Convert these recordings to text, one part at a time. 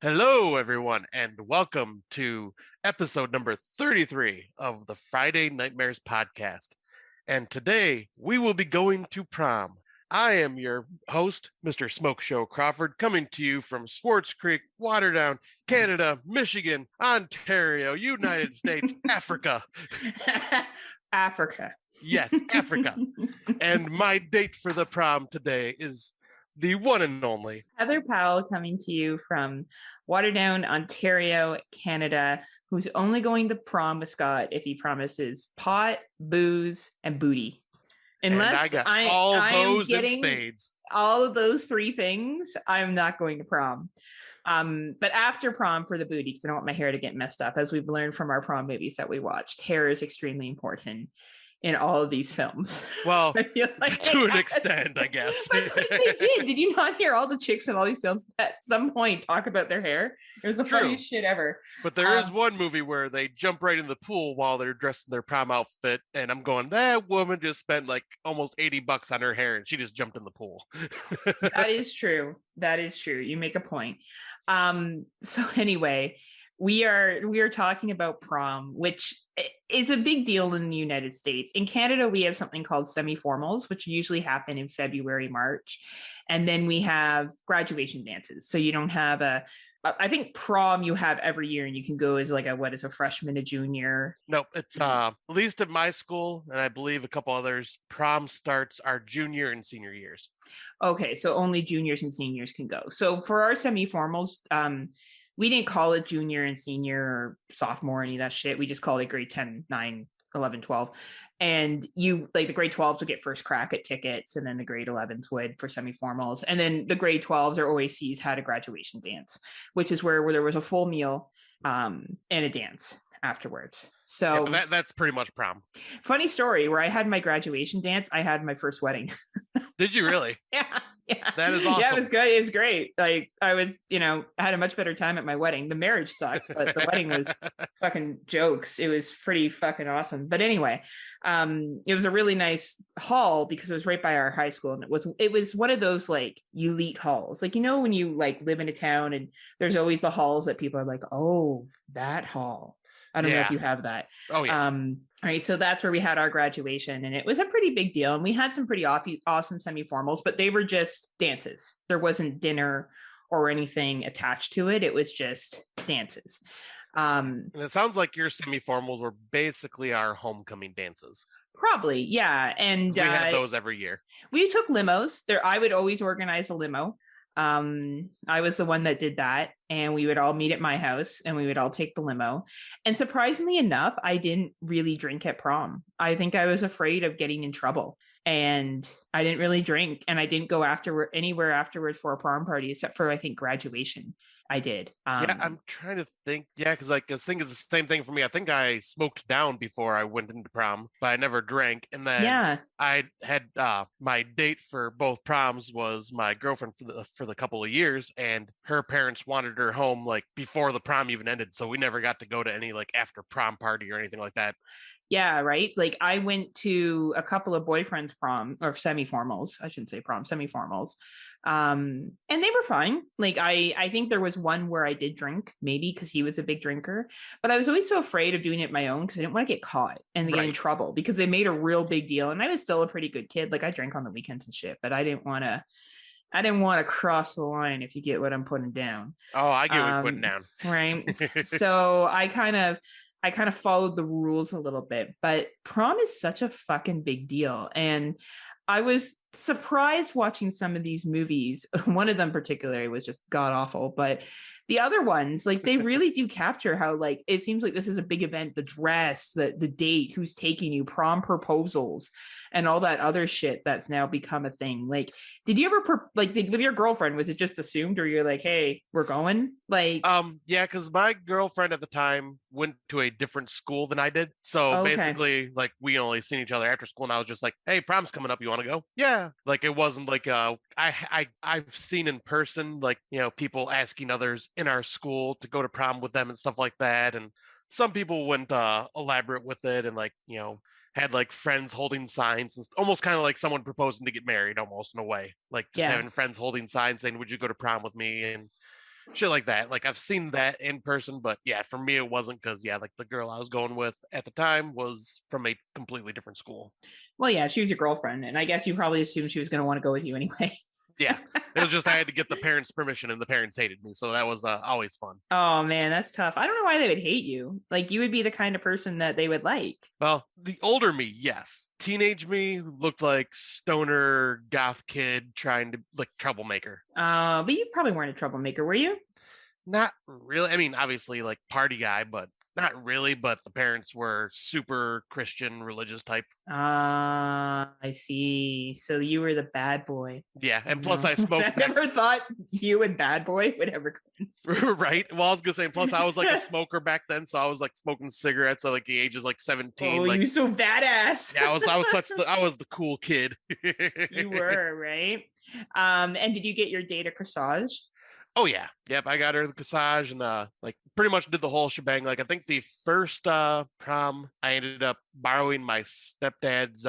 Hello, everyone, and welcome to episode number 33 of the Friday Nightmares podcast. And today we will be going to prom. I am your host, Mr. Smokeshow Crawford, coming to you from Swartz Creek, Waterdown, Canada, Michigan, Ontario, United States, Africa. Africa. Yes, Africa. And my date for the prom today is the one and only Heather Powell, coming to you from Waterdown, Ontario, Canada, who's only going to prom with Scott if he promises pot, booze, and booty. Unless I am getting spades. All of those three things, I'm not going to prom. But after prom for the booty, because I don't want my hair to get messed up, as we've learned from our prom movies that we watched, hair is extremely important in all of these films. Well, to an extent, I guess. But they did. Did you not hear all the chicks in all these films at some point talk about their hair? It was the funniest shit ever. But there is one movie where they jump right in the pool while they're dressed in their prom outfit, and I'm going, that woman just spent like almost $80 on her hair, and she just jumped in the pool. That is true. That is true. You make a point. So anyway, we are talking about prom, which is a big deal in the United States. In Canada, we have something called semi-formals, which usually happen in February, March. And then we have graduation dances. So you don't have I think prom you have every year, and you can go as like a freshman, a junior. No, it's at least at my school, and I believe a couple others, prom starts our junior and senior years. Okay, so only juniors and seniors can go. So for our semi-formals, we didn't call it junior and senior or sophomore or any of that shit. We just called it grade 10, 9, 11, 12. And you, like, the grade 12s would get first crack at tickets, and then the grade 11s would for semi-formals. And then the grade 12s or OACs had a graduation dance, which is where there was a full meal and a dance afterwards. So yeah, that's pretty much prom. Funny story, where I had my graduation dance, I had my first wedding. Did you really? Yeah. That is awesome. Yeah, it was good. It was great. Like, I was, I had a much better time at my wedding. The marriage sucked, but the wedding was fucking jokes. It was pretty fucking awesome. But anyway, it was a really nice hall because it was right by our high school, and it was one of those like elite halls. Like, when you like live in a town and there's always the halls that people are like, oh, that hall. I don't know if you have that. Oh, yeah. All right. So that's where we had our graduation, and it was a pretty big deal. And we had some pretty awesome semi-formals, but they were just dances. There wasn't dinner or anything attached to it. It was just dances. And it sounds like your semi-formals were basically our homecoming dances. Probably. Yeah. And we had those every year. We took limos there. I would always organize a limo. I was the one that did that, and we would all meet at my house and we would all take the limo. And surprisingly enough, I didn't really drink at prom. I think I was afraid of getting in trouble, and I didn't really drink, and I didn't go anywhere afterwards for a prom party except for, I think, graduation. I did. Yeah, I'm trying to think. Yeah, because I think it's the same thing for me. I think I smoked down before I went into prom, but I never drank. And then I had my date for both proms was my girlfriend for the couple of years, and her parents wanted her home like before the prom even ended, so we never got to go to any like after prom party or anything like that. Yeah, right. Like, I went to a couple of boyfriends' prom or semi-formals. I shouldn't say prom, semi-formals. And they were fine. Like, I think there was one where I did drink, maybe because he was a big drinker, but I was always so afraid of doing it my own because I didn't want to get caught and get in trouble, because they made a real big deal. And I was still a pretty good kid. Like, I drank on the weekends and shit, but I didn't want to cross the line, if you get what I'm putting down. Oh, I get what you're putting down. Right. So I kind of followed the rules a little bit, but prom is such a fucking big deal. And I was surprised watching some of these movies. One of them particularly was just god awful, but the other ones, like they really do capture how like it seems like this is a big event, the dress, the date, who's taking you, prom proposals, and all that other shit that's now become a thing. Like, did you ever with your girlfriend, was it just assumed, or you're like, hey, we're going? Like, yeah, because my girlfriend at the time went to a different school than I did. So basically, like we only seen each other after school, and I was just like, hey, prom's coming up, you want to go? Yeah. Like it wasn't like I've seen in person, like, you know, people asking others in our school to go to prom with them and stuff like that. And some people went elaborate with it and like, you know, had like friends holding signs and almost kind of like someone proposing to get married, almost in a way, like just having friends holding signs saying, would you go to prom with me? And shit like that. Like I've seen that in person, but yeah, for me it wasn't, because yeah, like the girl I was going with at the time was from a completely different school. Well, yeah, she was your girlfriend, and I guess you probably assumed she was going to want to go with you anyway. Yeah, it was just I had to get the parents' permission, and the parents hated me, so that was always fun. Oh man, that's tough. I don't know why they would hate you. Like you would be the kind of person that they would like. Well, the older me, yes. Teenage me looked like stoner goth kid trying to like troublemaker. But you probably weren't a troublemaker, were you? Not really. I mean, obviously like party guy, but not really. But the parents were super Christian, religious type. I see. So you were the bad boy. Yeah, and plus I smoked. I never thought you and bad boy would ever right. Well, I was gonna say, plus I was like a smoker back then, so I was like smoking cigarettes at like the ages like 17. Oh, like, you so badass. Yeah, I was the cool kid. You were, right? And did you get your date a corsage? Oh yeah. Yep, I got her the corsage and like pretty much did the whole shebang. Like I think the first prom I ended up borrowing my stepdad's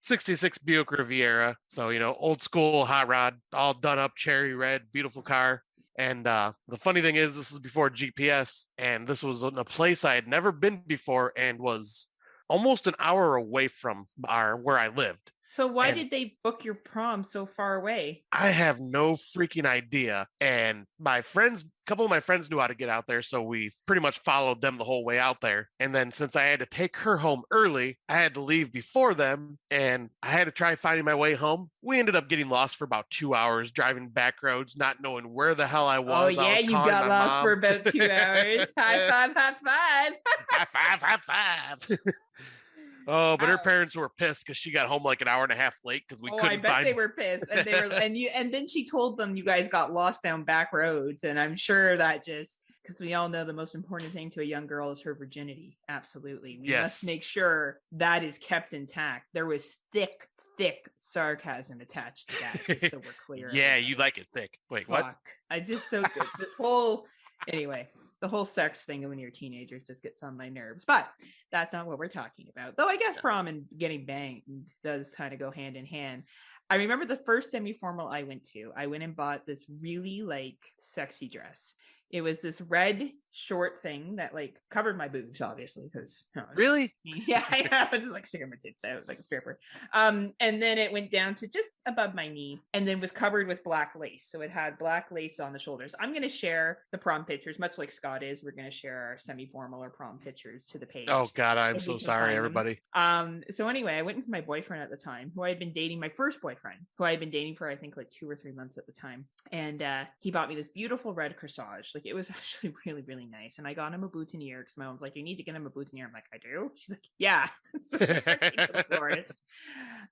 66 Buick Riviera. So, you know, old school hot rod, all done up, cherry red, beautiful car. And the funny thing is, this is before GPS, and this was in a place I had never been before and was almost an hour away from where I lived. So why did they book your prom so far away? I have no freaking idea. And a couple of my friends knew how to get out there, so we pretty much followed them the whole way out there. And then since I had to take her home early, I had to leave before them, and I had to try finding my way home. We ended up getting lost for about 2 hours, driving back roads, not knowing where the hell I was. Oh yeah, you got lost for about 2 hours. High five, high five. High five, high five. Oh, but her parents were pissed because she got home like an hour and a half late because we couldn't find. I bet they were pissed, and they were, and then she told them you guys got lost down back roads, and I'm sure that just because we all know the most important thing to a young girl is her virginity. Absolutely, we must make sure that is kept intact. There was thick sarcasm attached to that, just so we're clear. Yeah, you like it thick. Wait, Fuck. what? I just so good. This whole anyway. The whole sex thing when you're teenagers just gets on my nerves, but that's not what we're talking about. Though I guess prom and getting banged does kind of go hand in hand. I remember the first semi-formal I went to, I went and bought this really like sexy dress. It was this red short thing that like covered my boobs, obviously, because really, yeah, I was just like sticking my tits out like a stripper. And then it went down to just above my knee, and then was covered with black lace. So it had black lace on the shoulders. I'm going to share the prom pictures, much like Scott is. We're going to share our semi-formal or prom pictures to the page. Oh God, I'm so sorry, everybody. So anyway, I went with my boyfriend at the time, who I had been dating, my first boyfriend, who I had been dating for I think like 2 or 3 months at the time, and he bought me this beautiful red corsage. Like it was actually really, really nice. And I got him a boutonniere because my mom's like, you need to get him a boutonniere. I'm like, I do? She's like, yeah. So she took me to the florist.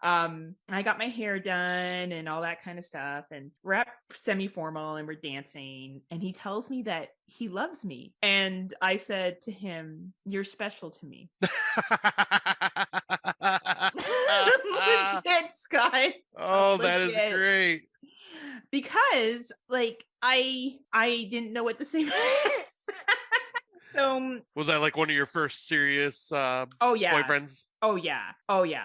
I got my hair done and all that kind of stuff. And we're at semi-formal and we're dancing. And he tells me that he loves me. And I said to him, you're special to me. Legit, Scott. Oh, that is great. Because like I didn't know what to say. So was that like one of your first serious boyfriends? Oh yeah.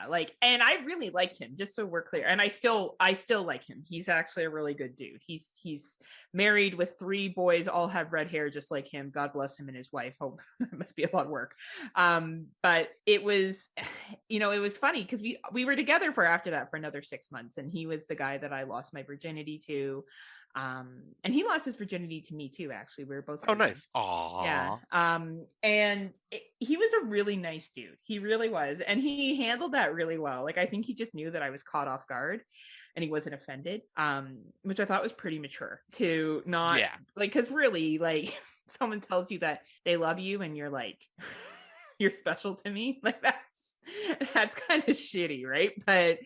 Like, and I really liked him, just so we're clear. And I still like him. He's actually a really good dude. He's married with 3 boys, all have red hair just like him. God bless him and his wife. Oh, it must be a lot of work. But it was, it was funny because we were together after that for another 6 months, and he was the guy that I lost my virginity to. And he lost his virginity to me too, actually. We were both nice. Aww. Yeah. And he was a really nice dude. He really was. And he handled that really well. Like, I think he just knew that I was caught off guard. and he wasn't offended, which I thought was pretty mature to not like, because really, like, someone tells you that they love you and you're like, you're special to me, like that's kind of shitty, right? But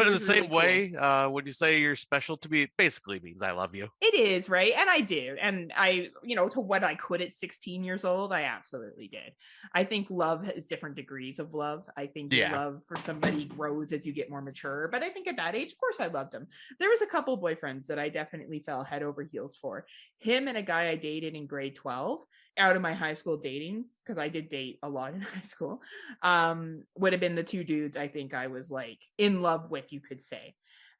in the same way, when you say you're special to me, it basically means I love you. It is, right? And I do. And I, to what I could at 16 years old, I absolutely did. I think love has different degrees of love. I think your love for somebody grows as you get more mature. But I think at that age, of course, I loved him. There was a couple boyfriends that I definitely fell head over heels for. Him and a guy I dated in grade 12 out of my high school dating, because I did date a lot in high school, would have been the two dudes I think I was like in love with, you could say.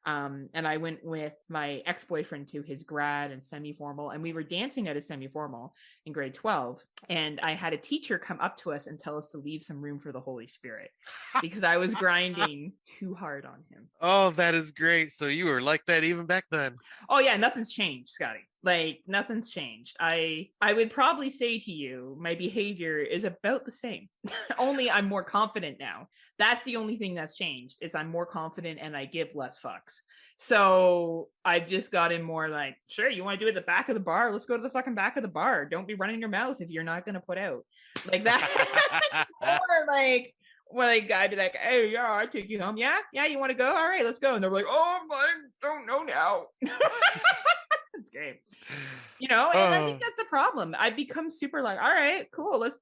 And I went with my ex-boyfriend to his grad and semi-formal, and we were dancing at a semi-formal in grade 12. And I had a teacher come up to us and tell us to leave some room for the Holy Spirit because I was grinding too hard on him. Oh, that is great. So you were like that even back then. Oh yeah, nothing's changed, Scotty. Like nothing's changed. I would probably say to you, my behavior is about the same. Only I'm more confident now. That's the only thing that's changed is I'm more confident and I give less fucks. So I've just gotten more like, sure, you want to do it at the back of the bar? Let's go to the fucking back of the bar. Don't be running your mouth if you're not going to put out like that. Or like, when a guy be like, hey, yeah, I take you home. Yeah, you want to go? All right, let's go. And they're like, oh, I don't know now. That's great. And I think that's the problem. I've become super like, all right, cool, let's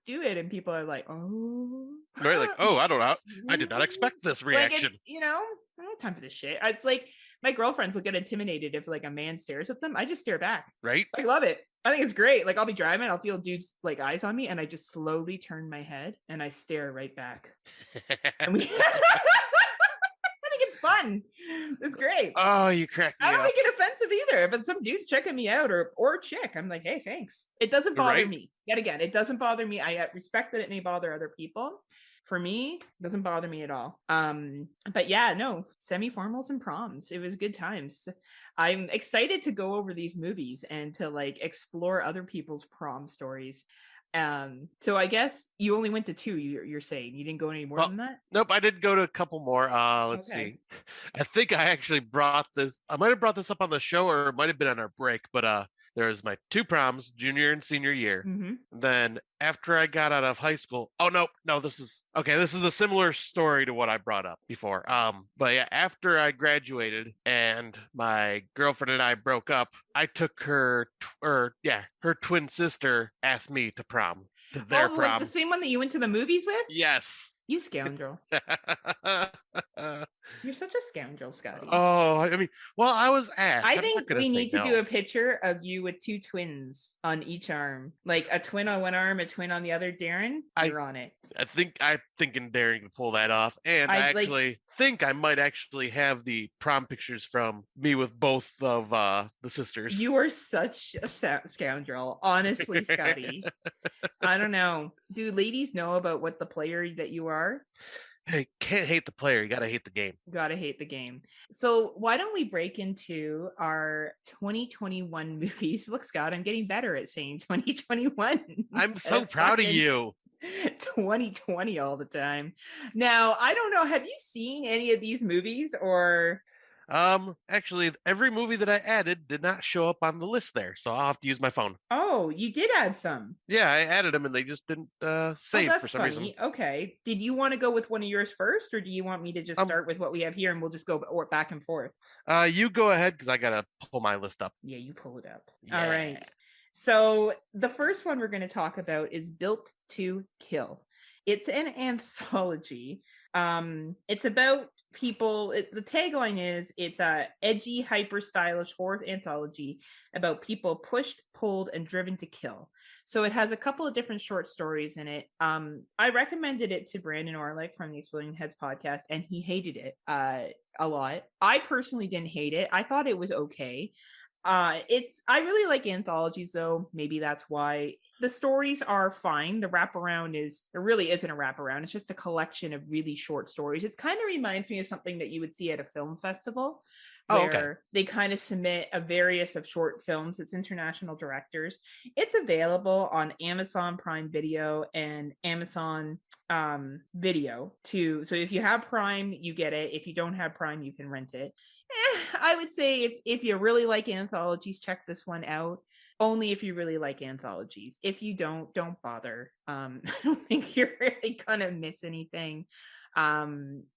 do it. And people are like, oh, right, like, oh, I don't know, I did not expect this reaction. Like I don't have time for this shit. It's like my girlfriends will get intimidated if like a man stares at them. I just stare back. Right. I love it. I think it's great. Like I'll be driving, I'll feel dudes like eyes on me, and I just slowly turn my head and I stare right back. And we fun. It's great. Oh, you crack me I don't up. think it offensive either. If some dude's checking me out or chick, I'm like, hey, thanks. It doesn't bother me. Yet again, it doesn't bother me. I respect that it may bother other people. For me, it doesn't bother me at all. But yeah, no, semi-formals and proms. It was good times. I'm excited to go over these movies and to like explore other people's prom stories. So I guess you only went to 2, you're saying. You didn't go any more than that? Nope, I did go to a couple more. Let's see. I think I actually brought this. I might have brought this up on the show, or it might have been on our break, but there's my 2 proms, junior and senior year. Mm-hmm. Then after I got out of high school, no, this is a similar story to what I brought up before. But yeah, after I graduated and my girlfriend and I broke up, I took her twin sister asked me to prom, to their prom. Like the same one that you went to the movies with? Yes. You scoundrel. You're such a scoundrel, Scotty. Oh, I mean, well, I was asked. I think we need to do a picture of you with 2 twins on each arm. Like a twin on one arm, a twin on the other. Darren, you're on it. I'm thinking Darren can pull that off. And I actually think I might actually have the prom pictures from me with both of the sisters. You are such a scoundrel. Honestly, Scotty. I don't know. Do ladies know about what the player that you are? Hey, can't hate the player. You gotta hate the game. Gotta hate the game. So why don't we break into our 2021 movies? Look, Scott, I'm getting better at saying 2021. I'm so proud of you. 2020 all the time. Now, I don't know. Have you seen any of these movies or? Actually, every movie that I added did not show up on the list there, so I'll have to use my phone. Oh, you did add some. Yeah, I added them and they just didn't save for some reason. Okay. Did you want to go with one of yours first, or do you want me to just start with what we have here and we'll just go back and forth? You go ahead because I gotta pull my list up. Yeah, you pull it up. Yeah. All right. So the first one we're going to talk about is Built to Kill. It's an anthology. It's about people. The tagline is it's a edgy, hyper stylish horror anthology about people pushed, pulled, and driven to kill. So it has a couple of different short stories in it. I recommended it to Brandon Orlick from the Exploding Heads podcast, and he hated it a lot. I personally didn't hate it. I thought it was okay. I really like anthologies, though. Maybe that's why. The stories are fine. The wraparound there really isn't a wraparound. It's just a collection of really short stories. It kind of reminds me of something that you would see at a film festival. where they kind of submit a various of short films. It's international directors. It's available on Amazon Prime Video and Amazon Video too. So if you have Prime, you get it. If you don't have Prime, you can rent it. I would say if you really like anthologies, check this one out. Only if you really like anthologies. If you don't bother. I don't think you're really gonna miss anything. A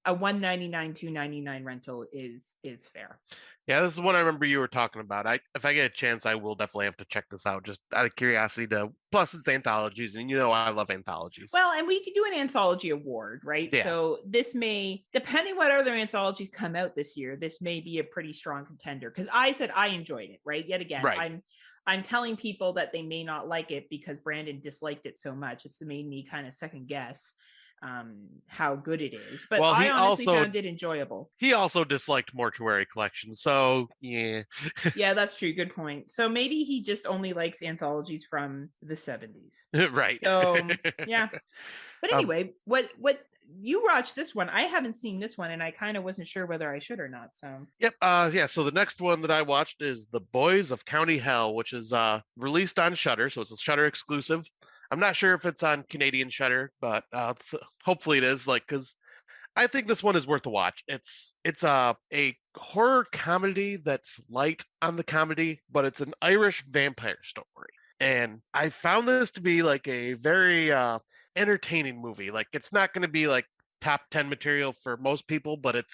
$1.99, $2.99 rental is fair. Yeah, this is one I remember you were talking about. If I get a chance, I will definitely have to check this out, just out of curiosity. Plus, it's anthologies, and I love anthologies. Well, and we could do an anthology award, right? Yeah. So this may, depending what other anthologies come out this year, this may be a pretty strong contender. Because I said I enjoyed it, right? Yet again, right. I'm telling people that they may not like it because Brandon disliked it so much. It's made me kind of second guess how good it is, but I honestly found it enjoyable. He also disliked Mortuary Collection, so yeah. Yeah, that's true. Good point. So maybe he just only likes anthologies from the 70s. Right. So yeah. But anyway, what you watched this one? I haven't seen this one, and I kind of wasn't sure whether I should or not. So yep. Yeah. So the next one that I watched is The Boys of County Hell, which is released on Shudder, so it's a Shudder exclusive. I'm not sure if it's on Canadian Shudder, but hopefully it is. Because I think this one is worth a watch. It's a horror comedy that's light on the comedy, but it's an Irish vampire story, and I found this to be a very entertaining movie. It's not going to be top 10 material for most people, but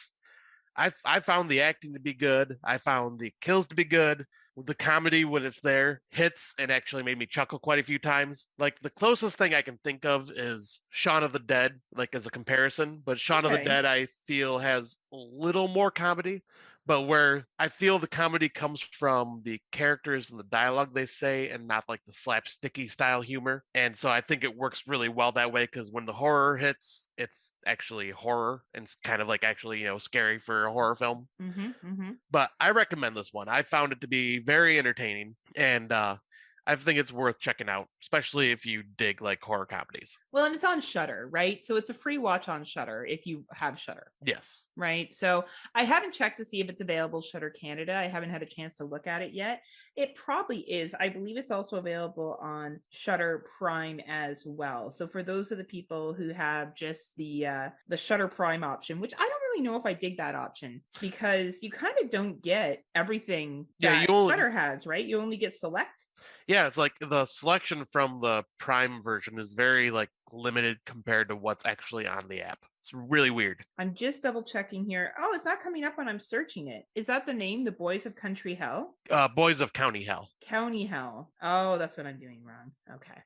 I found the acting to be good. I found the kills to be good. The comedy, when it's there, hits and actually made me chuckle quite a few times. The closest thing I can think of is Shaun of the Dead, as a comparison. But Shaun of the Dead, I feel, has a little more comedy. But where I feel the comedy comes from the characters and the dialogue they say, and not the slapsticky style humor. And so I think it works really well that way, because when the horror hits, it's actually horror and it's kind of actually, scary for a horror film. Mm-hmm, mm-hmm. But I recommend this one. I found it to be very entertaining, and I think it's worth checking out, especially if you dig horror comedies. Well, and it's on Shudder, right? So it's a free watch on Shudder if you have Shudder. Yes. Right. So I haven't checked to see if it's available Shudder Canada. I haven't had a chance to look at it yet. It probably is. I believe it's also available on Shudder Prime as well. So for those of the people who have just the Shudder Prime option, which I don't really know if I dig that option, because you kind of don't get everything that Shudder has, right? You only get select. Yeah, it's the selection from the Prime version is very limited compared to what's actually on the app. It's really weird. I'm just double checking here. Oh, it's not coming up when I'm searching it. Is that the name? The Boys of Country Hell? Boys of County Hell. County Hell. Oh, that's what I'm doing wrong. Okay.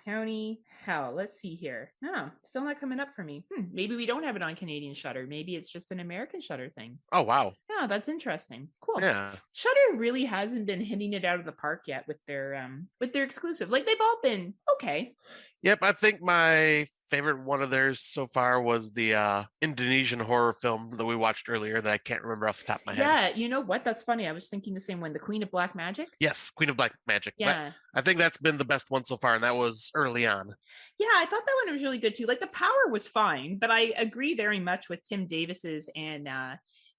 County Hell. Let's see here. No, still not coming up for me. Maybe we don't have it on Canadian Shudder. Maybe it's just an American Shudder thing. Oh, wow. Yeah, that's interesting. Cool. Yeah. Shudder really hasn't been hitting it out of the park yet with their exclusive. They've all been okay. Yep, I think my favorite one of theirs so far was the Indonesian horror film that we watched earlier that I can't remember off the top of my head. Yeah, you know what? That's funny. I was thinking the same one. The Queen of Black Magic? Yes, Queen of Black Magic. Yeah. I think that's been the best one so far, and that was early on. Yeah, I thought that one was really good too. The power was fine, but I agree very much with Tim Davis's and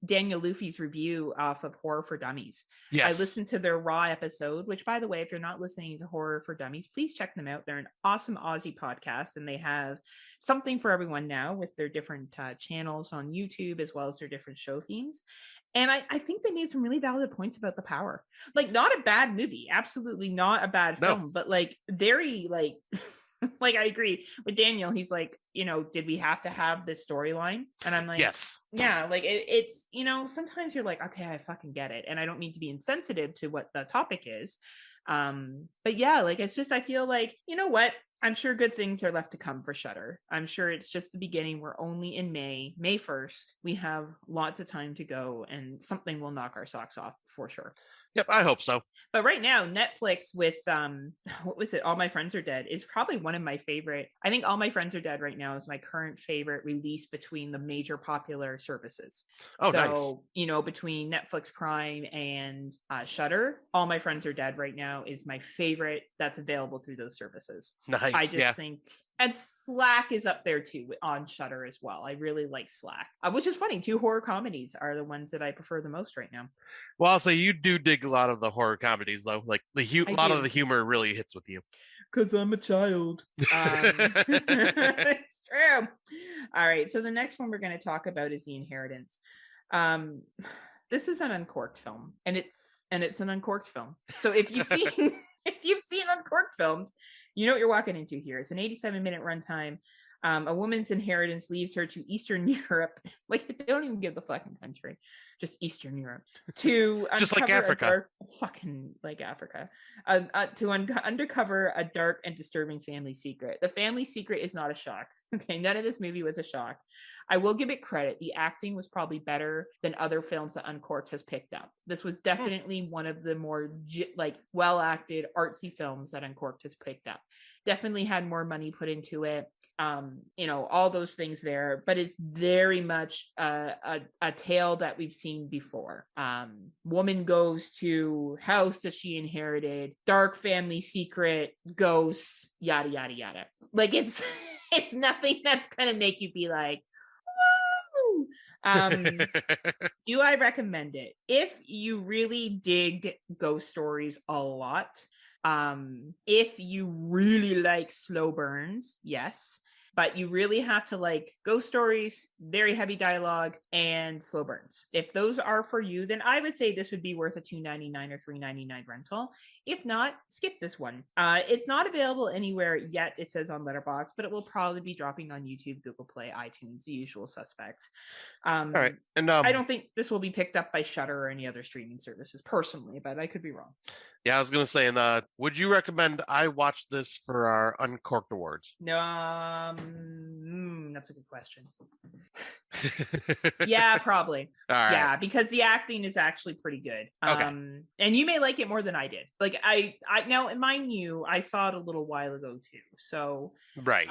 Daniel Luffy's review off of Horror for Dummies. Yes. I listened to their Raw episode, which, by the way, if you're not listening to Horror for Dummies, please check them out. They're an awesome Aussie podcast, and they have something for everyone now with their different channels on YouTube, as well as their different show themes. And I think they made some really valid points about The Power. Not a bad movie, absolutely not a bad film, but very I agree with Daniel. He's did we have to have this storyline? And I'm like, yes. Yeah, it's sometimes you're like, okay, I fucking get it. And I don't mean to be insensitive to what the topic is. But yeah, it's just, I feel you know what? I'm sure good things are left to come for Shudder. I'm sure it's just the beginning. We're only in May 1st. We have lots of time to go, and something will knock our socks off for sure. Yep, I hope so. But right now, Netflix with what was it? All My Friends Are Dead is probably one of my favorite. I think All My Friends Are Dead right now is my current favorite release between the major popular services. Oh, so, nice. Between Netflix Prime and Shudder, All My Friends Are Dead right now is my favorite that's available through those services. Nice. I just think And Slack is up there too on Shudder as well. I really like Slack, which is funny. 2 horror comedies are the ones that I prefer the most right now. Well, I'll say you do dig a lot of the horror comedies, though. Like a lot of the humor really hits with you. Because I'm a child. It's true. All right. So the next one we're going to talk about is The Inheritance. This is an uncorked film, and it's an uncorked film. So if you've seen uncorked films, you know what you're walking into here. It's an 87-minute runtime. A woman's inheritance leaves her to Eastern Europe. Like, they don't even give the fucking country, just Eastern Europe, to just like Africa, undercover a dark and disturbing family secret. The family secret is not a shock. Okay, none of this movie was a shock. I will give it credit. The acting was probably better than other films that Uncorked has picked up. This was definitely one of the more well-acted, artsy films that Uncorked has picked up. Definitely had more money put into it. All those things there, but it's very much a tale that we've seen before. Woman goes to house that she inherited, dark family secret, ghosts, yada yada yada. Like, it's nothing that's gonna make you be like, woo! Do I recommend it? If you really dig ghost stories a lot, if you really like slow burns, yes. But you really have to like ghost stories, very heavy dialogue, and slow burns. If those are for you, then I would say this would be worth a $2.99 or $3.99 rental. If not, skip this one. It's not available anywhere yet, it says on Letterboxd, but it will probably be dropping on YouTube, Google Play, iTunes, the usual suspects. All right. And I don't think this will be picked up by Shudder or any other streaming services personally, but I could be wrong. Yeah, I was gonna say, would you recommend I watch this for our Uncorked Awards? No, that's a good question. Yeah, probably. All right. Yeah, because the acting is actually pretty good. Okay. And you may like it more than I did. Like I now, mind you, I saw it a little while ago too. So right.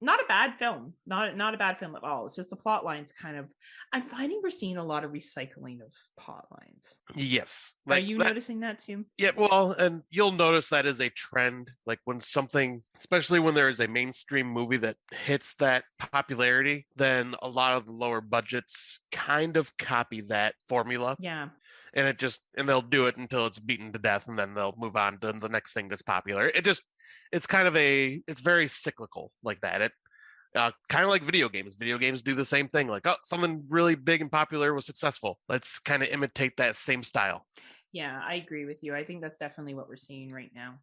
Not a bad film. Not a bad film at all. It's just the plot lines kind of. I'm finding we're seeing a lot of recycling of plot lines. Yes. Are you noticing that too? Yeah, well, and you'll notice that is a trend. Like when something, especially when there is a mainstream movie that hits that popularity, then a lot of the lower budgets kind of copy that formula. Yeah. And they'll do it until it's beaten to death, and then they'll move on to the next thing that's popular. It's kind of it's very cyclical like that. It kind of like video games. Video games do the same thing. Like, oh, something really big and popular was successful. Let's kind of imitate that same style. Yeah, I agree with you. I think that's definitely what we're seeing right now.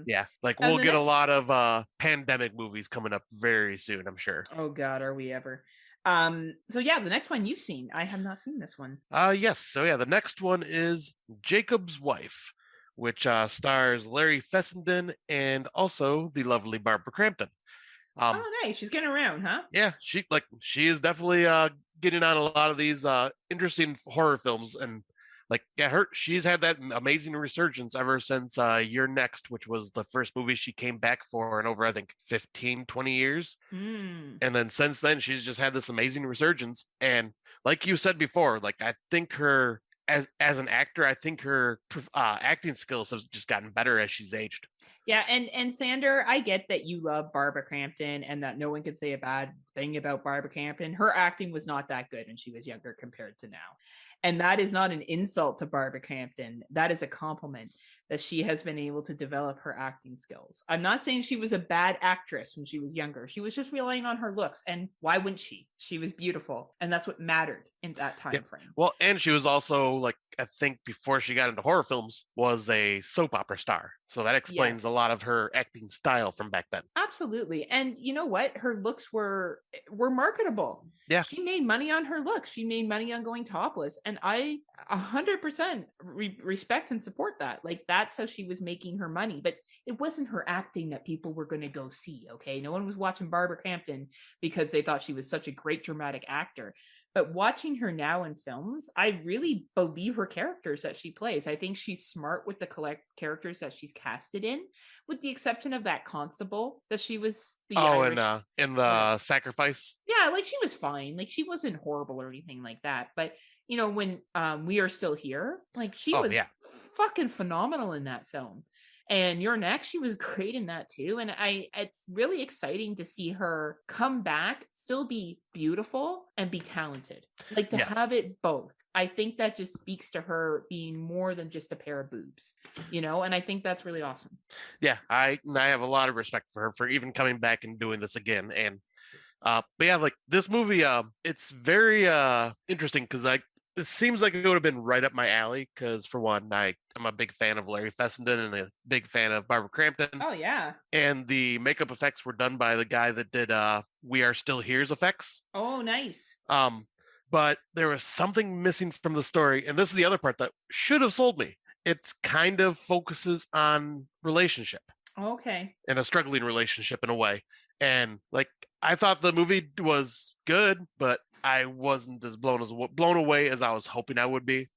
Yeah, like we'll get a lot of pandemic movies coming up very soon, I'm sure. Oh God, are we ever? So yeah, the next one you've seen. I have not seen this one. Yes. So yeah, the next one is Jacob's Wife, which stars Larry Fessenden and also the lovely Barbara Crampton. Oh, nice. She's getting around, huh? Yeah, she is definitely getting on a lot of these interesting horror films, and she's had that amazing resurgence ever since You're Next, which was the first movie she came back for in over, I think, 15, 20 years. And then since then, she's just had this amazing resurgence. And like you said before, like I think her as an actor, I think her acting skills have just gotten better as she's aged. Yeah, and Sander, I get that you love Barbara Crampton and that no one can say a bad thing about Barbara Crampton. Her acting was not that good when she was younger compared to now. And that is not an insult to Barbara Crampton. That is a compliment that she has been able to develop her acting skills. I'm not saying she was a bad actress when she was younger. She was just relying on her looks. And why wouldn't she? She was beautiful. And that's what mattered in that time frame. Well, and she was also, like, I think before she got into horror films, was a soap opera star. So that explains a lot of her acting style from back then. Absolutely. And you know what? Her looks were marketable. Yeah. She made money on her looks. She made money on going topless. And I 100% respect and support that. Like, that's how she was making her money. But it wasn't her acting that people were going to go see, okay? No one was watching Barbara Crampton because they thought she was such a great dramatic actor. But watching her now in films, I really believe her characters that she plays. I think she's smart with the characters that she's casted in, with the exception of that constable that she was the Irish. In the Sacrifice? Yeah, like she was fine. Like she wasn't horrible or anything like that. But, you know, when We Are Still Here, like she was fucking phenomenal in that film. And You're Next, she was great in that too. And it's really exciting to see her come back, still be beautiful and be talented. Like to have it both. I think that just speaks to her being more than just a pair of boobs, you know, and I think that's really awesome. Yeah, I have a lot of respect for her for even coming back and doing this again. And but yeah, like this movie, it's very interesting because it seems like it would have been right up my alley. Because for one, I'm a big fan of Larry Fessenden and a big fan of Barbara Crampton. Oh yeah. And the makeup effects were done by the guy that did We Are Still Here's effects. Oh, nice. But there was something missing from the story, and this is the other part that should have sold me. It kind of focuses on relationship. Okay. And a struggling relationship in a way. And like I thought the movie was good, but I wasn't as blown away as I was hoping I would be.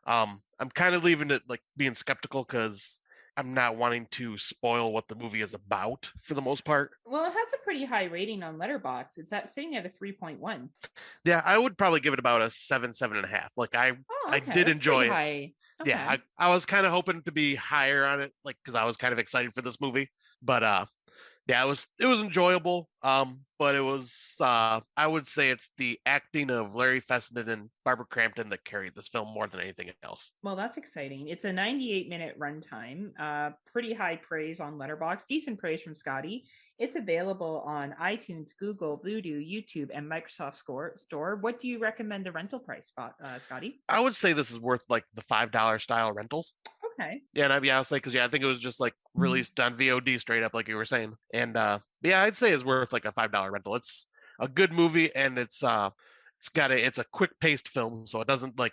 I'm kind of leaving it like being skeptical because I'm not wanting to spoil what the movie is about for the most part. Well, it has a pretty high rating on Letterboxd. It's sitting at a 3.1. Yeah, I would probably give it about a 7.5. Like I did enjoy it. High. Okay. Yeah, I was kind of hoping to be higher on it, like because I was kind of excited for this movie. But yeah, it was enjoyable. But it was I would say it's the acting of Larry Fessenden and Barbara Crampton that carried this film more than anything else. Well, that's exciting. It's a 98-minute runtime. Pretty high praise on Letterboxd. Decent praise from Scotty. It's available on iTunes, Google, Vudu, YouTube, and Microsoft Store. What do you recommend the rental price, Scotty? I would say this is worth like the $5 style rentals. Okay. Yeah, and I'll say because I think it was just like released on VOD straight up, like you were saying. And yeah, I'd say it's worth like a $5 rental. It's a good movie, and it's a quick paced film, so it doesn't like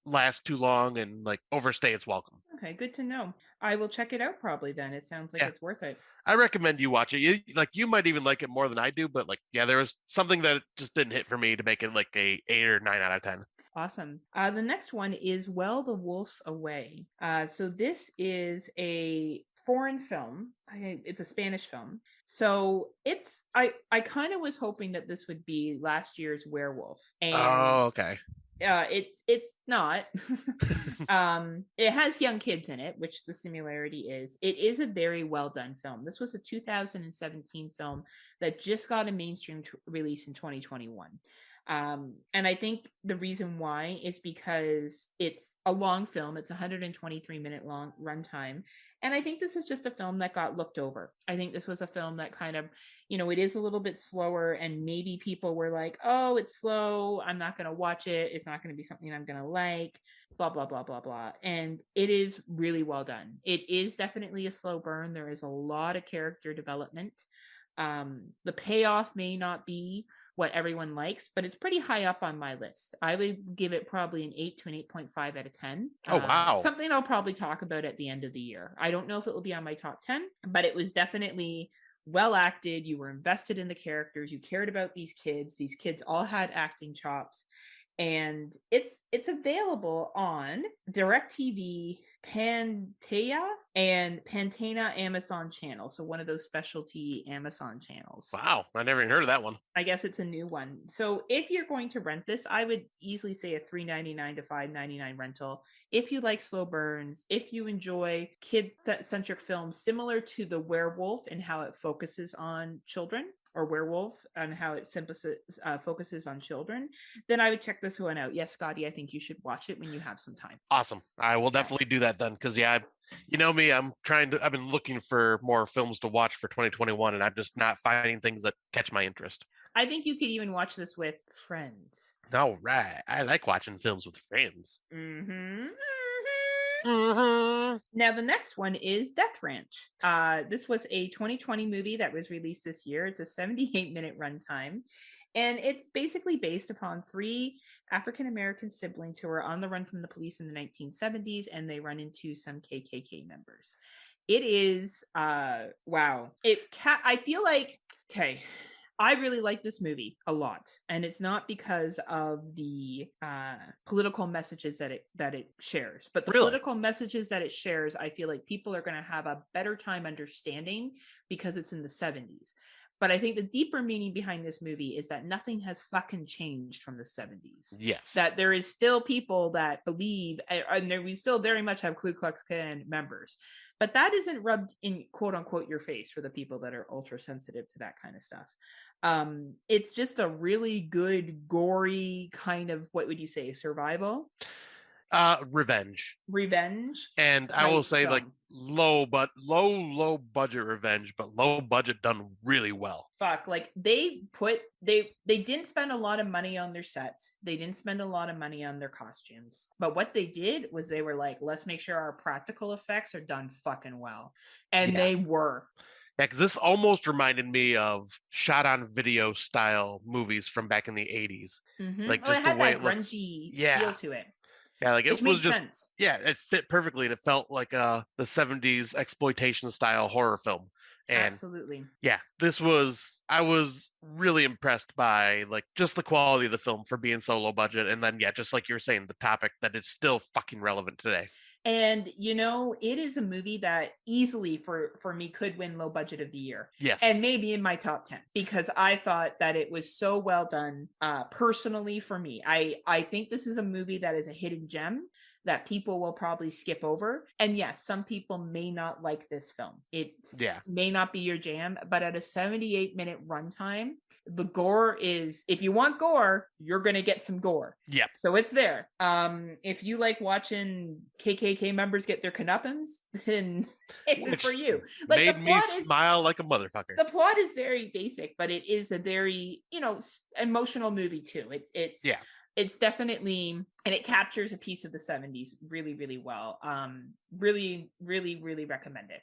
last too long and like overstay its welcome. Okay, good to know. I will check it out probably then. It sounds like it's worth it. I recommend you watch it. You might even like it more than I do, but like there was something that just didn't hit for me to make it like a 8 or 9 out of 10. Awesome. The next one is Well, the Wolf's Away. So this is a foreign film. It's a Spanish film. So I kind of was hoping that this would be last year's Werewolf. And okay. It's not. It has young kids in it, which the similarity is. It is a very well done film. This was a 2017 film that just got a mainstream release in 2021. And I think the reason why is because it's a long film. It's 123-minute long runtime. And I think this is just a film that got looked over. I think this was a film that kind of, it is a little bit slower, and maybe people were like, oh, it's slow, I'm not going to watch it. It's not going to be something I'm going to like, blah, blah, blah, blah, blah. And it is really well done. It is definitely a slow burn. There is a lot of character development. The payoff may not be what everyone likes, but it's pretty high up on my list. I would give it probably an 8 to an 8.5 out of 10. Oh, wow. Something I'll probably talk about at the end of the year. I don't know if it will be on my top 10, but it was definitely well acted. You were invested in the characters. You cared about these kids. These kids all had acting chops. And it's available on DirecTV, Pantaya, and Pantana Amazon channel. So one of those specialty Amazon channels. Wow, I never even heard of that one. I guess it's a new one. So if you're going to rent this, I would easily say a $3.99 to $5.99 rental. If you like slow burns, if you enjoy kid-centric films similar to The Werewolf and how it focuses on children, or Werewolf and how it focuses on children, then I would check this one out. Yes, Scotty, I think you should watch it when you have some time. Awesome. I will definitely do that then, because you know me, I've been looking for more films to watch for 2021, and I'm just not finding things that catch my interest. I think you could even watch this with friends. All right. I like watching films with friends. Mm-hmm. Mm-hmm. Now, the next one is Death Ranch. This was a 2020 movie that was released this year. It's a 78-minute runtime. And it's basically based upon 3 African-American siblings who are on the run from the police in the 1970s, and they run into some KKK members. It is, wow. I feel like, okay, I really like this movie a lot, and it's not because of the political messages that it shares, but the political messages that it shares, I feel like people are going to have a better time understanding because it's in the 70s. But I think the deeper meaning behind this movie is that nothing has fucking changed from the 70s. Yes. That there is still people that believe, and we still very much have Ku Klux Klan members. But that isn't rubbed in quote unquote your face for the people that are ultra sensitive to that kind of stuff. It's just a really good, gory kind of, what would you say, survival? Revenge. And I will say, like, low budget revenge, but low budget done really well. Fuck, like they didn't spend a lot of money on their sets. They didn't spend a lot of money on their costumes. But what they did was they were like, let's make sure our practical effects are done fucking well. And they were. Yeah, because this almost reminded me of shot on video style movies from back in the 80s. Mm-hmm. Like, just it had the way that grungy feel to it. Yeah, like it was just sense. Yeah, it fit perfectly, and it felt like the 70s exploitation style horror film. And absolutely. Yeah, I was really impressed by like just the quality of the film for being so low budget, and then just like you were saying, the topic that is still fucking relevant today. And, it is a movie that easily for me could win low budget of the year. Yes. And maybe in my top 10, because I thought that it was so well done personally for me. I think this is a movie that is a hidden gem that people will probably skip over. And yes, some people may not like this film. It may not be your jam, but at a 78-minute runtime, the gore is, if you want gore, you're going to get some gore. Yep. So it's there. If you like watching KKK members get their comeuppance, then it's for you. Like, made me smile like a motherfucker. The plot is very basic, but it is a very, emotional movie too. It's definitely, and it captures a piece of the 70s really, really well. Really, really, really recommend it.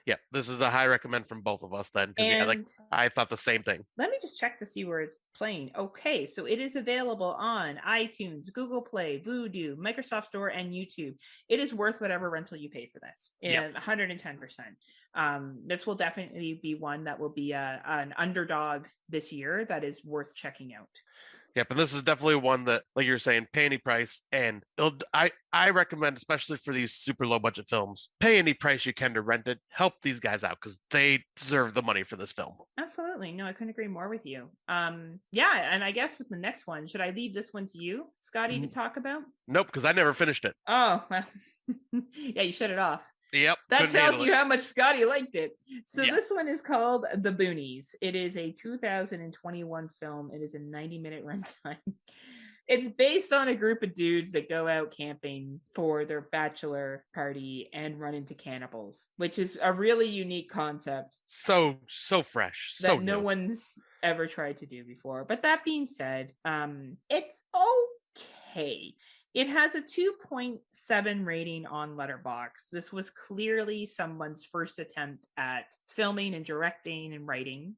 Yeah, this is a high recommend from both of us then. Because I thought the same thing. Let me just check to see where it's playing. Okay, so it is available on iTunes, Google Play, Vudu, Microsoft Store, and YouTube. It is worth whatever rental you pay for this. And 110%. This will definitely be one that will be an underdog this year that is worth checking out. Yeah, but this is definitely one that, like you're saying, pay any price, and I recommend, especially for these super low budget films, pay any price you can to rent it. Help these guys out because they deserve the money for this film. Absolutely, no, I couldn't agree more with you. And I guess with the next one, should I leave this one to you, Scotty, to talk about? Nope, because I never finished it. Oh, well, yeah, you shut it off. Yep. That tells you how much Scotty liked it. So this one is called The Boonies. It is a 2021 film. It is a 90-minute runtime. It's based on a group of dudes that go out camping for their bachelor party and run into cannibals, which is a really unique concept. So fresh. That no one's ever tried to do before. But that being said, it's okay. It has a 2.7 rating on Letterboxd. This was clearly someone's first attempt at filming and directing and writing.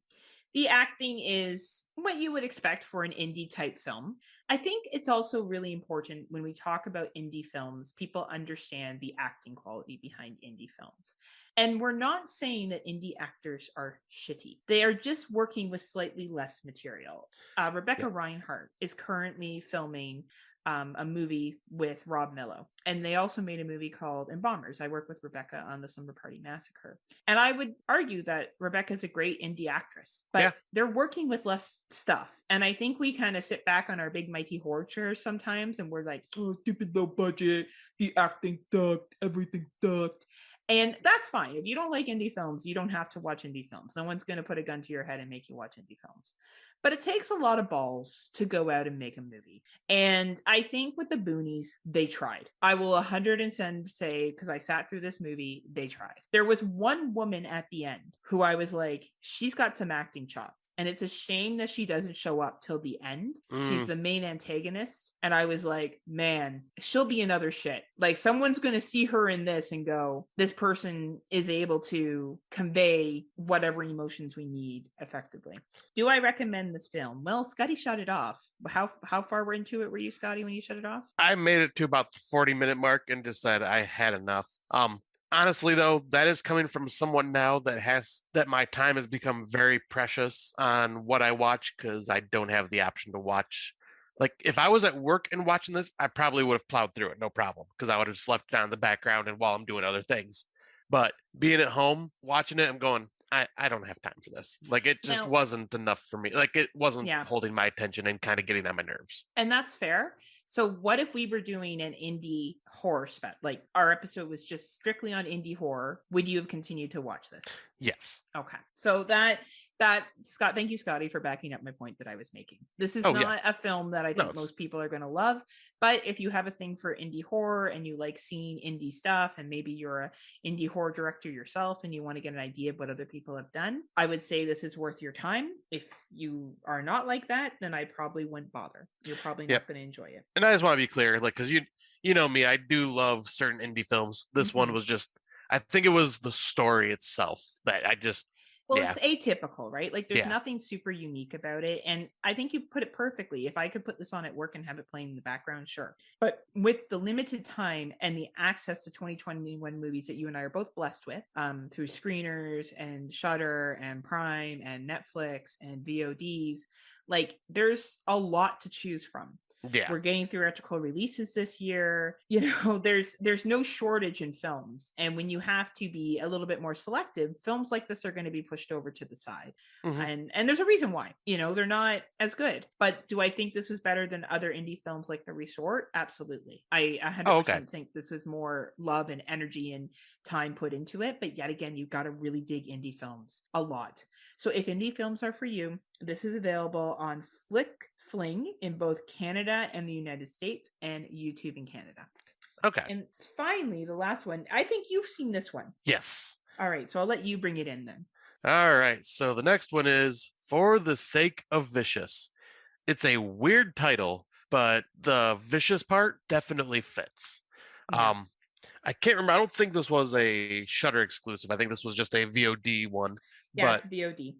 The acting is what you would expect for an indie type film. I think it's also really important when we talk about indie films, people understand the acting quality behind indie films. And we're not saying that indie actors are shitty. They are just working with slightly less material. Rebecca Reinhardt is currently filming a movie with Rob Millo. And they also made a movie called Embalmers. I work with Rebecca on the Summer Party Massacre. And I would argue that Rebecca's a great indie actress, but they're working with less stuff. And I think we kind of sit back on our big mighty horror chairs sometimes and we're like, oh, stupid low budget, the acting sucked, everything sucked. And that's fine. If you don't like indie films, you don't have to watch indie films. No one's going to put a gun to your head and make you watch indie films. But it takes a lot of balls to go out and make a movie. And I think with the Boonies, they tried. I will 100% say, because I sat through this movie, they tried. There was one woman at the end who I was like, she's got some acting chops. And it's a shame that she doesn't show up till the end. She's the main antagonist. And I was like, man, she'll be another shit. Like, someone's going to see her in this and go, this person is able to convey whatever emotions we need effectively. Do I recommend this film? Well, Scotty shut it off. How far into it were you, Scotty, when you shut it off? I made it to about the 40-minute mark and just said I had enough. Honestly, though, that is coming from someone now that my time has become very precious on what I watch because I don't have the option to watch. Like, if I was at work and watching this, I probably would have plowed through it, no problem, because I would have just left it on in the background and while I'm doing other things. But being at home, watching it, I'm going, I don't have time for this. Like, it just wasn't enough for me. Like, it wasn't holding my attention and kind of getting on my nerves. And that's fair. So what if we were doing an indie horror spec? Like, our episode was just strictly on indie horror. Would you have continued to watch this? Yes. Okay. So that Scott, thank you, Scotty, for backing up my point that I was making. This is not a film that I think most people are going to love, but if you have a thing for indie horror and you like seeing indie stuff, and maybe you're a indie horror director yourself and you want to get an idea of what other people have done, I would say this is worth your time. If you are not like that, then I probably wouldn't bother. You're probably not going to enjoy it. And I just want to be clear, like, because you know me, I do love certain indie films. This one was just, I think it was the story itself that I just. Well, it's atypical, right? Like, there's nothing super unique about it. And I think you put it perfectly. If I could put this on at work and have it playing in the background, sure. But with the limited time and the access to 2021 movies that you and I are both blessed with, through screeners and Shudder and Prime and Netflix and VODs, like, there's a lot to choose from. Yeah. We're getting theatrical releases this year. You know, there's no shortage in films. And when you have to be a little bit more selective, films like this are going to be pushed over to the side. And there's a reason why. You know, they're not as good. But do I think this was better than other indie films like The Resort? Absolutely. I 100% think this was more love and energy and time put into it. But yet again, you've got to really dig indie films a lot. So if indie films are for you, this is available on Fling in both Canada and the United States, and YouTube in Canada. Okay. And finally, the last one. I think you've seen this one. Yes. All right. So I'll let you bring it in then. All right. So the next one is For the Sake of Vicious. It's a weird title, but the vicious part definitely fits. Yeah. I can't remember. I don't think this was a Shudder exclusive. I think this was just a VOD one. Yeah, it's VOD.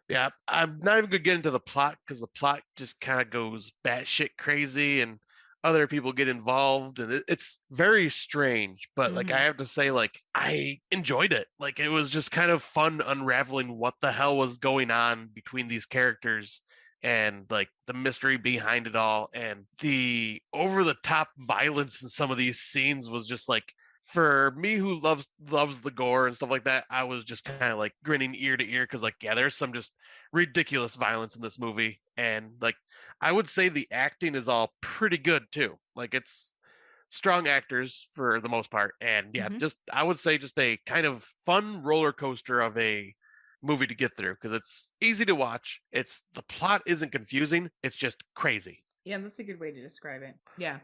Yeah, I'm not even going to get into the plot because the plot just kind of goes batshit crazy and other people get involved and it's very strange. But like, I have to say, like, I enjoyed it. Like, it was just kind of fun unraveling what the hell was going on between these characters and like the mystery behind it all. And the over the top violence in some of these scenes was just like, for me who loves the gore and stuff like that, I was just kind of like grinning ear to ear because, like, yeah, there's some just ridiculous violence in this movie. And like, I would say the acting is all pretty good too. Like, it's strong actors for the most part. And yeah, just I would say just a kind of fun roller coaster of a movie to get through because it's easy to watch. The plot isn't confusing. It's just crazy. Yeah, that's a good way to describe it. Yeah.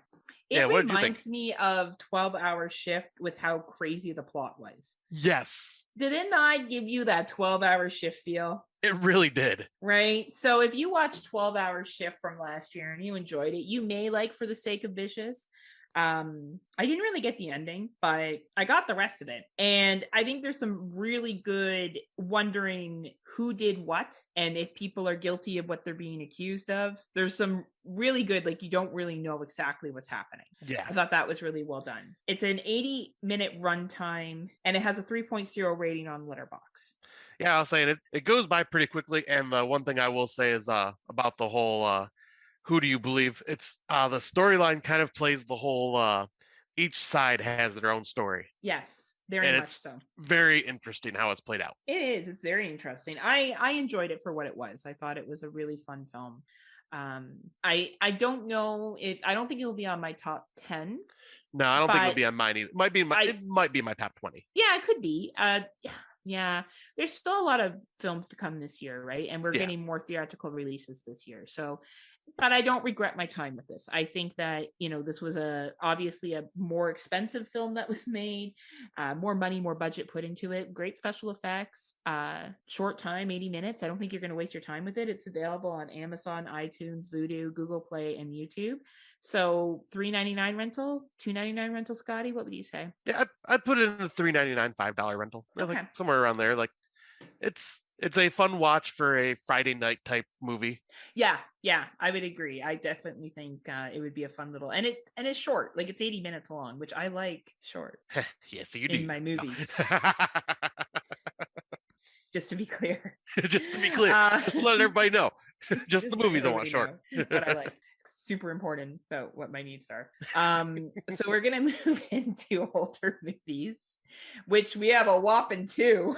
It reminds me of 12-Hour Shift with how crazy the plot was. Yes. Did it not give you that 12-Hour Shift feel? It really did. Right? So if you watched 12-Hour Shift from last year and you enjoyed it, you may like For the Sake of Vicious. I didn't really get the ending, but I got the rest of it. And I think there's some really good wondering who did what and if people are guilty of what they're being accused of. There's some really good, like, you don't really know exactly what's happening. Yeah. I thought that was really well done. It's an 80-minute runtime and it has a 3.0 rating on Letterboxd. Yeah, I'll say it goes by pretty quickly. And one thing I will say is about the whole who do you believe? It's the storyline kind of plays the whole each side has their own story. Very and much so. Very interesting how it's played out. It is. It's very interesting. I enjoyed it for what it was. I thought it was a really fun film. I don't know if I don't think it'll be on my top 10. No, I don't think it'll be on mine either. It might be my top 20. Yeah, it could be. Yeah, there's still a lot of films to come this year, right? And we're getting more theatrical releases this year. So, but I don't regret my time with this. I think that, you know, this was obviously a more expensive film that was made, more money, more budget put into it, great special effects, short time, 80 minutes. I don't think you're going to waste your time with it. It's available on Amazon, iTunes, Vudu, Google Play, and YouTube. So $3.99 rental, $2.99 rental, Scotty, what would you say? Yeah, I'd put it in the $3.99, $5 rental. Okay. Like somewhere around there. Like, it's a fun watch for a Friday night type movie. Yeah, I would agree. I definitely think it would be a fun little, and it's short. Like, it's 80 minutes long, which I like short. Yes, you do. In my movies. Just to be clear. Just to let everybody know. Just the movies I want short. What I like. Super important about what my needs are. So we're gonna move into older movies, which we have a whopping 2.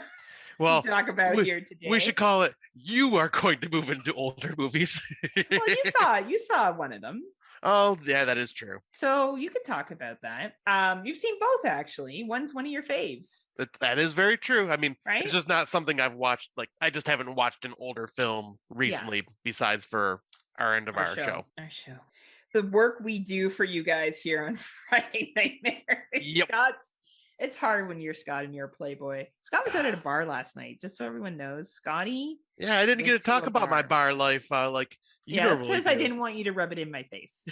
Well, talk about here today. We should call it "You Are Going to Move into Older Movies." Well, you saw one of them. Oh, yeah, that is true. So you could talk about that. You've seen both, actually. One's one of your faves. That is very true. I mean, right? It's just not something I've watched. Like, I just haven't watched an older film recently, besides for our end of our show. Our show. The work we do for you guys here on Friday Nightmare. Yep. It's hard when you're Scott and you're a playboy. Scott was out at a bar last night, just so everyone knows. Scotty. Yeah, I didn't get to talk about my bar life like you normally because do. I didn't want you to rub it in my face.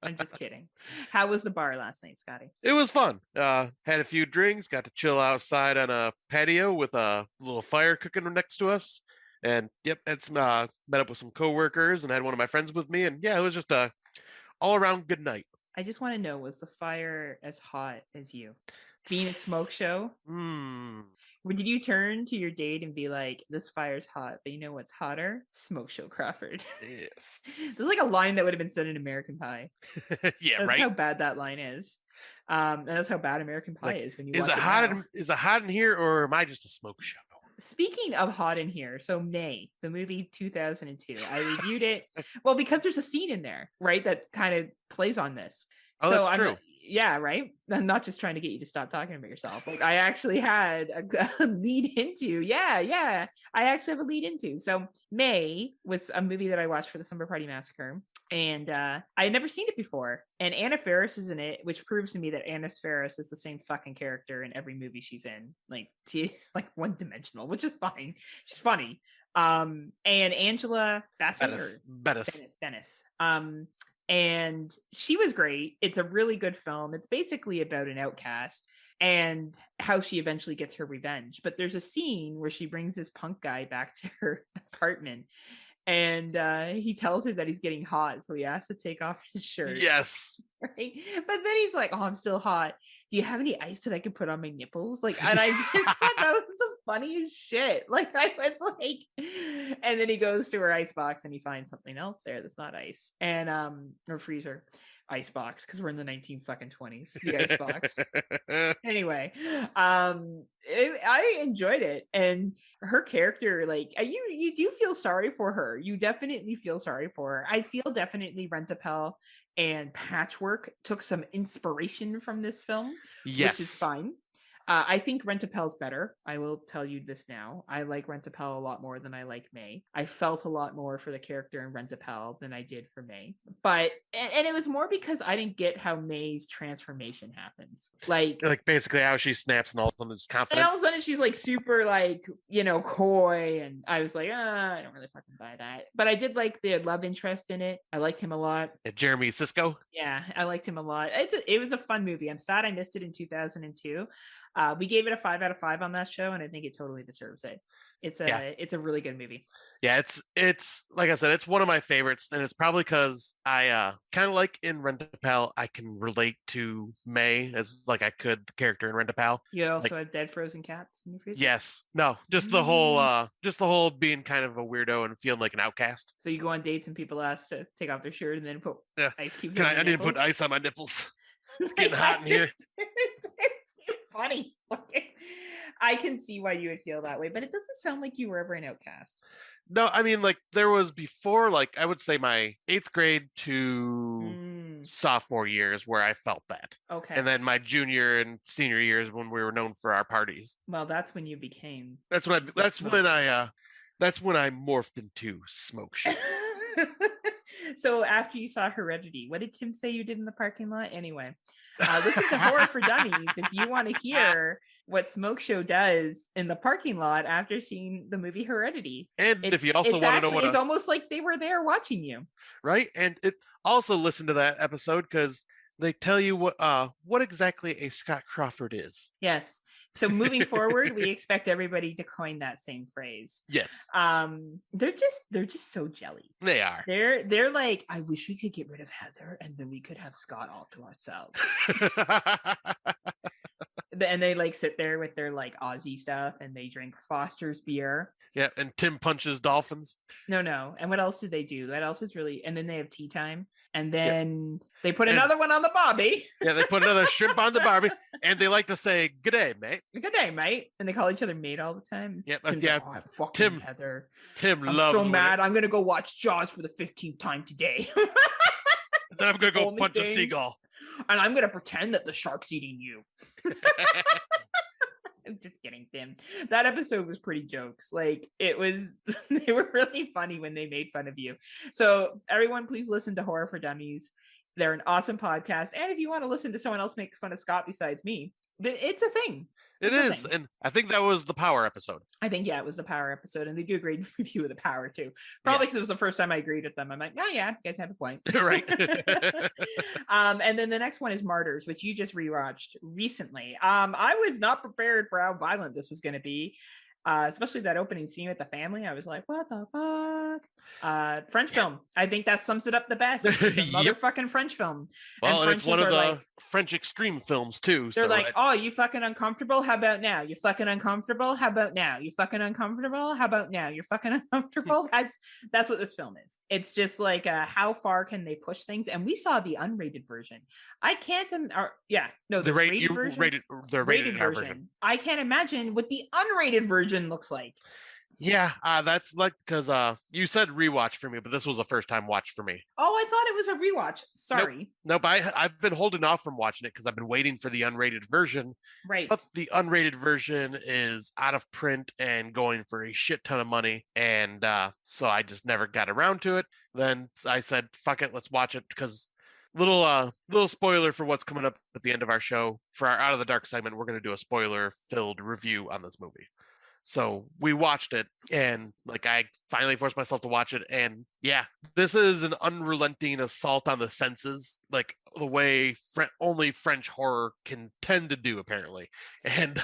I'm just kidding. How was the bar last night, Scotty? It was fun. Had a few drinks, got to chill outside on a patio with a little fire cooking next to us. And it's met up with some coworkers and had one of my friends with me. And yeah, it was just a all around good night. I just want to know, was the fire as hot as you? Being a Smokeshow? Did you turn to your date and be like, this fire's hot, but you know what's hotter? Smokeshow Crawford. Yes. This is like a line that would have been said in American Pie. Yeah, that's right? how bad that line is. And that's how bad American Pie is when you watch it. Is it hot in here, or am I just a smoke show? Speaking of hot in here, so May, the movie 2002, I reviewed it. Well, because there's a scene in there, right, that kind of plays on this. Oh, so that's true. Yeah, right. I'm not just trying to get you to stop talking about yourself. Like, I actually had a lead into. Yeah. I actually have a lead into. So May was a movie that I watched for the Summer Party Massacre. And I had never seen it before. And Anna Faris is in it, which proves to me that Anna Faris is the same fucking character in every movie she's in. Like, she's like one-dimensional, which is fine. She's funny. And Angela Bassett Bennis. And she was great. It's a really good film. It's basically about an outcast and how she eventually gets her revenge. But there's a scene where she brings this punk guy back to her apartment. And he tells her that he's getting hot, so he has to take off his shirt. Yes. Right? But then he's like, oh, I'm still hot. Do you have any ice that I could put on my nipples? Like, and I just thought that was the funniest shit. Like, I was like, and then he goes to her ice box and he finds something else there that's not ice. And or freezer. Ice box, because we're in the 1920s. The ice box. Anyway, I enjoyed it, and her character, like, you do feel sorry for her. You definitely feel sorry for her. I feel definitely Rent-A-Pal and Patchwork took some inspiration from this film, which is fine. I think Rent-A-Pal's better. I will tell you this now. I like Rent-A-Pal a lot more than I like May. I felt a lot more for the character in Rent-A-Pal than I did for May. But, and it was more because I didn't get how May's transformation happens. Like basically how she snaps and all of a sudden is confident. And all of a sudden she's like super like, coy. And I was like, I don't really fucking buy that. But I did like the love interest in it. I liked him a lot. Jeremy Sisko? Yeah, I liked him a lot. It was a fun movie. I'm sad I missed it in 2002. We gave it a 5 out of 5 on that show, and I think it totally deserves it. It's a really good movie. Yeah, it's like I said, it's one of my favorites, and it's probably because I kind of like in Rent-A-Pal, I can relate to May as like I could the character in Rent-A-Pal. You also have dead frozen cats in your freezer? Yes. No, just the whole being kind of a weirdo and feeling like an outcast. So you go on dates and people ask to take off their shirt and then put ice cubes. I need to put ice on my nipples. It's getting hot in here. Funny. I can see why you would feel that way, but it doesn't sound like you were ever an outcast. No, I mean, like, there was before, like, I would say my 8th grade to sophomore years where I felt that. Okay. And then my junior and senior years when we were known for our parties. Well, that's when you became. That's when I morphed into Smokeshow. So after you saw Heredity, what did Tim say you did in the parking lot? Anyway, listen to Horror for Dummies if you want to hear what Smokeshow does in the parking lot after seeing the movie Heredity. And if you also want to know it's almost like they were there watching you. Right. And it also listen to that episode because they tell you what exactly a Scott Crawford is. Yes. So moving forward, we expect everybody to coin that same phrase. Yes. They're just so jelly. They are. They're like, I wish we could get rid of Heather and then we could have Scott all to ourselves. And they like sit there with their like Aussie stuff and they drink Foster's beer. Yeah, and Tim punches dolphins. No. And what else did they do? What else is really... And then they have tea time. And then they put another one on the barbie. Yeah, they put another shrimp on the barbie. And they like to say, "Good day, mate." Good day, mate. And they call each other mate all the time. Yep. Yeah. Like, Tim, Heather. Tim I'm loves so mad. I'm going to go watch Jaws for the 15th time today. Then I'm going to go punch a seagull. And I'm going to pretend that the shark's eating you. I'm just kidding, Tim. That episode was pretty jokes. Like, it was, they were really funny when they made fun of you. So everyone, please listen to Horror for Dummies. They're an awesome podcast. And if you want to listen to someone else make fun of Scott besides me, it's a thing. It is. And I think that was the Power episode. I think, yeah, it was the Power episode. And they do a great review of the Power, too. Probably because it was the first time I agreed with them. I'm like, oh, yeah, you guys have a point. Right. And then the next one is Martyrs, which you just rewatched recently. I was not prepared for how violent this was going to be. Especially that opening scene with the family. I was like, what the fuck? French film. I think that sums it up the best. Motherfucking French film. Well, and it's one of the French extreme films, too. They're like, oh, you fucking uncomfortable? How about now? You fucking uncomfortable? How about now? You fucking uncomfortable? How about now? You're fucking uncomfortable? That's what this film is. It's just like, how far can they push things? And we saw the unrated version. I can't, the rated version. The rated version. I can't imagine what the unrated version looks like. Yeah, that's like, because you said rewatch for me, but this was a first time watch for me. Oh, I thought it was a rewatch. Sorry. Nope. I've been holding off from watching it because I've been waiting for the unrated version. Right. But the unrated version is out of print and going for a shit ton of money. And so I just never got around to it. Then I said, fuck it, let's watch it, because little spoiler for what's coming up at the end of our show. For our Out of the Dark segment, we're going to do a spoiler-filled review on this movie. So we watched it, and like I finally forced myself to watch it, and yeah, this is an unrelenting assault on the senses, like the way only French horror can tend to do, apparently. And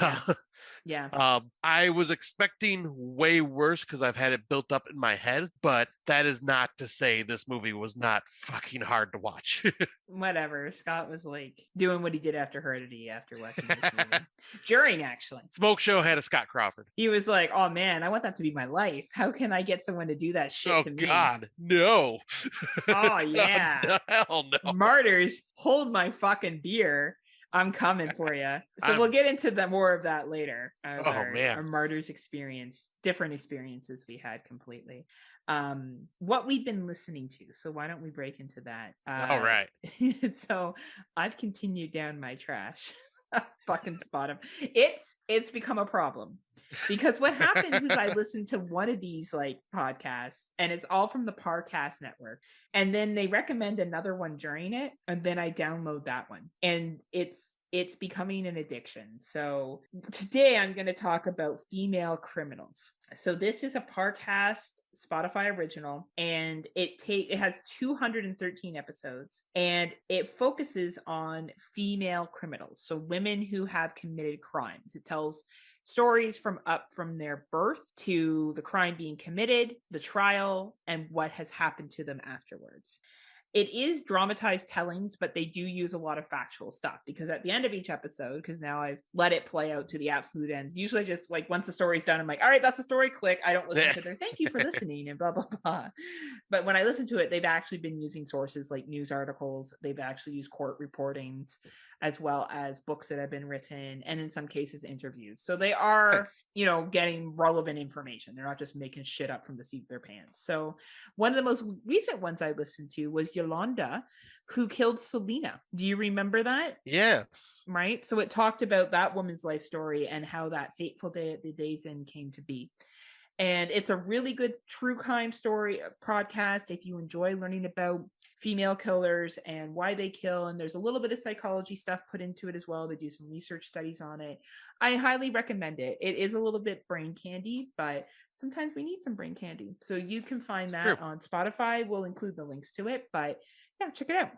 I was expecting way worse because I've had it built up in my head, but that is not to say this movie was not fucking hard to watch. Whatever. Scott was like doing what he did after Heredity after watching this movie. During, actually. Smokeshow had a Scott Crawford. He was like, oh man, I want that to be my life. How can I get someone to do that shit to me? Oh God, no. Oh yeah. No, hell no. Martyrs, hold my fucking beer. I'm coming for you. So we'll get into more of that later. Our Martyrs experience, different experiences we had completely. What we've been listening to. So why don't we break into that? All right. So I've continued down my trash. Fucking spot him. It's become a problem. Because what happens is I listen to one of these like podcasts and it's all from the Parcast network. And then they recommend another one during it. And then I download that one. And it's becoming an addiction. So today I'm going to talk about female criminals. So this is a Parcast Spotify original, and it has 213 episodes, and it focuses on female criminals. So women who have committed crimes. It tells stories from their birth to the crime being committed, the trial, and what has happened to them afterwards. It is dramatized tellings, but they do use a lot of factual stuff, because at the end of each episode, because now I've let it play out to the absolute ends, usually just like once the story's done, I'm like, all right, that's the story, click. I don't listen to their thank you for listening and blah, blah, blah. But when I listen to it, they've actually been using sources like news articles. They've actually used court reportings, as well as books that have been written, and in some cases interviews. So they are, getting relevant information. They're not just making shit up from the seat of their pants. So one of the most recent ones I listened to was Yolanda, who killed Selena. Do you remember that? Yes. Right? So it talked about that woman's life story and how that fateful day at the day's end came to be. And it's a really good true crime story podcast if you enjoy learning about female killers and why they kill. And there's a little bit of psychology stuff put into it as well. They do some research studies on it. I highly recommend it. It is a little bit brain candy, but sometimes we need some brain candy. So you can find that on Spotify. We'll include the links to it, but yeah, check it out.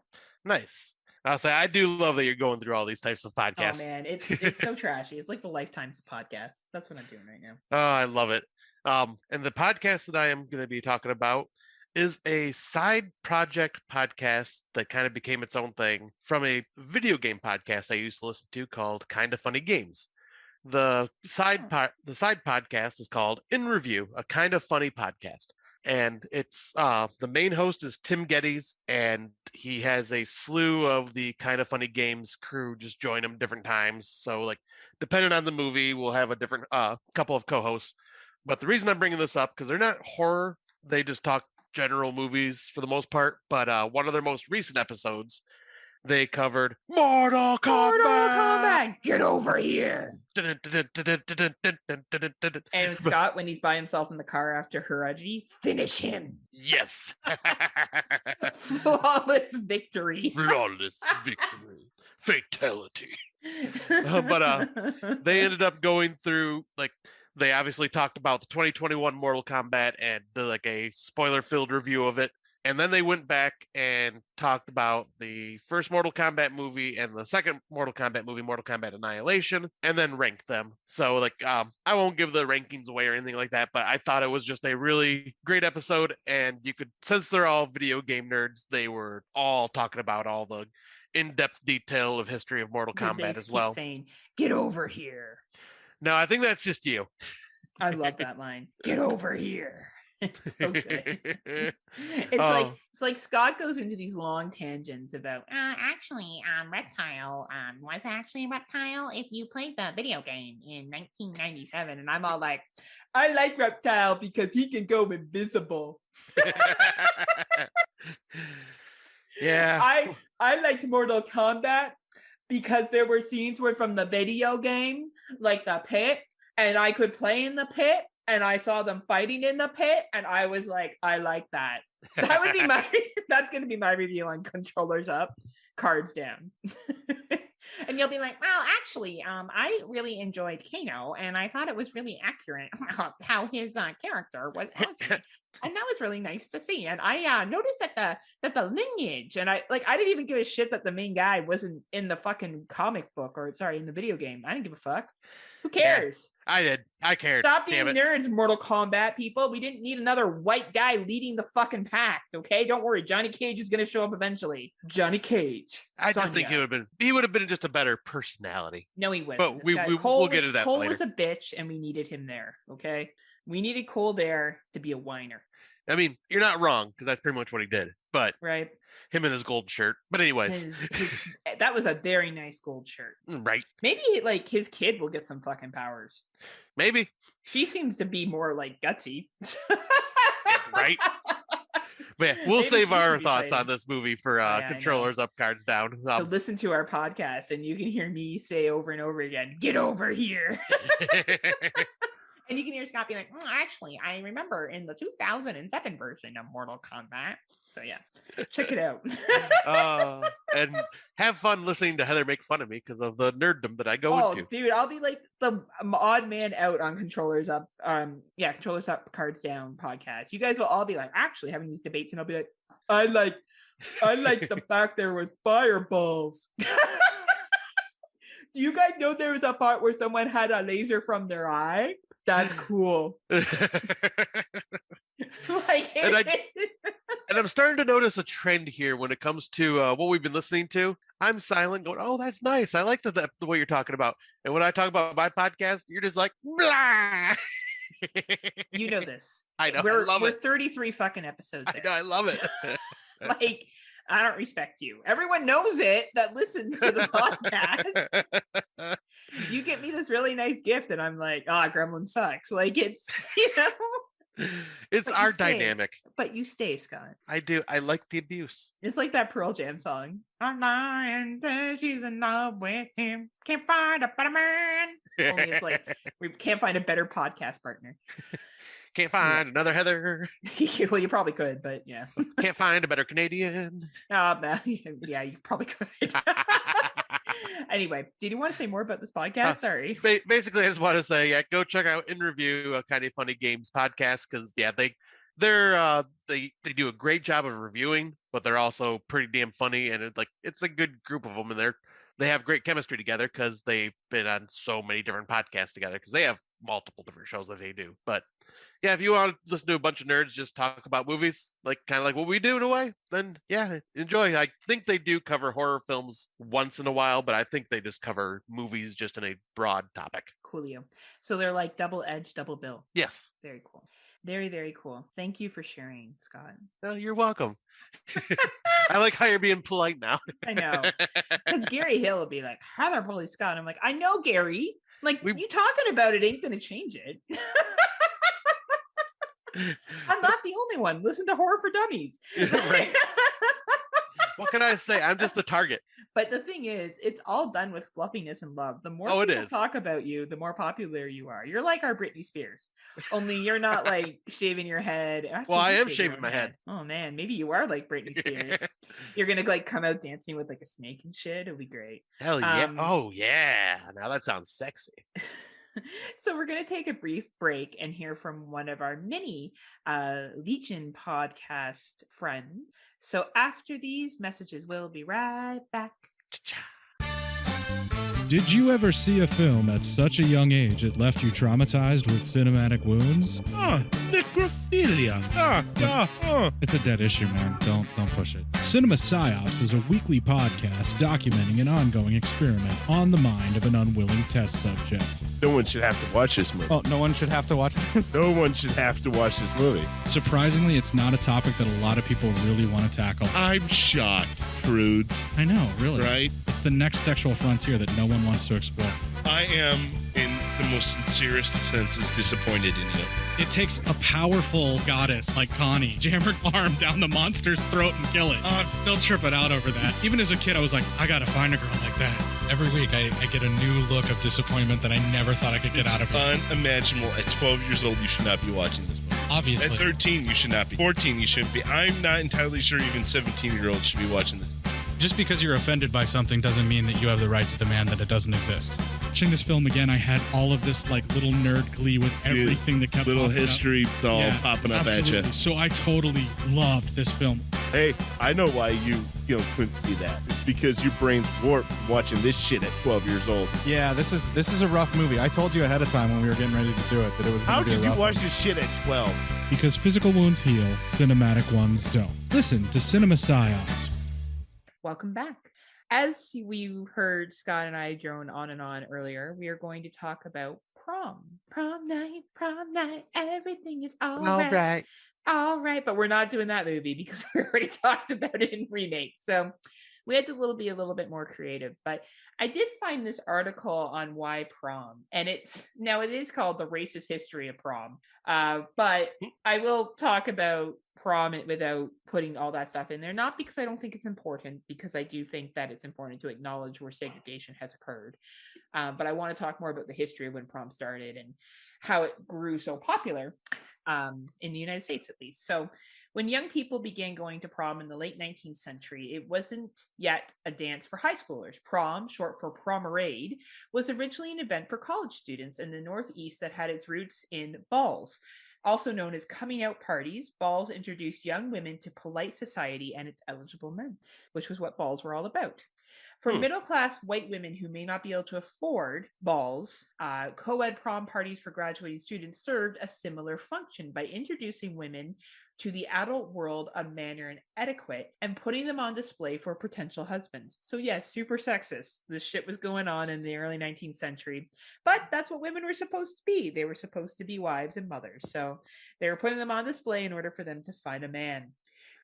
Nice. I'll say I do love that you're going through all these types of podcasts. Oh man, it's so trashy. It's like the Lifetime's podcast. That's what I'm doing right now. Oh, I love it. And the podcast that I am going to be talking about is a side project podcast that kind of became its own thing from a video game podcast I used to listen to called Kinda Funny Games. The side podcast is called In Review, a kind of funny podcast. And it's the main host is Tim Geddes, and he has a slew of the Kind of Funny Games crew just join him different times. So like depending on the movie, we'll have a different couple of co-hosts. But the reason I'm bringing this up, because they're not horror, they just talk general movies for the most part. But one of their most recent episodes, they covered Mortal Kombat. Get over here. And Scott, when he's by himself in the car after Haraji, finish him. Yes. Flawless victory. Flawless victory. Fatality. But they ended up going through, like, they obviously talked about the 2021 Mortal Kombat and did like a spoiler-filled review of it. And then they went back and talked about the first Mortal Kombat movie and the second Mortal Kombat movie, Mortal Kombat Annihilation, and then ranked them. So, like, I won't give the rankings away or anything like that, but I thought it was just a really great episode. And you could, since they're all video game nerds, they were all talking about all the in-depth detail of history of Mortal Kombat as well. Saying, "Get over here." No, I think that's just you. I love that line. Get over here. It's so good. It's like Scott goes into these long tangents about actually Reptile was actually a reptile if you played the video game in 1997, and I'm all like, I like Reptile because he can go invisible. Yeah. I liked Mortal Kombat because there were scenes where from the video game, like the pit, and I could play in the pit. And I saw them fighting in the pit, and I was like, I like that. That would be that's going to be my review on Controllers Up, Cards Down. And you'll be like, well, actually, I really enjoyed Kano, and I thought it was really accurate how his character was awesome. And that was really nice to see. And I noticed that the lineage, and I didn't even give a shit that the main guy wasn't in the fucking comic book, or sorry, in the video game. I didn't give a fuck. Who cares? Yeah, I did. I cared. Stop being nerds, Mortal Kombat people. We didn't need another white guy leading the fucking pack, okay? Don't worry. Johnny Cage is going to show up eventually. Johnny Cage. I just think he would have been just a better personality. No, he wouldn't. But we'll get into that Cole later. Was a bitch, and we needed him there, okay? We needed Cole there to be a whiner. I mean, you're not wrong, because that's pretty much what he did. But right, him and his gold shirt. But anyways, that was a very nice gold shirt. Right. Maybe like his kid will get some fucking powers. Maybe. She seems to be more like gutsy. Right. But yeah, we'll save our thoughts on this movie for Controllers Up, Cards Down. So listen to our podcast, and you can hear me say over and over again, "Get over here." And you can hear Scott be like, actually, I remember in the 2007 version of Mortal Kombat. So yeah, check it out. And have fun listening to Heather make fun of me because of the nerddom that I go into. Dude, I'll be like the odd man out on Controllers Up. Controllers Up, Cards Down podcast. You guys will all be like, actually having these debates, and I'll be like, I like the fact there was fireballs. Do you guys know there was a part where someone had a laser from their eye? That's cool. And I'm starting to notice a trend here when it comes to what we've been listening to. I'm silent going, oh, that's nice. I like the way you're talking about. And when I talk about my podcast, you're just like, blah. You know this. I know. We're 33 fucking episodes in. I know. I love it. Like, I don't respect you. Everyone knows it that listens to the podcast. You get me this really nice gift, and I'm like, Gremlin sucks. Like, it's, it's our dynamic. But you stay, Scott. I do. I like the abuse. It's like that Pearl Jam song. I'm lying, she's in love with him. Can't find a better man. Only it's like, we can't find a better podcast partner. Can't find another Heather. Well, you probably could, but yeah. Can't find a better Canadian. Yeah, you probably could. Anyway, did you want to say more about this podcast? Sorry. Basically, I just want to say, go check out In Review, a Kind of Funny Games podcast, because they do a great job of reviewing, but they're also pretty damn funny, and it's a good group of them, and they have great chemistry together because they've been on so many different podcasts together, because they have multiple different shows that they do. But yeah, if you want to listen to a bunch of nerds just talk about movies, like kind of like what we do in a way, then yeah, enjoy. I think they do cover horror films once in a while, but I think they just cover movies just in a broad topic. Coolio. So they're like double edge, double bill. Yes. Very cool. Very, very cool. Thank you for sharing, Scott. Oh, you're welcome. I like how you're being polite now. I know. Because Gary Hill will be like, Heather Bully Scott. I'm like, I know, Gary. Like, you talking about it ain't going to change it. I'm not the only one. Listen to Horror for Dummies. Right. What can I say? I'm just a target. But the thing is, it's all done with fluffiness and love. The more people talk about you, the more popular you are. You're like our Britney Spears. Only you're not like shaving your head. Actually, well, I am shaving my head. Oh man, maybe you are like Britney Spears. You're gonna like come out dancing with like a snake and shit. It'll be great. Hell yeah. Oh yeah. Now that sounds sexy. So we're going to take a brief break and hear from one of our mini Legion podcast friends. So after these messages, we'll be right back. Did you ever see a film at such a young age it left you traumatized with cinematic wounds? Necrophilia. It's a dead issue, man. Don't push it. Cinema Psyops is a weekly podcast documenting an ongoing experiment on the mind of an unwilling test subject. No one should have to watch this movie. Oh, no one should have to watch this? No one should have to watch this movie. Surprisingly, it's not a topic that a lot of people really want to tackle. I'm shocked, prudes. I know, really. Right? It's the next sexual frontier that no one wants to explore. I am, in the most sincerest of senses, disappointed in you. It takes a powerful goddess like Connie, jam her arm down the monster's throat and kill it. Oh, I'm still tripping out over that. Even as a kid, I was like, I gotta find a girl like that. Every week, I get a new look of disappointment that I never thought I could get out of it. Unimaginable. At 12 years old, you should not be watching this movie. Obviously. At 13, you should not be. 14, you shouldn't be. I'm not entirely sure even 17-year-olds should be watching this. Just because you're offended by something doesn't mean that you have the right to demand that it doesn't exist. Watching this film again, I had all of this like little nerd glee with everything that kept little popping history up. all popping up absolutely. at you. So I totally loved this film. Hey, I know why you couldn't see that. It's because your brain's warped watching this shit at 12 years old. Yeah, this is a rough movie. I told you ahead of time when we were getting ready to do it that it was. How did you watch this shit at 12? Because physical wounds heal, cinematic ones don't. Listen to Cinema Psyops. Welcome back. As we heard Scott and I drone on and on earlier, we are going to talk about prom. Prom night, everything is all right. All right, but we're not doing that movie because we already talked about it in remake. So we had to be a little bit more creative. But I did find this article on why prom, and it is called The Racist History of Prom. But I will talk about prom without putting all that stuff in there, not because I don't think it's important, because I do think that it's important to acknowledge where segregation has occurred. But I want to talk more about the history of when prom started and how it grew so popular in the United States, at least. So when young people began going to prom in the late 19th century, it wasn't yet a dance for high schoolers. Prom, short for prom-related, was originally an event for college students in the Northeast that had its roots in balls. Also known as coming out parties, balls introduced young women to polite society and its eligible men, which was what balls were all about. For middle-class white women who may not be able to afford balls, co-ed prom parties for graduating students served a similar function by introducing women to the adult world of manner and etiquette and putting them on display for potential husbands. So yes, super sexist. This shit was going on in the early 19th century, but that's what women were supposed to be. They were supposed to be wives and mothers. So they were putting them on display in order for them to find a man.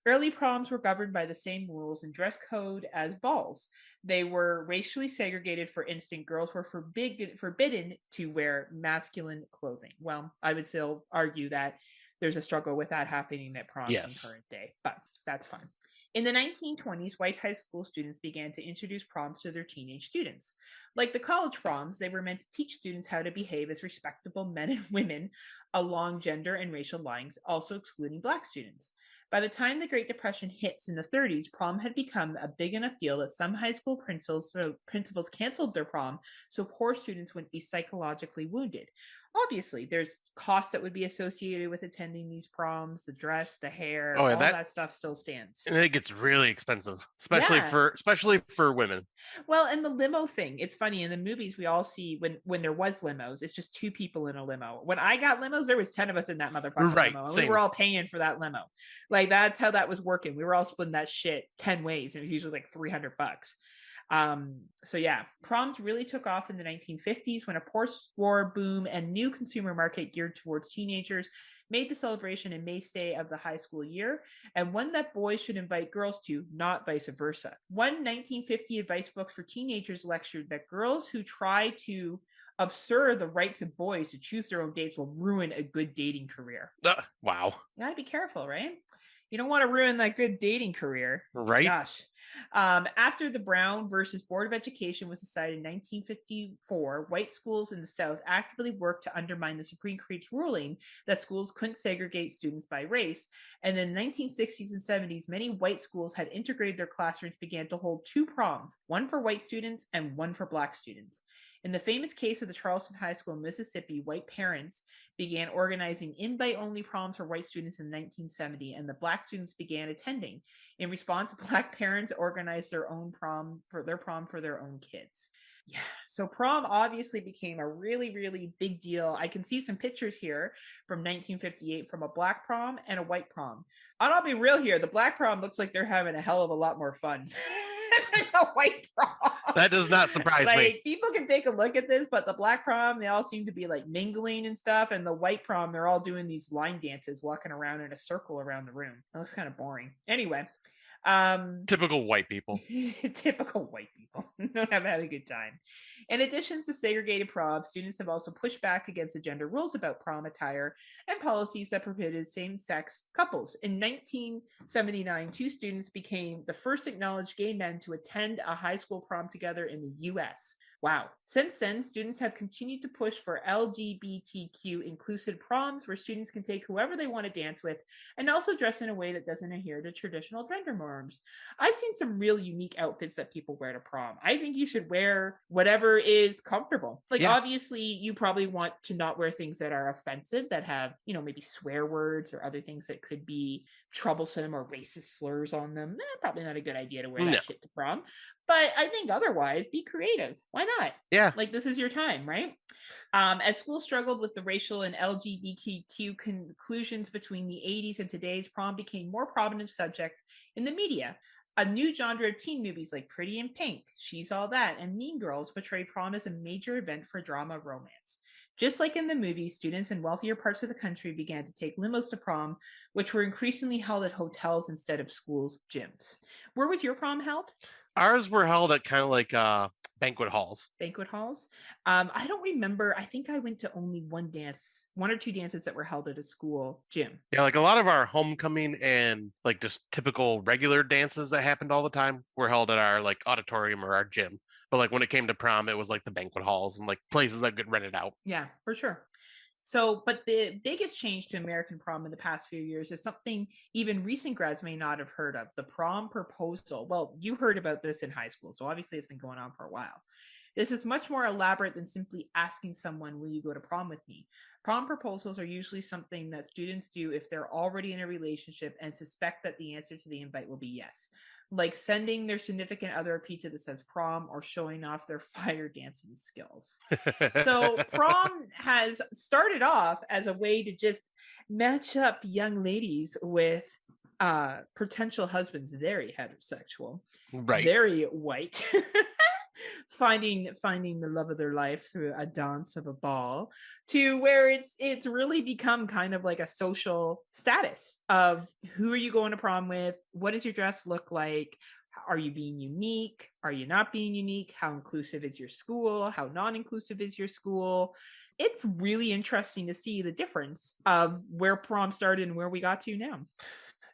Early proms were governed by the same rules and dress code as balls. They were racially segregated. For instance, girls were forbidden to wear masculine clothing. Well, I would still argue that there's a struggle with that happening at proms in current day, but that's fine. In the 1920s, white high school students began to introduce proms to their teenage students. Like the college proms, they were meant to teach students how to behave as respectable men and women along gender and racial lines, also excluding Black students. By the time the Great Depression hits in the 30s, prom had become a big enough deal that some high school principals canceled their prom so poor students wouldn't be psychologically wounded. obviously there's costs that would be associated with attending these proms, the dress, the hair, all that stuff still stands. And it gets really expensive, especially for women. Well, and the limo thing, it's funny, in the movies we all see when there was limos, it's just 2 people in a limo. When I got limos, there was 10 of us in that motherfucking limo, and we were all paying for that limo. Like, that's how that was working. We were all splitting that shit 10 ways, and it was usually like $300. So yeah, proms really took off in the 1950s when a post-war boom and new consumer market geared towards teenagers made the celebration a mainstay of the high school year, and one that boys should invite girls to, not vice versa. One 1950 advice book for teenagers lectured that girls who try to absurd the rights of boys to choose their own dates will ruin a good dating career. Wow. You gotta be careful, right? You don't want to ruin that good dating career. Right. Gosh. After the Brown versus Board of Education was decided in 1954, white schools in the South actively worked to undermine the Supreme Court's ruling that schools couldn't segregate students by race. And in the 1960s and 70s, many white schools had integrated their classrooms, began to hold 2 proms, one for white students and one for black students. In the famous case of the Charleston High School in Mississippi, white parents began organizing invite-only proms for white students in 1970, and the black students began attending. In response, black parents organized their own prom for their own kids. Yeah, so prom obviously became a really, really big deal. I can see some pictures here from 1958 from a black prom and a white prom. And I'll be real here, the black prom looks like they're having a hell of a lot more fun than a white prom. That does not surprise me. People can take a look at this, but the black prom, they all seem to be like mingling and stuff. And the white prom, they're all doing these line dances, walking around in a circle around the room. That looks kind of boring. Anyway. Typical white people. Typical white people. Don't have a good time. In addition to segregated prom, students have also pushed back against the gender rules about prom attire and policies that prohibited same-sex couples. In 1979, 2 students became the first acknowledged gay men to attend a high school prom together in the U.S. Wow. Since then, students have continued to push for LGBTQ inclusive proms where students can take whoever they want to dance with and also dress in a way that doesn't adhere to traditional gender norms. I've seen some real unique outfits that people wear to prom. I think you should wear whatever is comfortable. Obviously, you probably want to not wear things that are offensive, that have, maybe swear words or other things that could be troublesome or racist slurs on them. Probably not a good idea to wear that shit to prom. But I think otherwise, be creative. Why not? Yeah. This is your time, right? As schools struggled with the racial and LGBTQ conclusions between the 80s and today's, prom became more prominent subject in the media. A new genre of teen movies like Pretty in Pink, She's All That, and Mean Girls portray prom as a major event for drama romance. Just like in the movies, students in wealthier parts of the country began to take limos to prom, which were increasingly held at hotels instead of schools' gyms. Where was your prom held? Ours were held at kind of like banquet halls. Banquet halls? I don't remember. I think I went to only one or two dances that were held at a school gym. Yeah, like a lot of our homecoming and like just typical regular dances that happened all the time were held at our like auditorium or our gym. But like when it came to prom, it was like the banquet halls and like places that get rented out. Yeah, for sure. So, but the biggest change to American prom in the past few years is something even recent grads may not have heard of, the prom proposal. Well, you heard about this in high school, so obviously it's been going on for a while. This is much more elaborate than simply asking someone, will you go to prom with me? Prom proposals are usually something that students do if they're already in a relationship and suspect that the answer to the invite will be yes. Like sending their significant other a pizza that says prom or showing off their fire dancing skills. So prom has started off as a way to just match up young ladies with potential husbands, very heterosexual, right, very white, finding the love of their life through a dance of a ball, to where it's really become kind of like a social status of who are you going to prom with? What does your dress look like? Are you being unique? Are you not being unique? How inclusive is your school? How non-inclusive is your school? It's really interesting to see the difference of where prom started and where we got to now.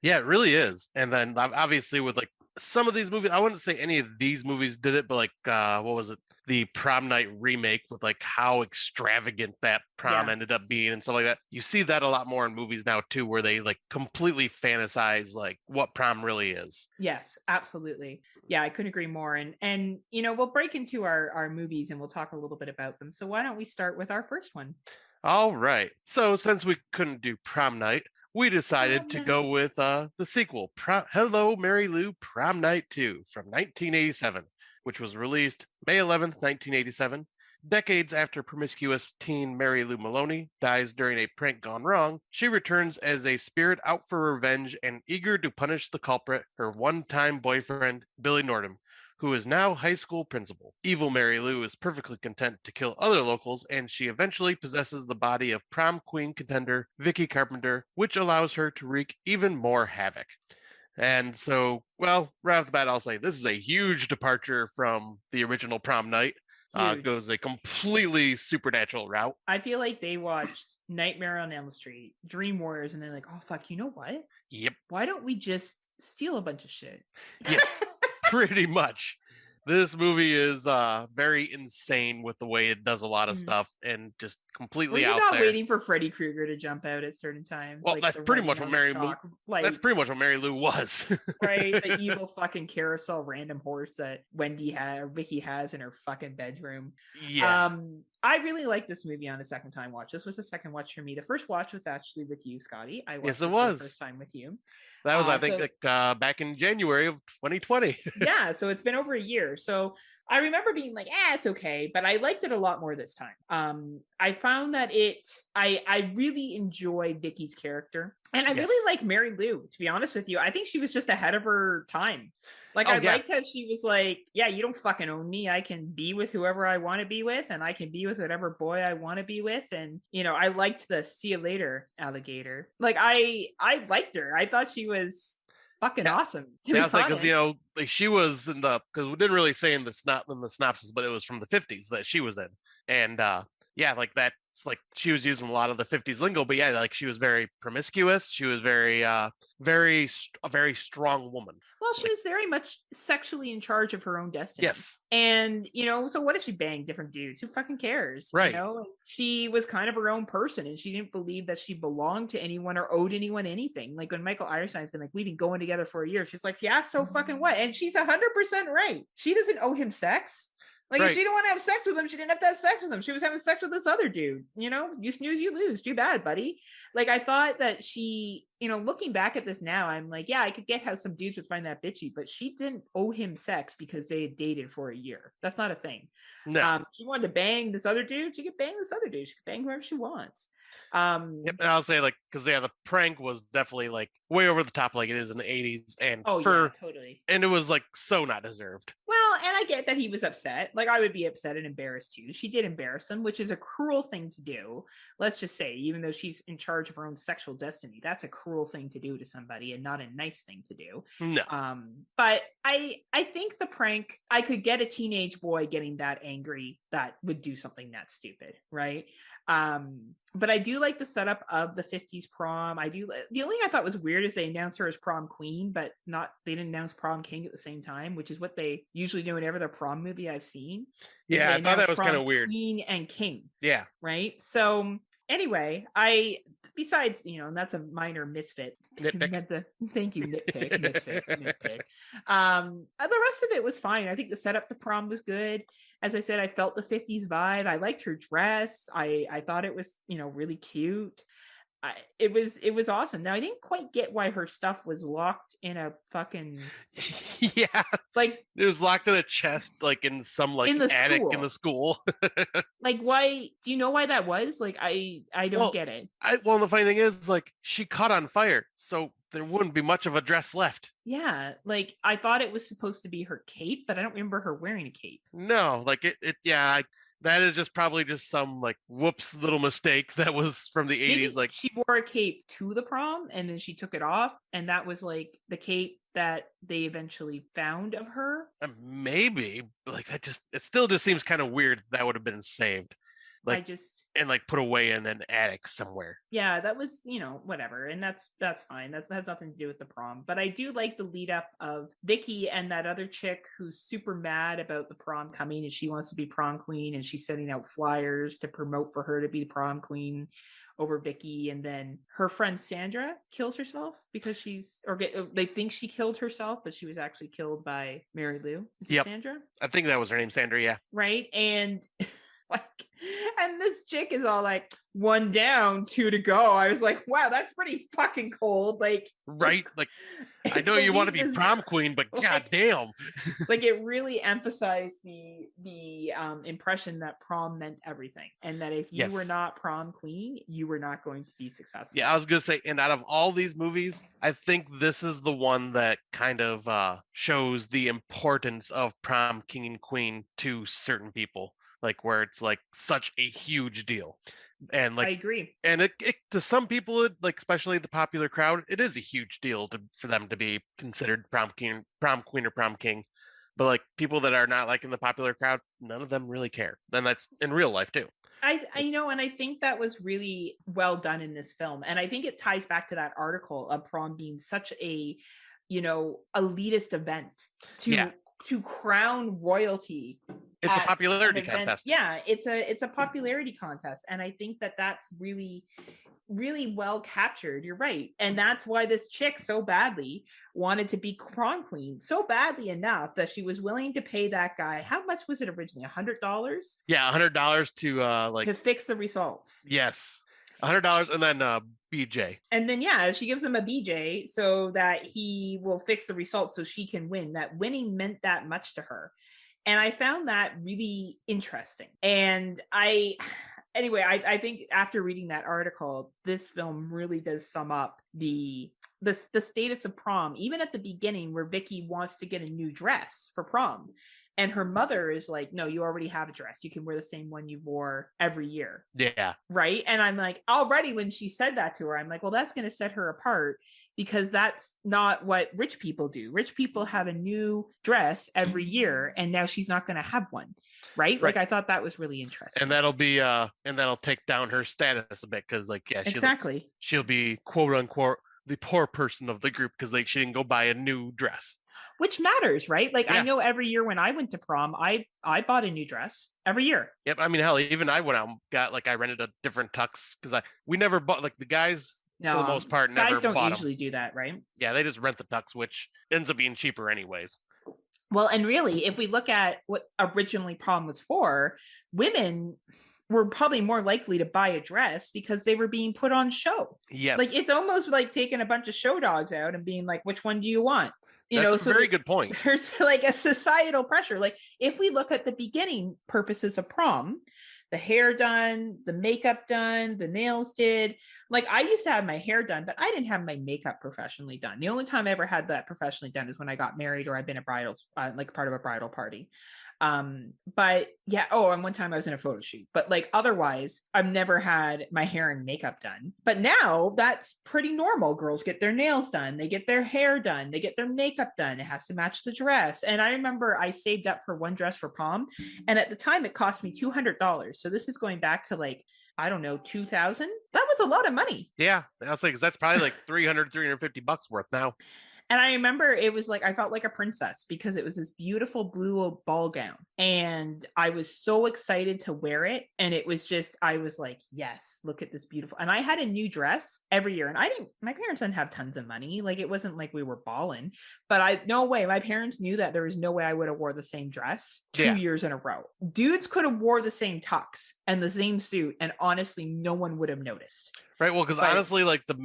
Yeah, it really is. And then obviously with like some of these movies, I wouldn't say any of these movies did it, but like what was it, the Prom Night remake, with like how extravagant that prom ended up being and stuff like that. You see that a lot more in movies now too, where they like completely fantasize like what prom really is. Yes, absolutely. Yeah, I couldn't agree more. And we'll break into our movies and we'll talk a little bit about them. So why don't we start with our first one? All right. So since we couldn't do prom night, we decided to go with the sequel, Hello, Mary Lou, Prom Night 2 from 1987, which was released May 11th, 1987. Decades after promiscuous teen Mary Lou Maloney dies during a prank gone wrong, she returns as a spirit out for revenge and eager to punish the culprit, her one-time boyfriend, Billy Nordham, who is now high school principal. Evil Mary Lou is perfectly content to kill other locals, and she eventually possesses the body of prom queen contender Vicky Carpenter, which allows her to wreak even more havoc. And so, well, right off the bat, I'll say this is a huge departure from the original Prom Night. Goes a completely supernatural route. I feel like they watched Nightmare on Elm Street, Dream Warriors, and they're like, oh, fuck, you know what? Yep. Why don't we just steal a bunch of shit? Yes, pretty much. This movie is very insane with the way it does a lot of stuff and just completely out there. You're not waiting for Freddy Krueger to jump out at certain times. Well, that's pretty much what Mary Lou. That's pretty much what Mary Lou was. Right, the evil fucking carousel random horse that Vicky has in her fucking bedroom. Yeah. I really like this movie on a second time watch. This was the second watch for me. The first watch was actually with you, Scotty. I watched this for the first time with you. That was, I think, back in January of 2020. Yeah, so it's been over a year. So I remember being like, it's okay, but I liked it a lot more this time. I found that I really enjoy Vicky's character. And I really like Mary Lou, to be honest with you. I think she was just ahead of her time. Like, I liked how she was like, yeah, you don't fucking own me. I can be with whoever I want to be with, and I can be with whatever boy I want to be with. And, I liked the see you later alligator. Like, I liked her. I thought she was fucking awesome. Yeah, it's like, because, like she was in because we didn't really say in the synopsis, but it was from the 50s that she was in. And, like that's like she was using a lot of the 50s lingo, but like she was very promiscuous. She was a very strong woman. Well, she was very much sexually in charge of her own destiny. Yes. And, so what if she banged different dudes? Who fucking cares? Right. She was kind of her own person, and she didn't believe that she belonged to anyone or owed anyone anything. Like when Michael Ironson's been like, we've been going together for a year. She's like, yeah, so fucking what? And she's 100% right. She doesn't owe him sex. Like, if she didn't want to have sex with him, she didn't have to have sex with him. She was having sex with this other dude. You snooze, you lose. Too bad, buddy. Like, I thought that she, looking back at this now, I'm like, yeah, I could get how some dudes would find that bitchy, but she didn't owe him sex because they had dated for a year. That's not a thing. No. She wanted to bang this other dude. She could bang this other dude. She could bang whoever she wants. Yep, and I'll say, like, because the prank was definitely like way over the top, like it is in the 80s, and totally, and it was like so not deserved. Well, and I get that he was upset. Like, I would be upset and embarrassed too. She did embarrass him, which is a cruel thing to do. Let's just say, even though she's in charge of her own sexual destiny, that's a cruel thing to do to somebody, and not a nice thing to do. No. But I think the prank, I could get a teenage boy getting that angry that would do something that stupid, right? But I do like the setup of the 50s prom. The only thing I thought was weird is they announced her as prom queen, but they didn't announce prom king at the same time, which is what they usually do in every other prom movie I've seen. Yeah, I thought that was kind of weird. Queen and king. Yeah. Right. So anyway, besides, and that's a minor misfit. Nitpick. Thank you, nitpick, misfit, nitpick. The rest of it was fine. I think the setup to prom was good. As I said, I felt the 50s vibe. I liked her dress. I thought it was, really cute. It was awesome. Now, I didn't quite get why her stuff was locked in a fucking yeah, like it was locked in a chest, like in some like in attic in the school. Like, why? Do you know why that was? Like, I don't get it. The funny thing is, like, she caught on fire, so there wouldn't be much of a dress left. Yeah, like I thought it was supposed to be her cape, but I don't remember her wearing a cape. No, like that is just probably just some like whoops little mistake that was from the 80s. Like, she wore a cape to the prom and then she took it off, and that was like the cape that they eventually found of her. Maybe, but like it still just seems kind of weird that would have been saved. Like, and like put away in an attic somewhere. Yeah, that was, whatever. And that's fine. That has nothing to do with the prom. But I do like the lead up of Vicky and that other chick who's super mad about the prom coming, and she wants to be prom queen, and she's sending out flyers to promote for her to be the prom queen over Vicky. And then her friend Sandra kills herself because they think she killed herself, but she was actually killed by Mary Lou. Is it Sandra? I think that was her name, Sandra. Yeah. Right. And Like, and this chick is all like, 1 down, 2 to go. I was like, wow, that's pretty fucking cold. Like, right? Like, I know you want to be prom queen, but goddamn. Like, it really emphasized the impression that prom meant everything, and that if you were not prom queen, you were not going to be successful. Yeah, I was gonna say, and out of all these movies, I think this is the one that kind of shows the importance of prom king and queen to certain people, like where it's like such a huge deal. And like, I agree. And it to some people, like especially the popular crowd, it is a huge deal for them to be considered prom queen or prom king. But like people that are not like in the popular crowd, none of them really care. Then that's in real life too. I know, and I think that was really well done in this film. And I think it ties back to that article of prom being such a, elitist event to crown royalty. It's a popularity contest. Yeah, it's a popularity contest. And I think that that's really, really well captured. You're right. And that's why this chick so badly wanted to be prom queen, so badly enough that she was willing to pay that guy. How much was it originally? $100? Yeah, $100 to fix the results. Yes. $100 and then BJ. And then she gives him a BJ so that he will fix the results so she can win. That winning meant that much to her. And I found that really interesting. And I think after reading that article, this film really does sum up the status of prom, even at the beginning where Vicky wants to get a new dress for prom. And her mother is like, no, you already have a dress. You can wear the same one you wore every year. Yeah. Right. And I'm like, already when she said that to her, I'm like, well, that's going to set her apart, because that's not what rich people do. Rich people have a new dress every year, and now she's not going to have one. Right. Like, I thought that was really interesting. And that'll take down her status a bit. Cause like, exactly. She'll be quote unquote the poor person of the group because like she didn't go buy a new dress. Which matters, right? Like, I know every year when I went to prom, I bought a new dress every year. Yep. I mean, hell, even I went out and got I rented a different tux because we never bought, like the guys for the most part never guys don't bought usually them. do that, right? Yeah, they just rent the tux, which ends up being cheaper anyways. Well, and really, if we look at what originally prom was for, women were probably more likely to buy a dress because they were being put on show. Yes. Like, it's almost like taking a bunch of show dogs out and being like, which one do you want? That's a very good point. There's like a societal pressure. Like, if we look at the beginning purposes of prom, the hair done, the makeup done, the nails did. Like, I used to have my hair done, but I didn't have my makeup professionally done. The only time I ever had that professionally done is when I got married or I've been a bridal, like part of a bridal party. But yeah. Oh, and one time I was in a photo shoot, but like otherwise I've never had my hair and makeup done. But now that's pretty normal. Girls get their nails done. They get their hair done. They get their makeup done. It has to match the dress. And I remember I saved up for one dress for prom. And at the time it cost me $200. So this is going back to like, I don't know, 2000. That was a lot of money. Yeah. I was like, that's probably like $350 worth now. And I remember it was like, I felt like a princess because it was this beautiful blue ball gown. And I was so excited to wear it. And it was just, I was like, yes, look at this beautiful. And I had a new dress every year. And my parents didn't have tons of money. Like, it wasn't like we were balling, but no way. My parents knew that there was no way I would have wore the same dress 2 years in a row. Dudes could have wore the same tux and the same suit. And honestly, no one would have noticed. Right. Well, because honestly, like the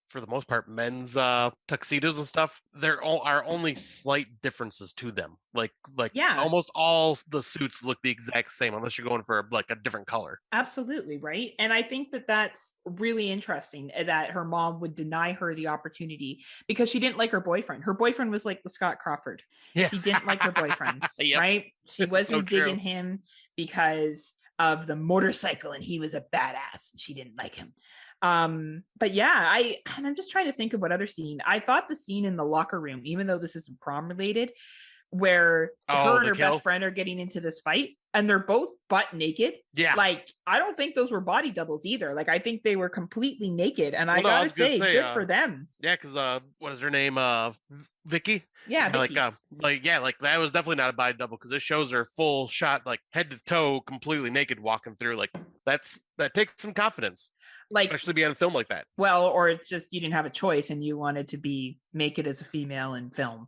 for the most part, men's tuxedos and stuff, are only slight differences to them. Like almost all the suits look the exact same unless you're going for like a different color. Absolutely, right? And I think that that's really interesting that her mom would deny her the opportunity because she didn't like her boyfriend. Her boyfriend was like the Scott Crawford. Yeah. She didn't like her boyfriend, right? She wasn't digging him because of the motorcycle and he was a badass. She didn't like him. But yeah, I'm just trying to think of what other scene. I thought the scene in the locker room, even though this isn't prom related, where her and her best friend are getting into this fight and they're both butt naked. Yeah. Like, I don't think those were body doubles either. Like, I think they were completely naked. And I gotta say, good for them. Yeah, because what is her name? Vicky? Yeah, Vicky. Like that was definitely not a body double because it shows her full shot, like head to toe, completely naked, walking through. Like that takes some confidence. Like, especially be on film like that. Well, or it's just you didn't have a choice and you wanted to be naked as a female in film,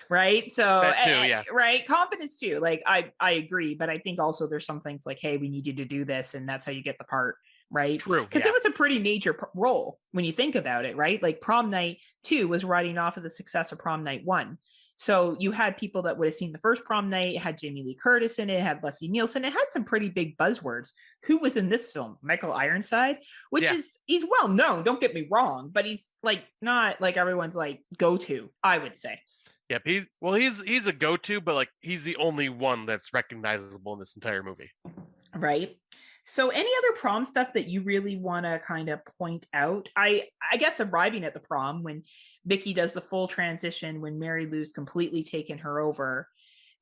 right? So that too, yeah. Right, confidence too. Like I agree, but I think think also there's some things like, hey, we need you to do this, and that's how you get the part, right? True. Because it was a pretty major role when you think about it, right? Like Prom Night 2 was riding off of the success of Prom Night 1. So you had people that would have seen the first Prom Night, it had Jamie Lee Curtis in it, had Leslie Nielsen, it had some pretty big buzzwords. Who was in this film? Michael Ironside, which is, he's well known, don't get me wrong, but he's like not like everyone's like go-to, I would say. Yep, he's a go-to, but like he's the only one that's recognizable in this entire movie. Right. So any other prom stuff that you really want to kind of point out? I guess arriving at the prom when Vicky does the full transition, when Mary Lou's completely taken her over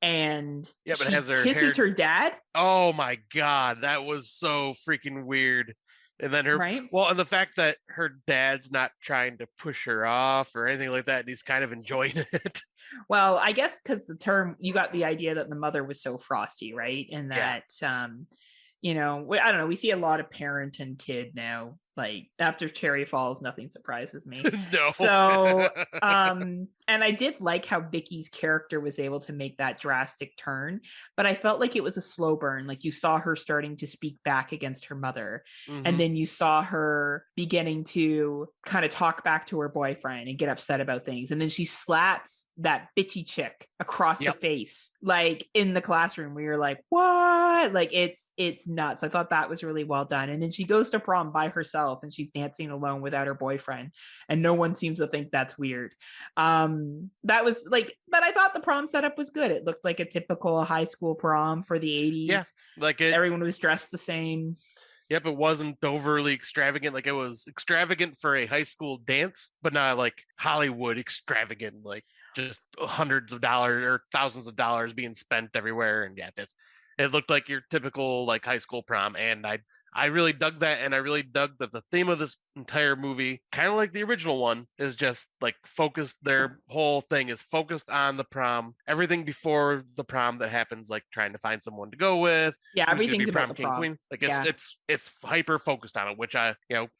and but she has her kisses her dad. Oh my God, that was so freaking weird. And then and the fact that her dad's not trying to push her off or anything like that, and he's kind of enjoying it. Well, I guess because the term, you got the idea that the mother was so frosty, right? And that, you know, I don't know, we see a lot of parent and kid now. Like after Cherry Falls, nothing surprises me. No. So, and I did like how Vicky's character was able to make that drastic turn, but I felt like it was a slow burn. Like you saw her starting to speak back against her mother, and then you saw her beginning to kind of talk back to her boyfriend and get upset about things, and then she slaps that bitchy chick across the face, like in the classroom, where you're like, what? Like it's nuts. I thought that was really well done. And then she goes to prom by herself and she's dancing alone without her boyfriend, and no one seems to think that's weird. That was like, but I thought the prom setup was good. It looked like a typical high school prom for the 80s. Yeah, like everyone was dressed the same. Yep, it wasn't overly extravagant. Like it was extravagant for a high school dance, but not like Hollywood extravagant, like just hundreds of dollars or thousands of dollars being spent everywhere. And it looked like your typical like high school prom. And I really dug that, and I really dug that the theme of this entire movie, kind of like the original one, is just like focused. Their whole thing is focused on the prom. Everything before the prom that happens, like trying to find someone to go with. Yeah, everything's about the prom. Queen. Like it's hyper focused on it, which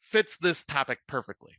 fits this topic perfectly.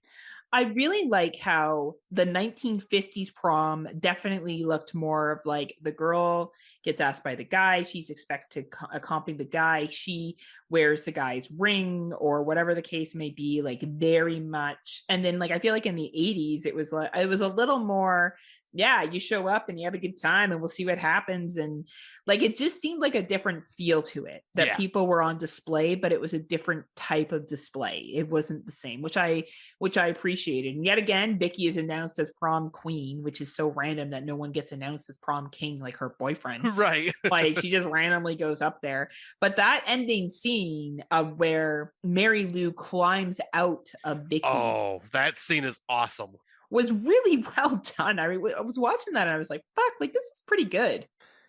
I really like how the 1950s prom definitely looked more of like the girl gets asked by the guy. She's expected to accompany the guy. She wears the guy's ring or whatever the case may be, like very much. And then like, I feel like in the 80s, it was a little more, you show up and you have a good time and we'll see what happens. And like, it just seemed like a different feel to it, that people were on display, but it was a different type of display. It wasn't the same, which I appreciated. And yet again, Vicky is announced as prom queen, which is so random that no one gets announced as prom king, like her boyfriend. Right. Like she just randomly goes up there. But that ending scene of where Mary Lou climbs out of Vicky. Oh, that scene is awesome. Was really well done. I was watching that and I was like, fuck, like this is pretty good.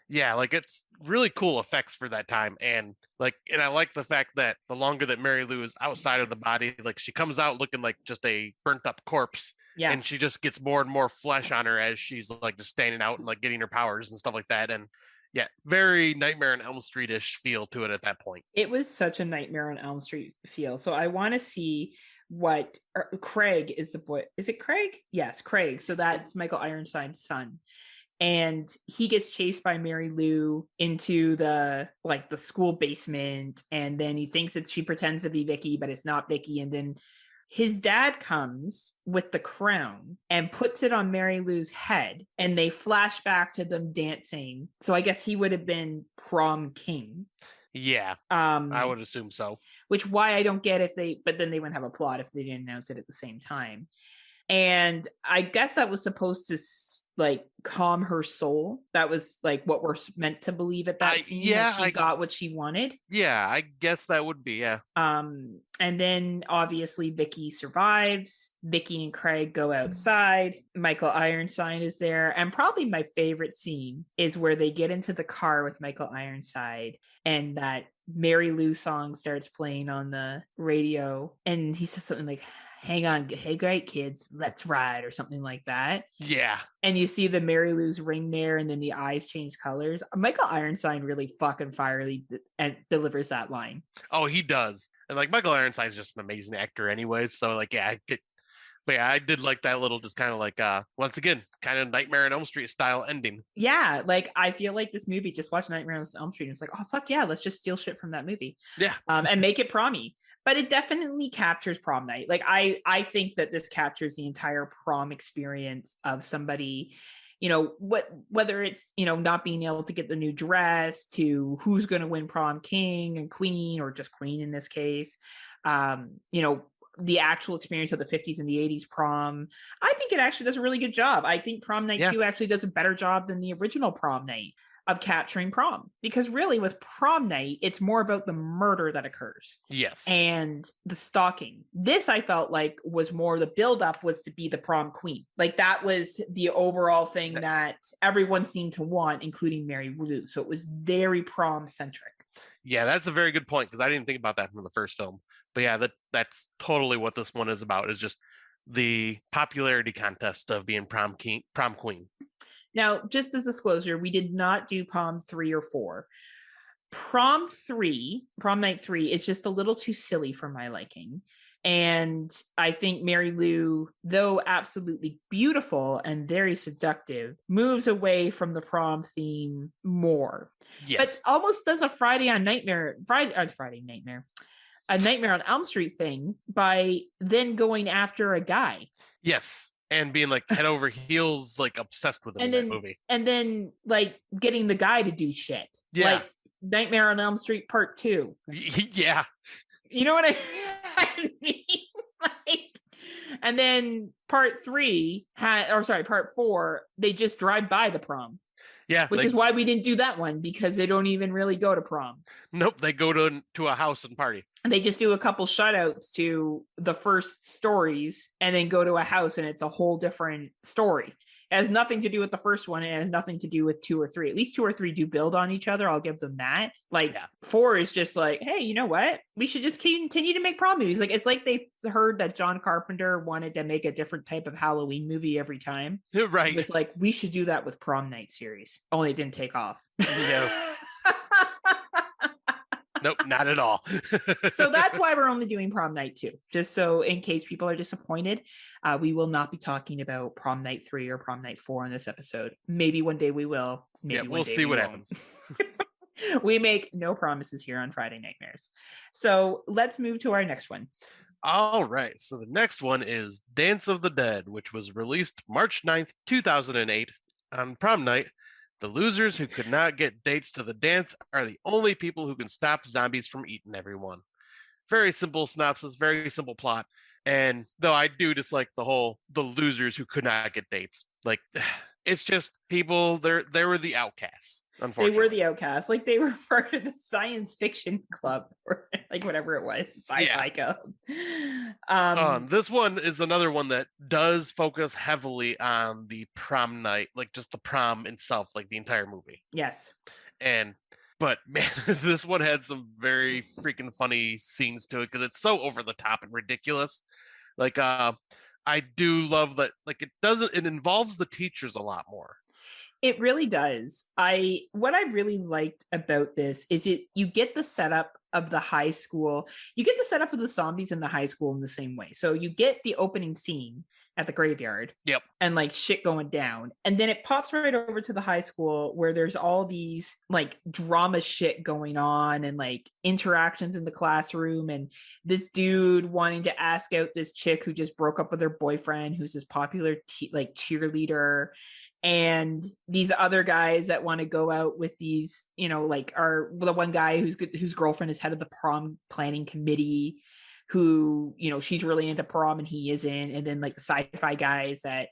Yeah, like it's really cool effects for that time. And I like the fact that the longer that Mary Lou is outside of the body, like she comes out looking like just a burnt up corpse. Yeah. And she just gets more and more flesh on her as she's like just standing out and like getting her powers and stuff like that. And yeah, very Nightmare on Elm Street-ish feel to it at that point. It was such a Nightmare on Elm Street feel. So I want to see what Craig is the boy. Is it Craig? Yes, Craig. So that's Michael Ironside's son. And he gets chased by Mary Lou into the school basement. And then he thinks that she pretends to be Vicky, but it's not Vicky. And then his dad comes with the crown and puts it on Mary Lou's head. And they flash back to them dancing. So I guess he would have been prom king. Yeah, I would assume so. Which why I don't get but then they wouldn't have a plot if they didn't announce it at the same time. And I guess that was supposed to like calm her soul. That was like what we're meant to believe at that scene. Yeah, she got what she wanted. Yeah, I guess that would be, yeah. And then obviously Vicky survives. Vicky and Craig go outside. Michael Ironside is there. And probably my favorite scene is where they get into the car with Michael Ironside and that Mary Lou song starts playing on the radio. And he says something like, hang on, hey, great kids, let's ride, or something like that. Yeah. And you see the Mary Lou's ring there, and then the eyes change colors. Michael Ironside really fucking fierily delivers that line. Oh, he does. And like Michael Ironside is just an amazing actor anyways. So like, yeah, But yeah, I did like that little, just kind of like, once again, kind of Nightmare on Elm Street style ending. Yeah, like I feel like this movie, just watch Nightmare on Elm Street, and it's like, oh fuck yeah, let's just steal shit from that movie. Yeah. And make it prom-y. But it definitely captures prom night. Like I think that this captures the entire prom experience of somebody, whether it's, not being able to get the new dress, to who's going to win prom king and queen, or just queen in this case. The actual experience of the 50s and the 80s prom. I think it actually does a really good job. I think Prom Night 2 actually does a better job than the original Prom Night of capturing prom, because really with Prom Night, it's more about the murder that occurs. Yes. And the stalking. This, I felt like, was more, the buildup was to be the prom queen. Like that was the overall thing that everyone seemed to want, including Mary Lou. So it was very prom centric. Yeah, that's a very good point, because I didn't think about that from the first film. But yeah, that's totally what this one is about, is just the popularity contest of being prom queen. Now, just as disclosure, we did not do prom 3 or 4. Prom Night 3 is just a little too silly for my liking. And I think Mary Lou, though absolutely beautiful and very seductive, moves away from the prom theme more. Yes. But almost does a a Nightmare on Elm Street thing by then going after a guy. Yes. And being like head over heels, like obsessed with him in that movie. And then like getting the guy to do shit. Yeah. Like Nightmare on Elm Street Part 2. Yeah. You know what I mean? Like, and then Part 4, they just drive by the prom. Yeah. Which is why we didn't do that one, because they don't even really go to prom. Nope. They go to a house and party. And they just do a couple shutouts to the first stories and then go to a house, and it's a whole different story. It has nothing to do with the first one. It has nothing to do with 2 or 3. At least 2 or 3 do build on each other. I'll give them that. 4 is just like, hey, you know what? We should just continue to make prom movies. Like, it's like they heard that John Carpenter wanted to make a different type of Halloween movie every time. Right. It's like, we should do that with Prom Night series. Only it didn't take off. No. Nope, not at all. So that's why we're only doing Prom Night 2. Just so in case people are disappointed, we will not be talking about Prom Night 3 or Prom Night 4 in this episode. Maybe one day we will. Maybe we'll see what happens. We make no promises here on Friday Nightmares. So let's move to our next one. All right. So the next one is Dance of the Dead, which was released March 9th, 2008 on prom night. The losers who could not get dates to the dance are the only people who can stop zombies from eating everyone. Very simple synopsis, very simple plot. And though I do dislike the losers who could not get dates. Like, it's just people, they were the outcasts, unfortunately. They were the outcasts. Like, they were part of the science fiction club, or like whatever it was, sci-fi club. This one is another one that does focus heavily on the prom night, like just the prom itself, like the entire movie. Yes. But man, this one had some very freaking funny scenes to it, because it's so over the top and ridiculous. Like, I do love that, like, it involves the teachers a lot more. It really does. What I really liked about this is you get the setup of the high school. You get the setup of the zombies in the high school in the same way. So you get the opening scene at the graveyard. Yep. And like shit going down. And then it pops right over to the high school where there's all these like drama shit going on and like interactions in the classroom, and this dude wanting to ask out this chick who just broke up with her boyfriend, who's this popular cheerleader. And these other guys that want to go out with these, are the one guy whose girlfriend is head of the prom planning committee, who, she's really into prom and he isn't. And then like the sci-fi guys that,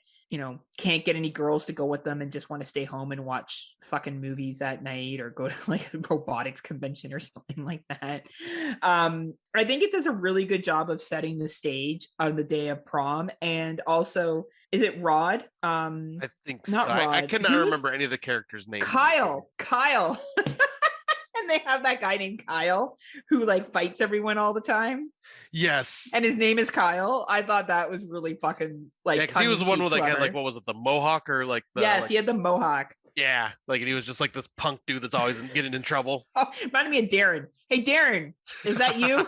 can't get any girls to go with them and just want to stay home and watch fucking movies at night or go to like a robotics convention or something like that. I think it does a really good job of setting the stage on the day of prom. And also, is it Rod? I think not so. Rod. I cannot remember any of the characters' names. Kyle. And they have that guy named Kyle who like fights everyone all the time. Yes. And his name is Kyle. I thought that was really fucking like, because he was the one with like, what was it, the mohawk or like the, yes, like, he had the mohawk. Yeah, like, and he was just like this punk dude that's always getting in trouble. Oh, reminded me of Darren. Hey, Darren, is that you?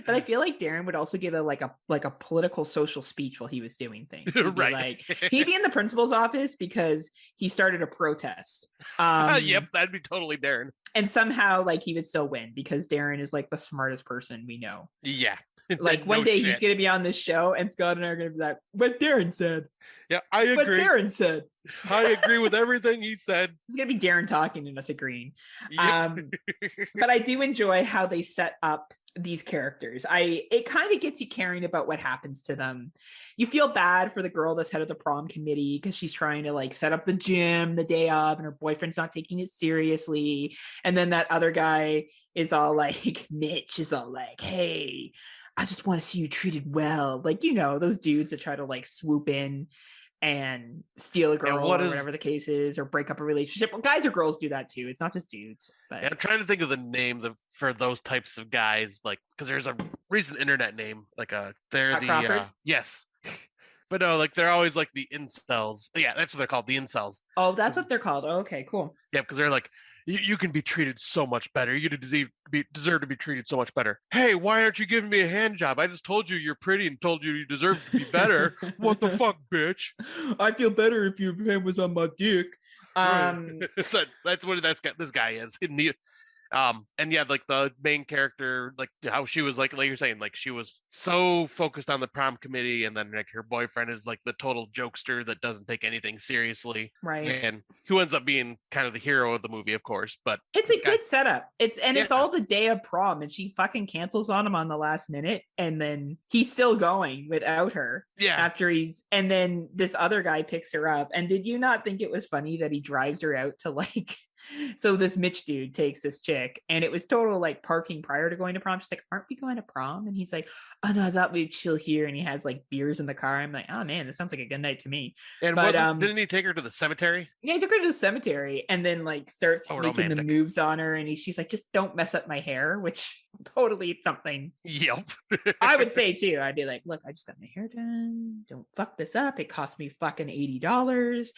But I feel like Darren would also give a political social speech while he was doing things. He'd be like, he'd be in the principal's office because he started a protest. Yep, that'd be totally Darren. And somehow like he would still win because Darren is like the smartest person we know. Yeah. Like one day he's going to be on this show and Scott and I are going to be like, what Darren said. Yeah, I agree. What Darren said. I agree with everything he said. It's going to be Darren talking and us agreeing. Yep. But I do enjoy how they set up these characters. It kind of gets you caring about what happens to them. You feel bad for the girl that's head of the prom committee because she's trying to like set up the gym the day of and her boyfriend's not taking it seriously. And then that other guy is all like, Mitch is all like, hey, I just want to see you treated well. Like, you know, those dudes that try to like swoop in and steal a girl or whatever the case is, or break up a relationship. Well, guys or girls do that too. It's not just dudes. But yeah, I'm trying to think of the name for those types of guys, like, because there's a recent internet name, like they're the yes. But no, like they're always like the incels. Yeah, that's what they're called, the incels. Oh, that's what they're called. Oh, okay, cool. Yeah, because they're like, you can be treated so much better. You deserve to be treated so much better. Hey, why aren't you giving me a hand job? I just told you you're pretty and told you deserve to be better. What the fuck, bitch? I'd feel better if your hand was on my dick. That's what this guy is. And yeah, like the main character, like how she was like you're saying, like she was so focused on the prom committee, and then like her boyfriend is like the total jokester that doesn't take anything seriously, right? And who ends up being kind of the hero of the movie, of course. But it's a good setup. It's all the day of prom, and she fucking cancels on him on the last minute, and then he's still going without her. Yeah. And then this other guy picks her up. And did you not think it was funny that he drives her out to like? So this Mitch dude takes this chick, and it was total like parking prior to going to prom. She's like, aren't we going to prom? And he's like, oh no, I thought we'd chill here. And he has like beers in the car. I'm like, oh man, this sounds like a good night to me. And didn't he take her to the cemetery? Yeah, he took her to the cemetery and then like starts making romantic. The moves on her. And she's like, just don't mess up my hair, which totally something. Yep. I would say too. I'd be like, look, I just got my hair done. Don't fuck this up. It cost me fucking $80.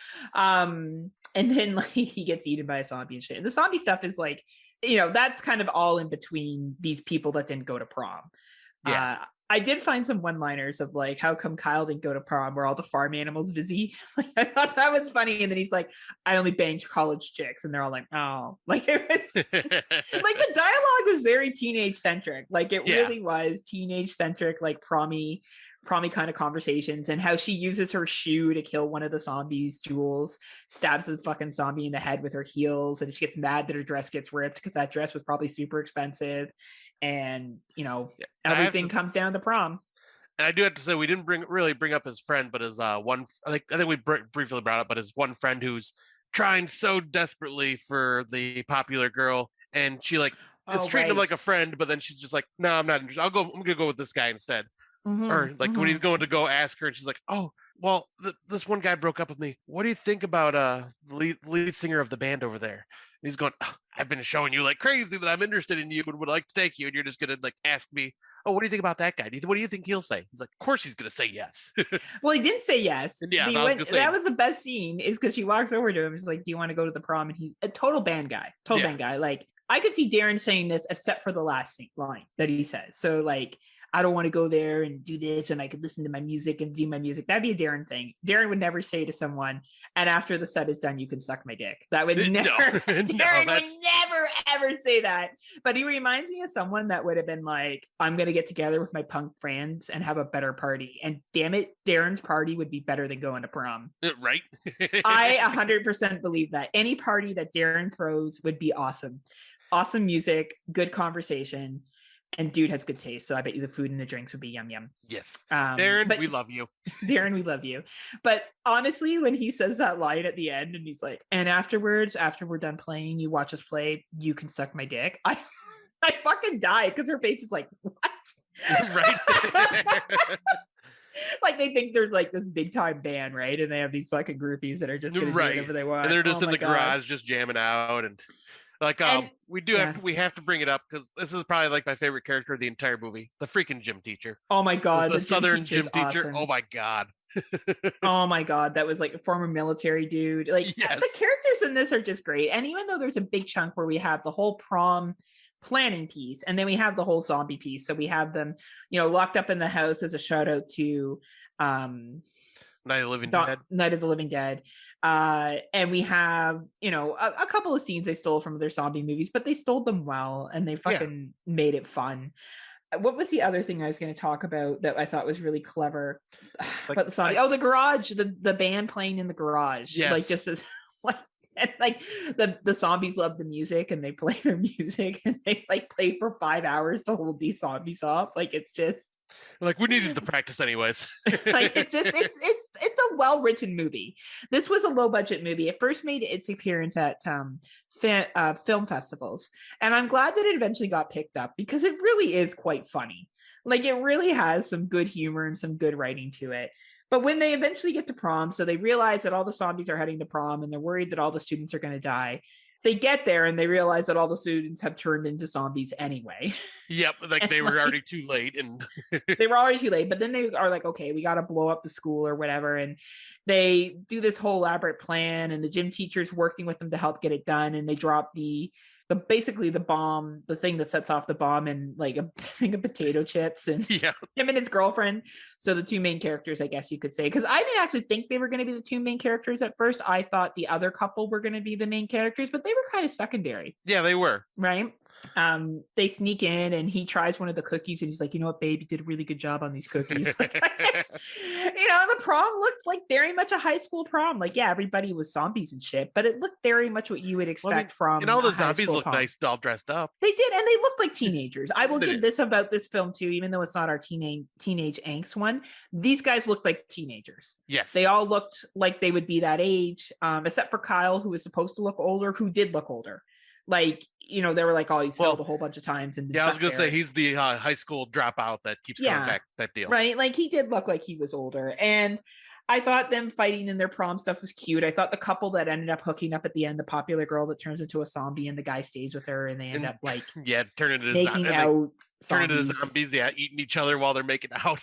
And then like he gets eaten by a zombie and shit. And the zombie stuff is like, you know, that's kind of all in between these people that didn't go to prom. Yeah. I did find some one-liners of like, how come Kyle didn't go to prom where all the farm animals busy? Like, I thought that was funny. And then he's like, I only banged college chicks. And they're all like, oh, like it was like the dialogue was very teenage centric. Like it really was teenage centric, like promy kind of conversations, and how she uses her shoe to kill one of the zombies, Jules, stabs the fucking zombie in the head with her heels, and she gets mad that her dress gets ripped because that dress was probably super expensive. And, you know, everything comes down to prom. And I do have to say, we didn't really bring up his friend, but his one, I think we briefly brought up, but his one friend who's trying so desperately for the popular girl, and she like is treating him like a friend, but then she's just like, no, I'm not interested. I'm gonna go with this guy instead. Mm-hmm, or like when he's going to go ask her, and she's like, oh, well, this one guy broke up with me. What do you think about the lead singer of the band over there? And he's going, oh, I've been showing you like crazy that I'm interested in you and would like to take you, and you're just gonna like ask me, oh, what do you think about that guy? What do you think he'll say? He's like, of course he's gonna say yes. Well, he didn't say yes. Yeah, that was the best scene, is because she walks over to him. He's like, do you want to go to the prom? And he's a total band guy. Band guy. Like, I could see Darren saying this except for the last line that he says. So like, I don't want to go there and do this, and I could listen to my music and do my music. That'd be a Darren thing. Darren would never say to someone, and after the set is done, you can suck my dick. That would never, Darren would never, ever say that. But he reminds me of someone that would have been like, I'm going to get together with my punk friends and have a better party. And damn it, Darren's party would be better than going to prom. Right? I 100% believe that. Any party that Darren throws would be awesome. Awesome music, good conversation. And dude has good taste, so I bet you the food and the drinks would be yum yum. Yes, Darren, we love you. Darren, we love you. But honestly, when he says that line at the end, and he's like, "And afterwards, after we're done playing, you watch us play. You can suck my dick." I fucking died because her face is like, "What?" Right. Like they think there's like this big time band, right? And they have these fucking groupies that are just gonna do whatever they want, and they're just in the garage, just jamming out and. Like we have to bring it up because this is probably like my favorite character of the entire movie, the freaking gym teacher. Oh my god, the Southern gym teacher. Awesome. Oh my god. Oh my god, that was like a former military dude. Like the characters in this are just great. And even though there's a big chunk where we have the whole prom planning piece, and then we have the whole zombie piece. So we have them, locked up in the house as a shout out to Night of the Living Dead. And we have, a couple of scenes they stole from their zombie movies, but they stole them well, and they fucking made it fun. What was the other thing I was going to talk about that I thought was really clever about the zombie? The garage, the band playing in the garage. Yes. Like, just as like the zombies love the music, and they play their music, and they like play for 5 hours to hold these zombies off. Like, it's just like, we needed the practice anyways. Like, it's a well-written movie. This was a low-budget movie. It first made its appearance at film festivals, and I'm glad that it eventually got picked up, because it really is quite funny. Like, it really has some good humor and some good writing to it. But when they eventually get to prom, so they realize that all the zombies are heading to prom, and they're worried that all the students are going to die. They get there and they realize that all the students have turned into zombies anyway. Yep, like they were already too late, and they were already too late. But then they are like, okay, we got to blow up the school or whatever, and they do this whole elaborate plan. And the gym teacher's working with them to help get it done. And they drop basically the bomb, the thing that sets off the bomb, and like a thing of potato chips, and him and his girlfriend. So the two main characters, I guess you could say, because I didn't actually think they were going to be the two main characters at first. I thought the other couple were going to be the main characters, but they were kind of secondary. Yeah, they were. Right. They sneak in, and he tries one of the cookies, and he's like, you know what, babe, you did a really good job on these cookies. The prom looked like very much a high school prom. Like, yeah, everybody was zombies and shit, but it looked very much what you would expect from. And all the zombies look nice, all dressed up. They did, and they looked like teenagers. I will give this about this film too, even though it's not our teenage angst one. These guys looked like teenagers. Yes, they all looked like they would be that age, except for Kyle, who was supposed to look older, who did look older. Like, they were like, oh, he failed a whole bunch of times. And I was gonna say he's the high school dropout that keeps coming back. That deal, right? Like, he did look like he was older, and I thought them fighting in their prom stuff was cute. I thought the couple that ended up hooking up at the end, the popular girl that turns into a zombie, and the guy stays with her, and they end up like turning into making out. Turn into zombies, eating each other while they're making out.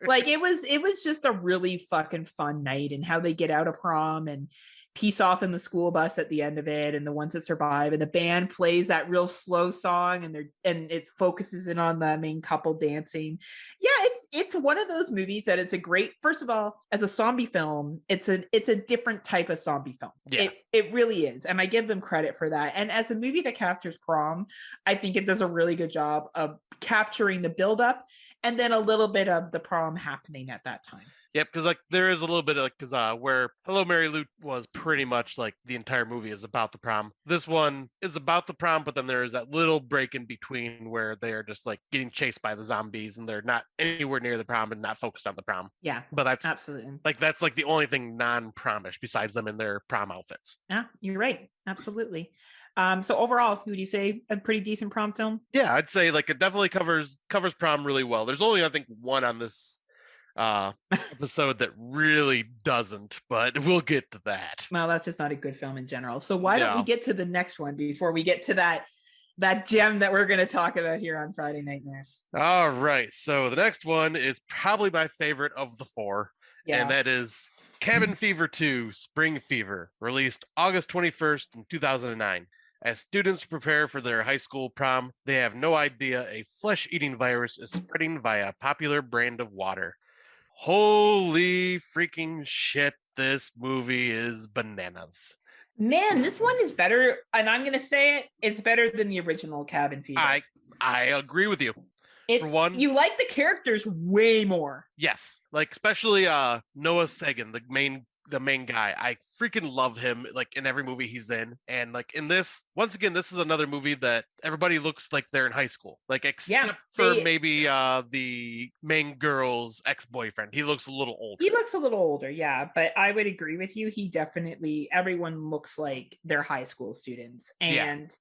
Like, it was just a really fucking fun night, and how they get out of prom and peace off in the school bus at the end of it, and the ones that survive, and the band plays that real slow song, and it focuses in on the main couple dancing. Yeah, it's one of those movies that it's a great, first of all, as a zombie film, it's a different type of zombie film. Yeah. It really is, and I give them credit for that. And as a movie that captures prom, I think it does a really good job of capturing the buildup and then a little bit of the prom happening at that time. Yep, because like there is a little bit of where Hello Mary Lou was pretty much like the entire movie is about the prom. This one is about the prom, but then there is that little break in between where they're just like getting chased by the zombies, and they're not anywhere near the prom and not focused on the prom. Yeah, but that's absolutely that's like the only thing non-promish besides them in their prom outfits. Yeah, you're right. Absolutely. So overall, would you say a pretty decent prom film? Yeah, I'd say like it definitely covers prom really well. There's only, I think, one on this episode that really doesn't, but we'll get to that. Well, that's just not a good film in general. So why don't we get to the next one before we get to that gem that we're going to talk about here on Friday Night Nurse? All right. So the next one is probably my favorite of the four, and that is Cabin Fever 2 Spring Fever, released August 21st in 2009. As students prepare for their high school prom, they have no idea a flesh-eating virus is spreading via a popular brand of water. Holy freaking shit, this movie is bananas. Man, this one is better, and I'm going to say it's better than the original Cabin Fever. I agree with you. For one, you like the characters way more. Yes, like especially Noah Segan, the main guy. I freaking love him, like in every movie he's in. And like in this, once again, this is another movie that everybody looks like they're in high school, like except for maybe the main girl's ex-boyfriend. He looks a little older. He looks a little older, yeah, but I would agree with you. Everyone looks like they're high school students. And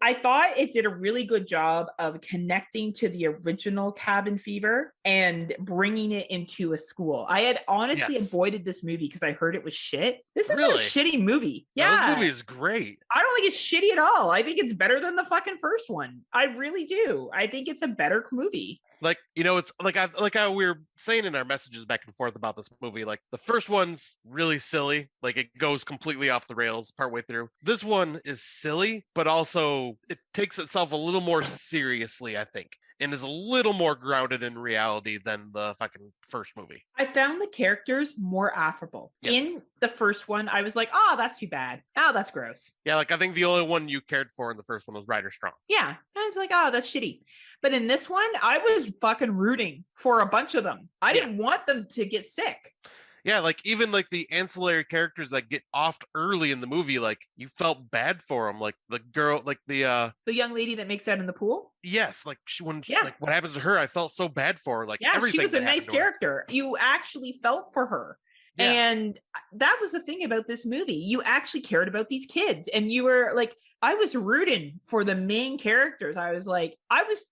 I thought it did a really good job of connecting to the original Cabin Fever and bringing it into a school. I had honestly avoided this movie because I heard it was shit. This is a shitty movie. Yeah. No, this movie is great. I don't think it's shitty at all. I think it's better than the fucking first one. I really do. I think it's a better movie. Like, it's like how we were saying in our messages back and forth about this movie, like the first one's really silly, like it goes completely off the rails partway through. This one is silly, but also it takes itself a little more seriously, I think, and is a little more grounded in reality than the fucking first movie. I found the characters more affable. Yes. In the first one, I was like, oh, that's too bad. Oh, that's gross. Yeah, like I think the only one you cared for in the first one was Ryder Strong. Yeah, I was like, oh, that's shitty. But in this one, I was fucking rooting for a bunch of them. I didn't want them to get sick. Yeah, like even like the ancillary characters that get offed early in the movie, like you felt bad for them. Like the girl, like the young lady that makes out in the pool. Yes, like like what happens to her, I felt so bad for her. Like she was a nice character. You actually felt for her. Yeah. And that was the thing about this movie. You actually cared about these kids, and you were like, I was rooting for the main characters. I was like, I was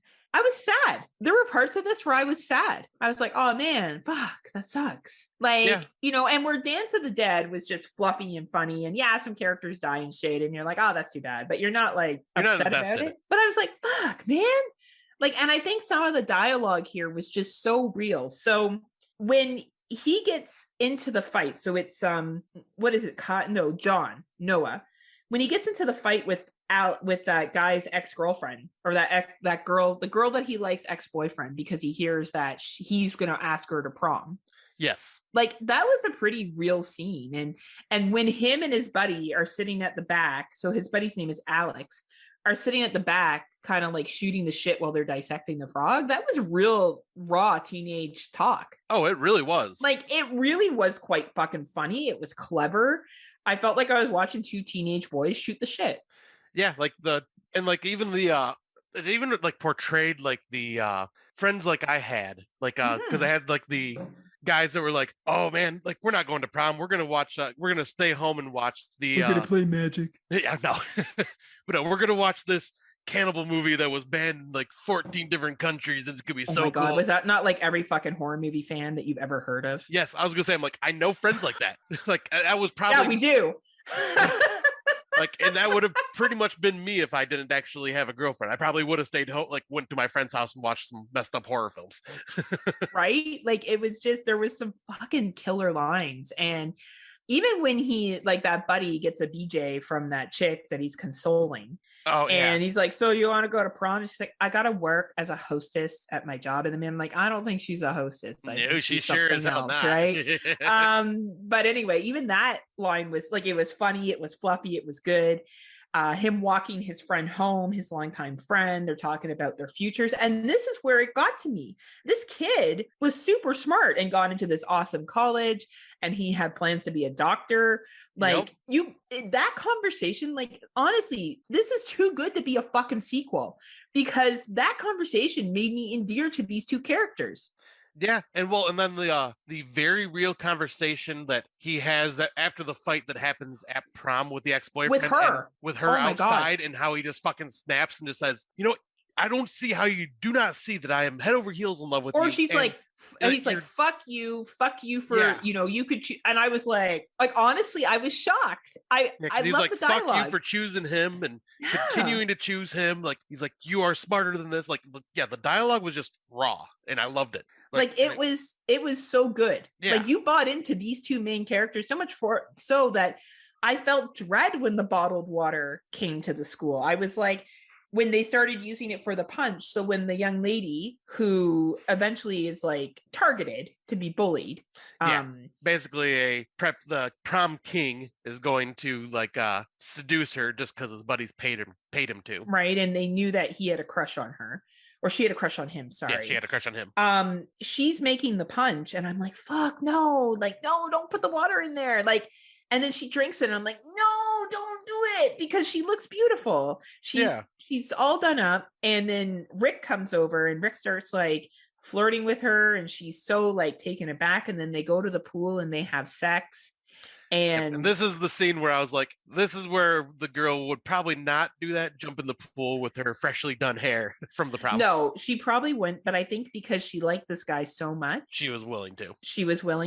sad. There were parts of this where I was sad. I was like, oh man, fuck, that sucks. Like, and where Dance of the Dead was just fluffy and funny, and some characters die and shit, and you're like, oh, that's too bad. But you're not like upset about it. But I was like, fuck, man. Like, and I think some of the dialogue here was just so real. So when he gets into the fight, so it's what is it? Noah. When he gets into the fight with that guy's ex-girlfriend, or that girl, the girl that he likes, ex-boyfriend, because he hears that he's gonna ask her to prom. Yes. Like that was a pretty real scene. And when him and his buddy are sitting at the back, so his buddy's name is Alex, are sitting at the back kind of like shooting the shit while they're dissecting the frog, that was real raw teenage talk. Oh, it really was. Like it really was quite fucking funny. It was clever. I felt like I was watching two teenage boys shoot the shit. Yeah, like even it even like portrayed like the friends like I had, like because I had like the guys that were like, oh man, like we're not going to prom, we're gonna stay home and watch we're gonna play Magic. Yeah, no. But no, we're gonna watch this cannibal movie that was banned in like 14 different countries, and it's gonna be so cool. Was that not like every fucking horror movie fan that you've ever heard of? Yes, I was gonna say, I'm like, I know friends like that. Like that was probably we do. Like, and that would have pretty much been me if I didn't actually have a girlfriend. I probably would have stayed home, like went to my friend's house and watched some messed up horror films. Right? Like it was just, there was some fucking killer lines. And even when he, like that buddy gets a BJ from that chick that he's consoling. Oh, and he's like, so you want to go to prom? And she's like, I got to work as a hostess at my job. And I'm like, I don't think she's a hostess. No, she sure is not. Right? But anyway, even that line was like, it was funny. It was fluffy. It was good. Him walking his friend home, his longtime friend, they're talking about their futures. And this is where it got to me. This kid was super smart and got into this awesome college, and he had plans to be a doctor. Like that conversation, like, honestly, this is too good to be a fucking sequel, because that conversation made me endear to these two characters. Yeah, and then the very real conversation that he has that after the fight that happens at prom with the ex-boyfriend, with her outside, and how he just fucking snaps and just says, I don't see how you do not see that I am head over heels in love with you. Or she's like, and he's like, fuck you for, you could choose. And I was like honestly, I was shocked. I love like, the dialogue. Fuck you for choosing him and continuing to choose him. Like, he's like, you are smarter than this. Like, the dialogue was just raw, and I loved it. Like it was so good. Yeah. Like you bought into these two main characters so much so that I felt dread when the bottled water came to the school. I was like, when they started using it for the punch. So when the young lady who eventually is like targeted to be bullied. Basically the prom king is going to like seduce her just because his buddies paid him to. Right. And they knew that he had a crush on her. Or she had a crush on him, sorry. Yeah, she had a crush on him. She's making the punch, and I'm like, fuck, no. Like, no, don't put the water in there. Like, and then she drinks it, and I'm like, no, don't do it, because she looks beautiful. She's all done up, and then Rick comes over, and Rick starts, like, flirting with her, and she's so, like, taken aback, and then they go to the pool, and they have sex. And this is the scene where I was like, this is where the girl would probably not do that, jump in the pool with her freshly done hair from the prom. No, she probably wouldn't, but I think because she liked this guy so much, she was willing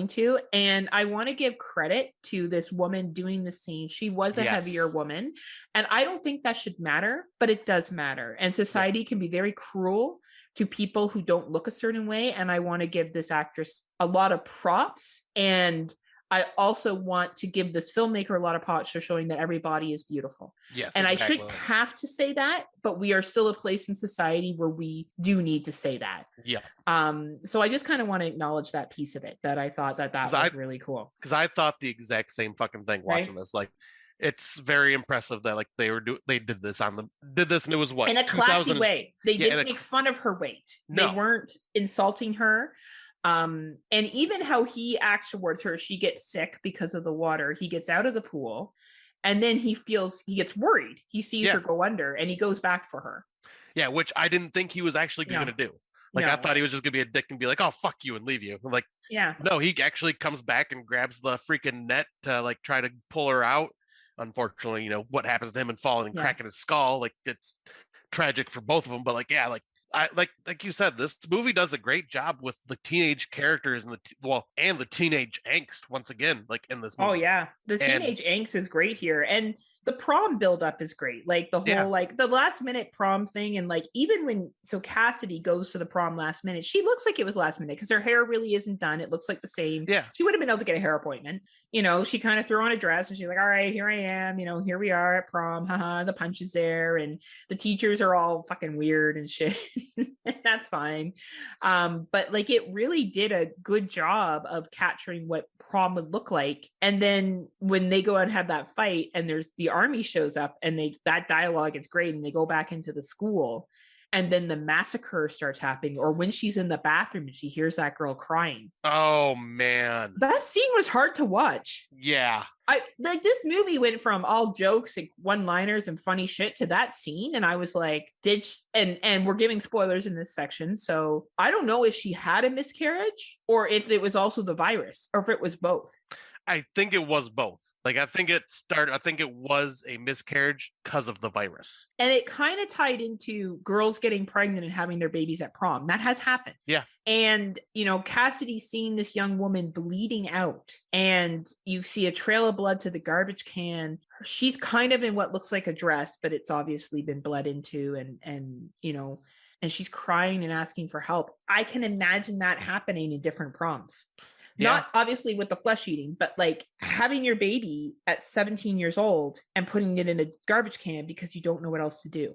to. And I want to give credit to this woman doing the scene. She was a heavier woman, and I don't think that should matter, but it does matter. And society can be very cruel to people who don't look a certain way. And I want to give this actress a lot of props. And I also want to give this filmmaker a lot of props for showing that every body is beautiful. Yes, and exactly. I shouldn't have to say that, but we are still a place in society where we do need to say that. Yeah. So I just kind of want to acknowledge that piece of it, that I thought that was really cool. Because I thought the exact same fucking thing watching this. Like, it's very impressive that like they did this and it was what, in a classy way. They didn't make fun of her weight. No. They weren't insulting her. And even how he acts towards her, she gets sick because of the water. He gets out of the pool and then he gets worried. He sees her go under and he goes back for her. Yeah, which I didn't think he was actually going to do. Like, I thought he was just going to be a dick and be like, oh, fuck you and leave you. Like, no, he actually comes back and grabs the freaking net to like try to pull her out. Unfortunately, you know, what happens to him and falling and cracking his skull. Like, it's tragic for both of them. But like, yeah, like you said, this movie does a great job with the teenage characters and the teenage angst once again, like in this movie. Oh yeah, the teenage angst is great here, and the prom buildup is great. Like the whole like the last minute prom thing, and like even when Cassidy goes to the prom last minute, she looks like it was last minute because her hair really isn't done. It looks like the same. Yeah, she would have been able to get a hair appointment. You know, she kind of threw on a dress and she's like, all right, here I am. You know, here we are at prom. Haha, the punch is there, and the teachers are all fucking weird and shit. That's fine. But like it really did a good job of capturing what prom would look like. And then when they go and have that fight and there's the army shows up and that dialogue is great and they go back into the school and then the massacre starts happening, or when she's in the bathroom and she hears that girl crying. Oh man, that scene was hard to watch. Yeah, I like this movie went from all jokes and one-liners and funny shit to that scene, and I was like, and we're giving spoilers in this section, so I don't know if she had a miscarriage or if it was also the virus or if it was both. I think it was both. Like, I think it was a miscarriage because of the virus. And it kind of tied into girls getting pregnant and having their babies at prom. That has happened. Yeah. And, you know, Cassidy seeing this young woman bleeding out and you see a trail of blood to the garbage can. She's kind of in what looks like a dress, but it's obviously been bled into and you know, and she's crying and asking for help. I can imagine that happening in different proms. Yeah. Not obviously with the flesh eating, but like having your baby at 17 years old and putting it in a garbage can because you don't know what else to do.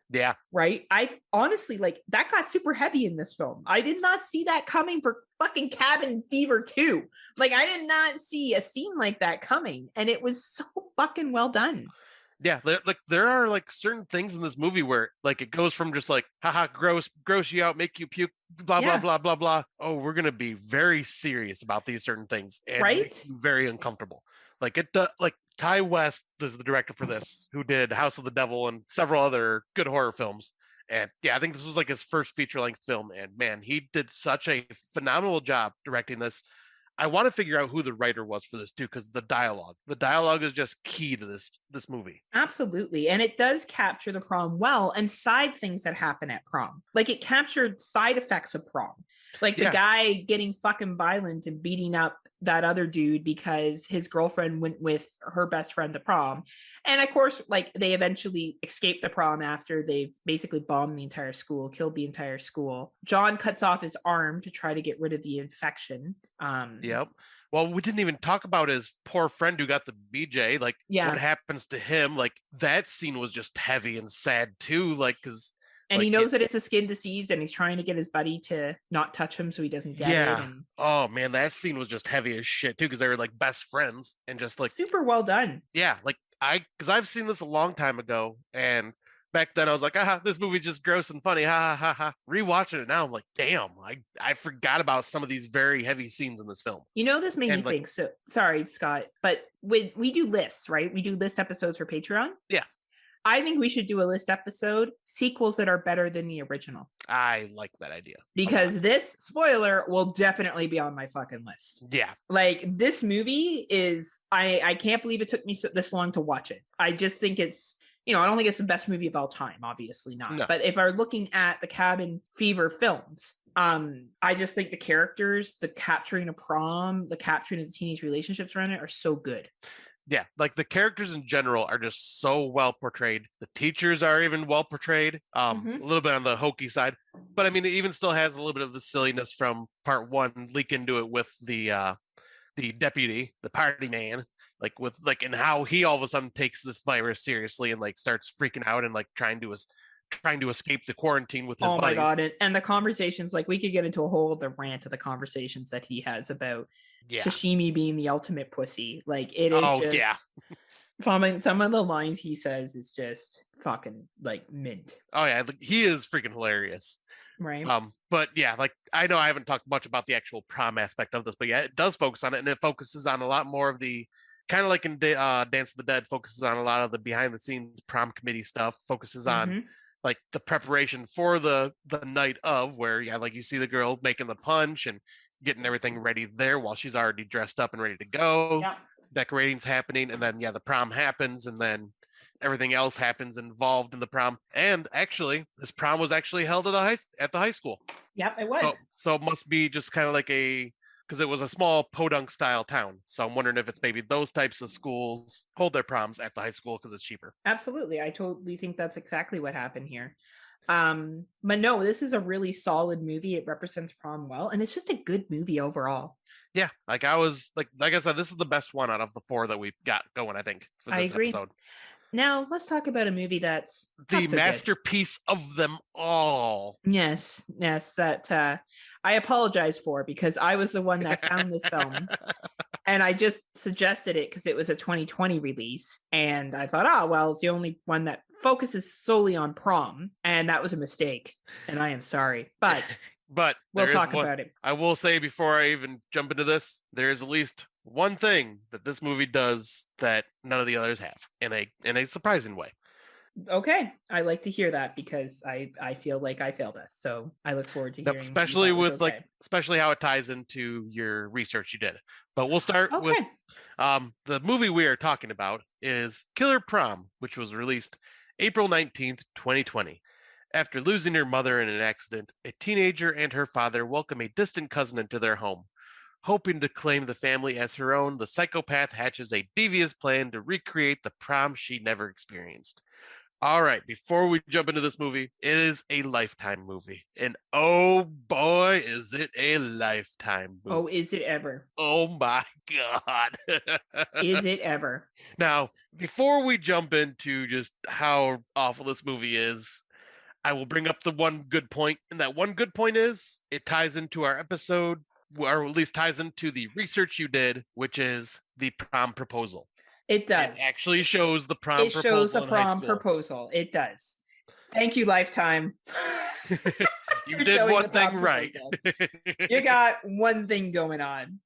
Yeah. Right. I honestly like that got super heavy in this film. I did not see that coming for fucking Cabin Fever 2. Like I did not see a scene like that coming. And it was so fucking well done. Yeah, there are like certain things in this movie where like it goes from just like haha gross you out, make you puke, blah blah blah blah blah. Oh, we're gonna be very serious about these certain things, and right? Very uncomfortable. Like like Ty West is the director for this, who did House of the Devil and several other good horror films. And yeah, I think this was like his first feature-length film, and man, he did such a phenomenal job directing this. I want to figure out who the writer was for this too, because the dialogue is just key to this movie. Absolutely. And it does capture the prom well and side things that happen at prom. Like it captured side effects of prom. Like the guy getting fucking violent and beating up that other dude because his girlfriend went with her best friend to prom. And of course, like they eventually escape the prom after they've basically bombed the entire school, killed the entire school. John cuts off his arm to try to get rid of the infection. Yep. Well, we didn't even talk about his poor friend who got the BJ. Like what happens to him? Like that scene was just heavy and sad too. Like, cause and like, he knows that it's a skin disease and he's trying to get his buddy to not touch him so he doesn't get it. And oh man, that scene was just heavy as shit too, because they were like best friends and just like super well done. Yeah, like because I've seen this a long time ago, and back then I was like, this movie's just gross and funny. Ha ha ha. Rewatching it now, I'm like, damn, I forgot about some of these very heavy scenes in this film. You know, this made me think, so sorry, Scott, but when we do lists, right? We do list episodes for Patreon. Yeah. I think we should do a list episode, sequels that are better than the original. I like that idea. Because this, spoiler, will definitely be on my fucking list. Yeah. Like, this movie is, I can't believe it took me this long to watch it. I just think it's, you know, I don't think it's the best movie of all time, obviously not. No. But if I'm looking at the Cabin Fever films, I just think the characters, the capturing of prom, the capturing of the teenage relationships around it are so good. Yeah, like the characters in general are just so well portrayed. The teachers are even well portrayed. A little bit on the hokey side, but I mean, it even still has a little bit of the silliness from part one leak into it with the deputy, the party man, like with like and how he all of a sudden takes this virus seriously and like starts freaking out and like trying to escape the quarantine with his buddies. My god! And the conversations, like we could get into a whole other rant of the conversations that he has about sashimi being the ultimate pussy. Like it is some of the lines he says is just fucking like mint. Oh yeah, like, he is freaking hilarious. Right. But yeah, like I know I haven't talked much about the actual prom aspect of this, but yeah, it does focus on it, and it focuses on a lot more of the kind of like in Dance of the Dead, focuses on a lot of the behind the scenes prom committee stuff, focuses on like the preparation for the night of, where like you see the girl making the punch and getting everything ready there while she's already dressed up and ready to go. Yeah. Decorating's happening, and then the prom happens, and then everything else happens involved in the prom. And actually, this prom was actually held at the high school. Yep, it was. So it must be just kind of like because it was a small podunk style town. So I'm wondering if it's maybe those types of schools hold their proms at the high school because it's cheaper. Absolutely. I totally think that's exactly what happened here. But no, this is a really solid movie. It represents prom well, and it's just a good movie overall. Yeah, like I said, this is the best one out of the four that we've got going, I think, for this episode. Now, let's talk about a movie that's the masterpiece of them all. Yes, that I apologize for, because I was the one that found this film. And I just suggested it because it was a 2020 release. And I thought, well, it's the only one that focuses solely on prom. And that was a mistake. And I am sorry. But we'll talk about it. I will say before I even jump into this, there is at least one thing that this movie does that none of the others have in a surprising way. Okay, I like to hear that, because I feel like I failed us. So I look forward to hearing, especially with especially how it ties into your research you did. But we'll start with the movie we are talking about is Killer Prom, which was released April 19th, 2020. After losing her mother in an accident, a teenager and her father welcome a distant cousin into their home. Hoping to claim the family as her own, the psychopath hatches a devious plan to recreate the prom she never experienced. All right, before we jump into this movie, it is a Lifetime movie. And oh boy, is it a Lifetime movie. Oh, is it ever? Oh my God. Is it ever? Now, before we jump into just how awful this movie is, I will bring up the one good point. And that one good point is it ties into our episode, or at least ties into the research you did, which is the prom proposal. It does. It actually shows the prom proposal. It shows a prom proposal. It does. Thank you, Lifetime. You did one thing right. You got one thing going on.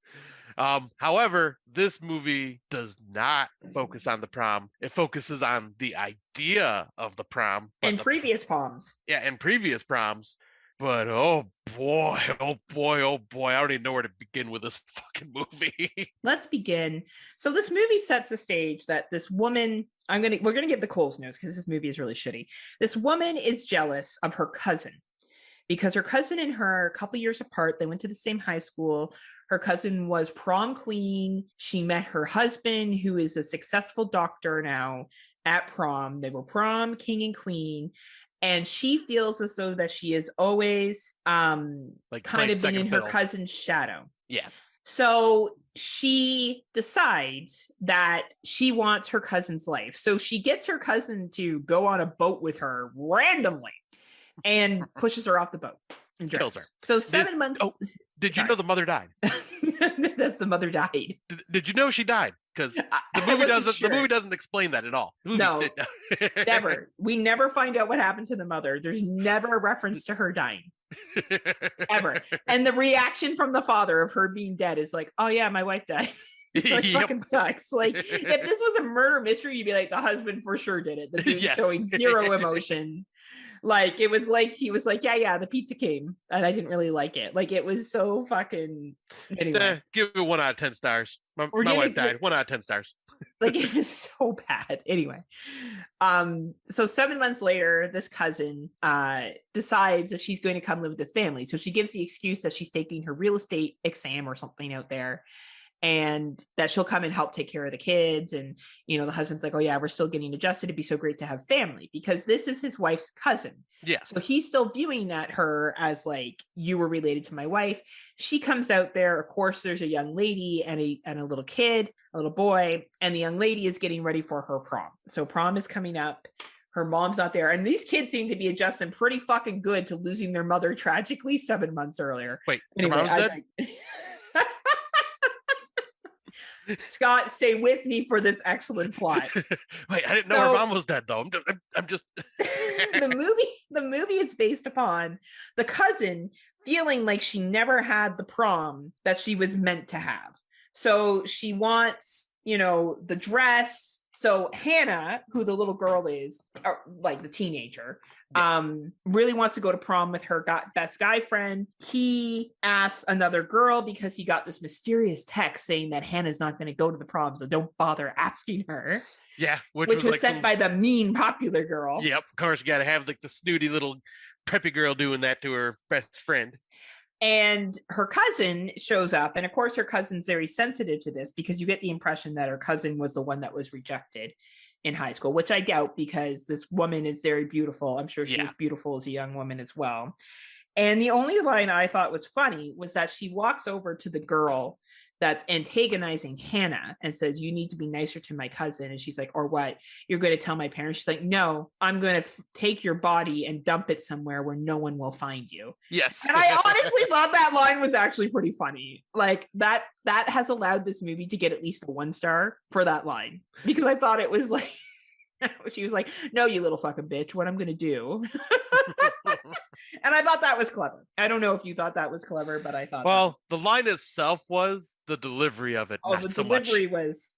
However, this movie does not focus on the prom. It focuses on the idea of the prom. And previous proms. Yeah, and previous proms. But oh boy, I don't even know where to begin with this fucking movie. Let's begin. So this movie sets the stage that this woman, we're gonna give the Coles notes because this movie is really shitty. This woman is jealous of her cousin because her cousin and her, a couple years apart, they went to the same high school. Her cousin was prom queen. She met her husband, who is a successful doctor now, at prom. They were prom king and queen. And she feels as though that she is always kind of been in her cousin's shadow. Yes. So she decides that she wants her cousin's life. So she gets her cousin to go on a boat with her randomly and pushes her off the boat and kills her. So 7 months. Oh, did you know the mother died? That's the mother died. Did you know she died? Because the movie doesn't explain that at all. No, never. We never find out what happened to the mother. There's never a reference to her dying. Ever. And the reaction from the father of her being dead is like, oh yeah, my wife died. Like, fucking sucks. Like, if this was a murder mystery, you'd be like, the husband for sure did it. The dude showing zero emotion. Like, it was like, he was like, yeah, the pizza came and I didn't really like it. Like, it was so fucking, anyway. Give it 1 out of 10 stars. My wife died. 1 out of 10 stars. Like, it was so bad. Anyway. So 7 months later, this cousin decides that she's going to come live with this family. So she gives the excuse that she's taking her real estate exam or something out there. and that she'll come and help take care of the kids. And, you know, the husband's like, oh yeah, we're still getting adjusted. It'd be so great to have family, because this is his wife's cousin. Yeah. So he's still viewing that her as like, you were related to my wife. She comes out there. Of course, there's a young lady and a little kid, a little boy, and the young lady is getting ready for her prom. So prom is coming up. Her mom's not there. And these kids seem to be adjusting pretty fucking good to losing their mother tragically 7 months earlier. Wait, anyway, mom's dead? Scott, stay with me for this excellent plot. Wait, I didn't know her mom was dead, though. I'm just... the movie is based upon the cousin feeling like she never had the prom that she was meant to have. So she wants, you know, the dress. So Hannah, who the little girl is, or like the teenager, really wants to go to prom with her best guy friend. He asks another girl because he got this mysterious text saying that Hannah's not going to go to the prom, so don't bother asking her. Yeah, which was like sent by the mean popular girl. Yep, of course, you got to have like the snooty little preppy girl doing that to her best friend. And her cousin shows up. And of course, her cousin's very sensitive to this, because you get the impression that her cousin was the one that was rejected in high school, which I doubt, because this woman is very beautiful. I'm sure she was beautiful as a young woman as well. And the only line I thought was funny was that she walks over to the girl that's antagonizing Hannah and says, you need to be nicer to my cousin. And she's like, or what? You're going to tell my parents? She's like, no, I'm going to take your body and dump it somewhere where no one will find you. Yes. And I honestly thought that line was actually pretty funny. Like that has allowed this movie to get at least a 1 star for that line, because I thought it was like, she was like, no, you little fucking bitch, what I'm going to do. And I thought that was clever. I don't know if you thought that was clever, but I thought. Well, the line itself was, the delivery of it. Oh, the delivery was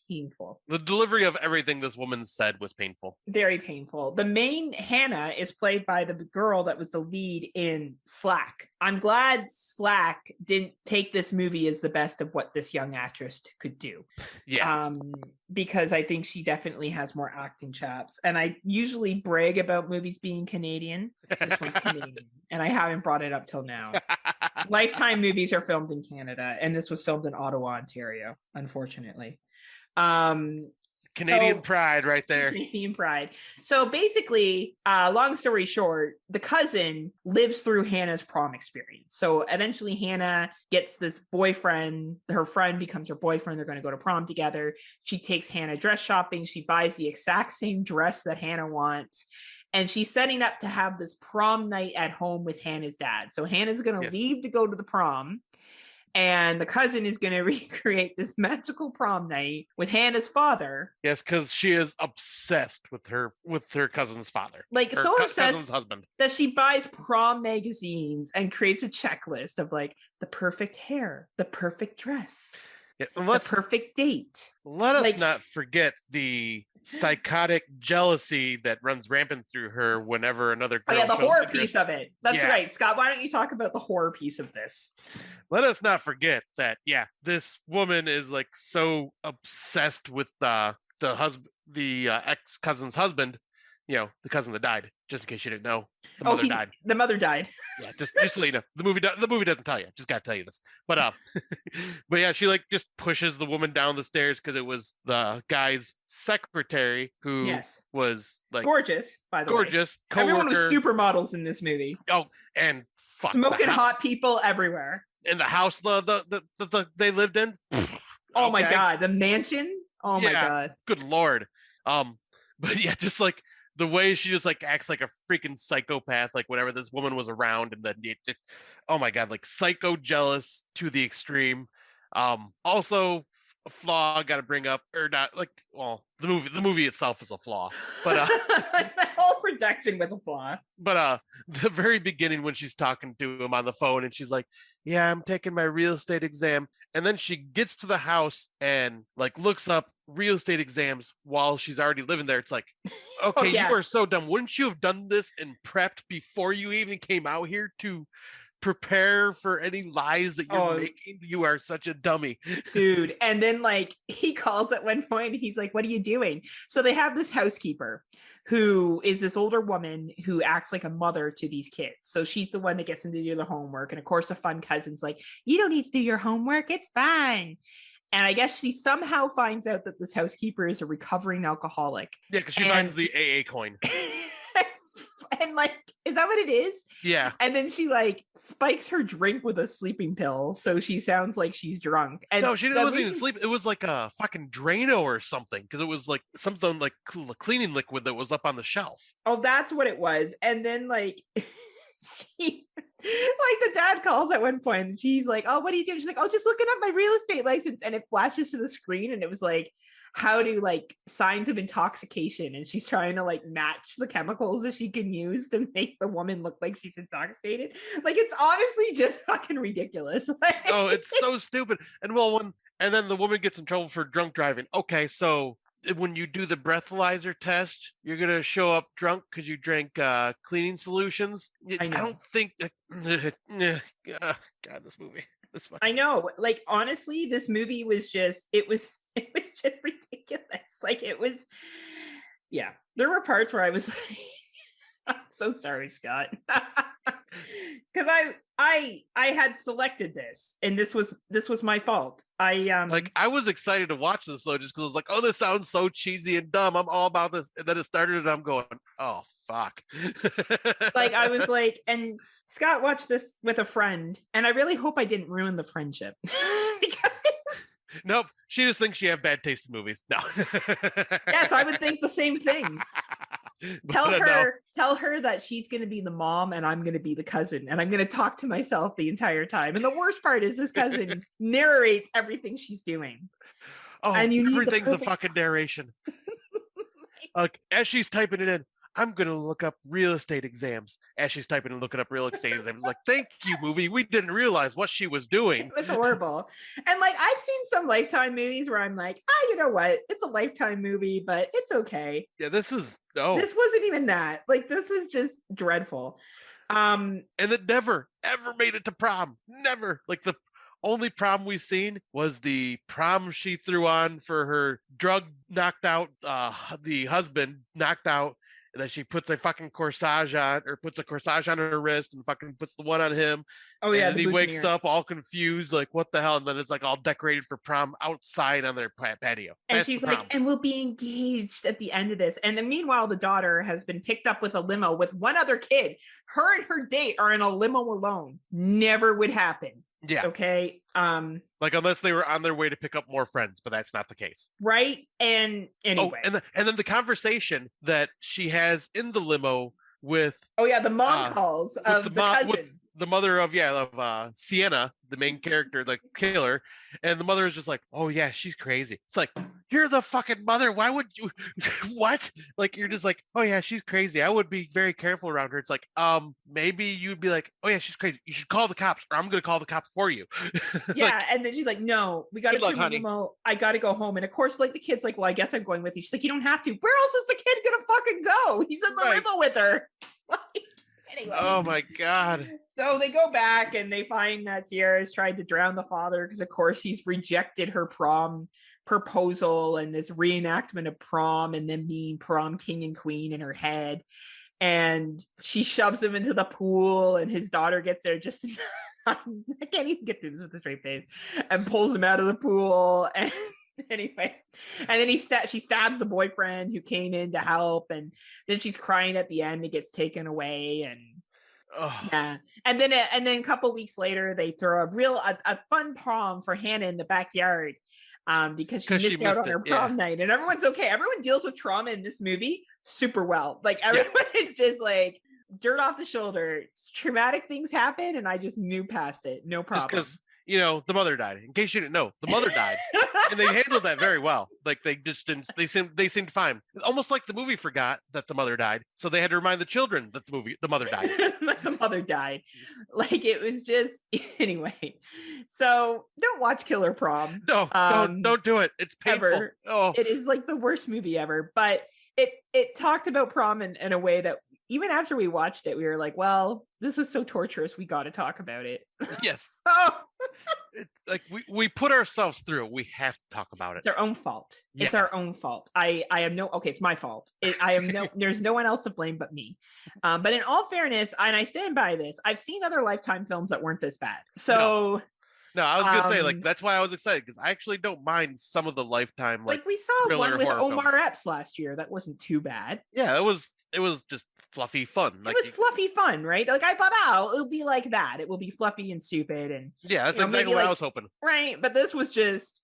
painful. The delivery of everything this woman said was painful. Very painful. The main Hannah is played by the girl that was the lead in Slack. I'm glad Slack didn't take this movie as the best of what this young actress could do. Yeah. Because I think she definitely has more acting chops. And I usually brag about movies being Canadian. This one's Canadian. And I haven't brought it up till now. Lifetime movies are filmed in Canada, and this was filmed in Ottawa, Ontario, unfortunately. Canadian pride right there. Canadian pride. So basically, long story short, the cousin lives through Hannah's prom experience. So eventually Hannah gets this boyfriend. Her friend becomes her boyfriend. They're going to go to prom together. She takes Hannah dress shopping. She buys the exact same dress that Hannah wants. And she's setting up to have this prom night at home with Hannah's dad. So Hannah's going to leave to go to the prom. And the cousin is going to recreate this magical prom night with Hannah's father. Yes, because she is obsessed with her cousin's father. Like, her so obsessed cousin's husband, that she buys prom magazines and creates a checklist of like the perfect hair, the perfect dress, the perfect date. Let us not forget the psychotic jealousy that runs rampant through her whenever another girl. Oh yeah, the horror piece of it. That's right. Scott, why don't you talk about the horror piece of this? Let us not forget that, this woman is like so obsessed with the ex-cousin's husband, the cousin that died, just in case you didn't know. The mother died. The mother died. Yeah, just so you know. The movie doesn't tell you. Just gotta tell you this. But but yeah, she like just pushes the woman down the stairs because it was the guy's secretary who was like gorgeous, by the way. Gorgeous. Everyone was supermodels in this movie. Oh, and smoking hot people everywhere. In the house they lived in. Oh my god, the mansion. Oh my god. Good lord. But yeah, just like the way she just like acts like a freaking psychopath, like whenever this woman was around, and then oh my god, like psycho jealous to the extreme. Also a flaw I gotta bring up, or not, like, well, the movie itself is a flaw, but the whole production was a flaw. But the very beginning when she's talking to him on the phone and she's like, yeah, I'm taking my real estate exam, and then she gets to the house and like looks up real estate exams while she's already living there. It's like, okay, you are so dumb. Wouldn't you have done this and prepped before you even came out here to prepare for any lies that you're making. You are such a dummy. Dude. And then like he calls at one point and he's like, what are you doing? So they have this housekeeper who is this older woman who acts like a mother to these kids. So she's the one that gets them to do the homework. And of course, the fun cousin's like, you don't need to do your homework. It's fine. And I guess she somehow finds out that this housekeeper is a recovering alcoholic. Yeah, because she finds the AA coin. And like, is that what it is? Yeah. And then she like spikes her drink with a sleeping pill, so she sounds like she's drunk. And no, she wasn't even sleep. It was like a fucking Drano or something, because it was like something like cleaning liquid that was up on the shelf. Oh, that's what it was. And then like she, like the dad calls at one point, and she's like, "Oh, what are you doing?" She's like, "Oh, just looking up my real estate license," and it flashes to the screen, and it was like, how to like signs of intoxication, and she's trying to like match the chemicals that she can use to make the woman look like she's intoxicated. Like, it's honestly just fucking ridiculous. Oh, it's so stupid. And and then the woman gets in trouble for drunk driving. Okay, so when you do the breathalyzer test, you're gonna show up drunk because you drank cleaning solutions. I don't think that. God, this movie. I know. Like, honestly, this movie was just. It was just ridiculous. Like, it was, yeah. There were parts where I was like, I'm so sorry, Scott. Because I had selected this, and this was my fault. I was excited to watch this though, just because I was like, oh, this sounds so cheesy and dumb. I'm all about this. And then it started, and I'm going, oh fuck. Like, I was like, and Scott watched this with a friend, and I really hope I didn't ruin the friendship. Because nope, she just thinks she have bad taste in movies. No. Yes, I would think the same thing. Tell her that she's going to be the mom and I'm going to be the cousin, and I'm going to talk to myself the entire time. And the worst part is this cousin narrates everything she's doing. Oh, and everything's a fucking narration. Like, as she's typing it in, I'm going to look up real estate exams. As she's typing and looking up real estate exams, like, thank you, movie. We didn't realize what she was doing. It was horrible. And like, I've seen some Lifetime movies where I'm like, you know what? It's a Lifetime movie, but it's okay. Yeah, this wasn't even that. Like, this was just dreadful. And it never, ever made it to prom. Never. Like, the only prom we've seen was the prom she threw on for her drug knocked out, the husband knocked out. And then she puts a fucking corsage on, or puts a corsage on her wrist and fucking puts the one on him. Oh, yeah. And he wakes up all confused, like, what the hell? And then it's like all decorated for prom outside on their patio. And that's she's like, and we'll be engaged at the end of this. And then meanwhile, the daughter has been picked up with a limo with one other kid. Her and her date are in a limo alone. Never would happen. Yeah. Okay. Like, unless they were on their way to pick up more friends, but that's not the case. Right. And anyway. Oh, and then the conversation that she has in the limo with. Oh yeah, the mom calls of the cousin. With the mother of Sienna, the main character, the killer, and the mother is just like, oh yeah, she's crazy. It's like, you're the fucking mother. Why would you? What? Like, you're just like, oh yeah, she's crazy. I would be very careful around her. It's like, maybe you'd be like, oh yeah, she's crazy. You should call the cops, or I'm gonna call the cops for you. Yeah, like, and then she's like, no, we gotta turn the limo. I gotta go home. And of course, like, the kid's like, well, I guess I'm going with you. She's like, you don't have to. Where else is the kid gonna fucking go? He's in the limo with her. Anyway. Oh my God. So they go back and they find that Sierra's tried to drown the father because, of course, he's rejected her prom proposal and this reenactment of prom, and then being prom king and queen in her head. And she shoves him into the pool, and his daughter gets there just I can't even get through this with a straight face, and pulls him out of the pool. And anyway, and then she stabs the boyfriend who came in to help, and then she's crying at the end. It gets taken away, and yeah, and then a couple weeks later, they throw a fun prom for Hannah in the backyard, because she missed out on her prom night, and everyone's okay. Everyone deals with trauma in this movie super well. Like, everyone is just like dirt off the shoulder. Traumatic things happen, and I just knew past it, no problem. Because the mother died. In case you didn't know, the mother died, and they handled that very well. Like, they just didn't. They seemed fine. Almost like the movie forgot that the mother died, so they had to remind the children that the mother died. The mother died. Like, it was just anyway. So don't watch Killer Prom. No, don't do it. It's painful. Ever. Oh, it is like the worst movie ever. But it talked about prom in a way that even after we watched it, we were like, well, this was so torturous. We got to talk about it. Yes. It's like we put ourselves through it. We have to talk about it. It's our own fault. Yeah. It's our own fault. I am it's my fault. There's no one else to blame but me. But in all fairness, and I stand by this, I've seen other Lifetime films that weren't this bad. So no, I was gonna say, like, that's why I was excited, because I actually don't mind some of the Lifetime, like we saw one with Omar films. Epps last year that wasn't too bad. Yeah, it was just fluffy fun. It was fluffy fun, right? Like I thought, it'll be like that. It will be fluffy and stupid, and yeah, that's exactly what I was hoping. Right, but this was just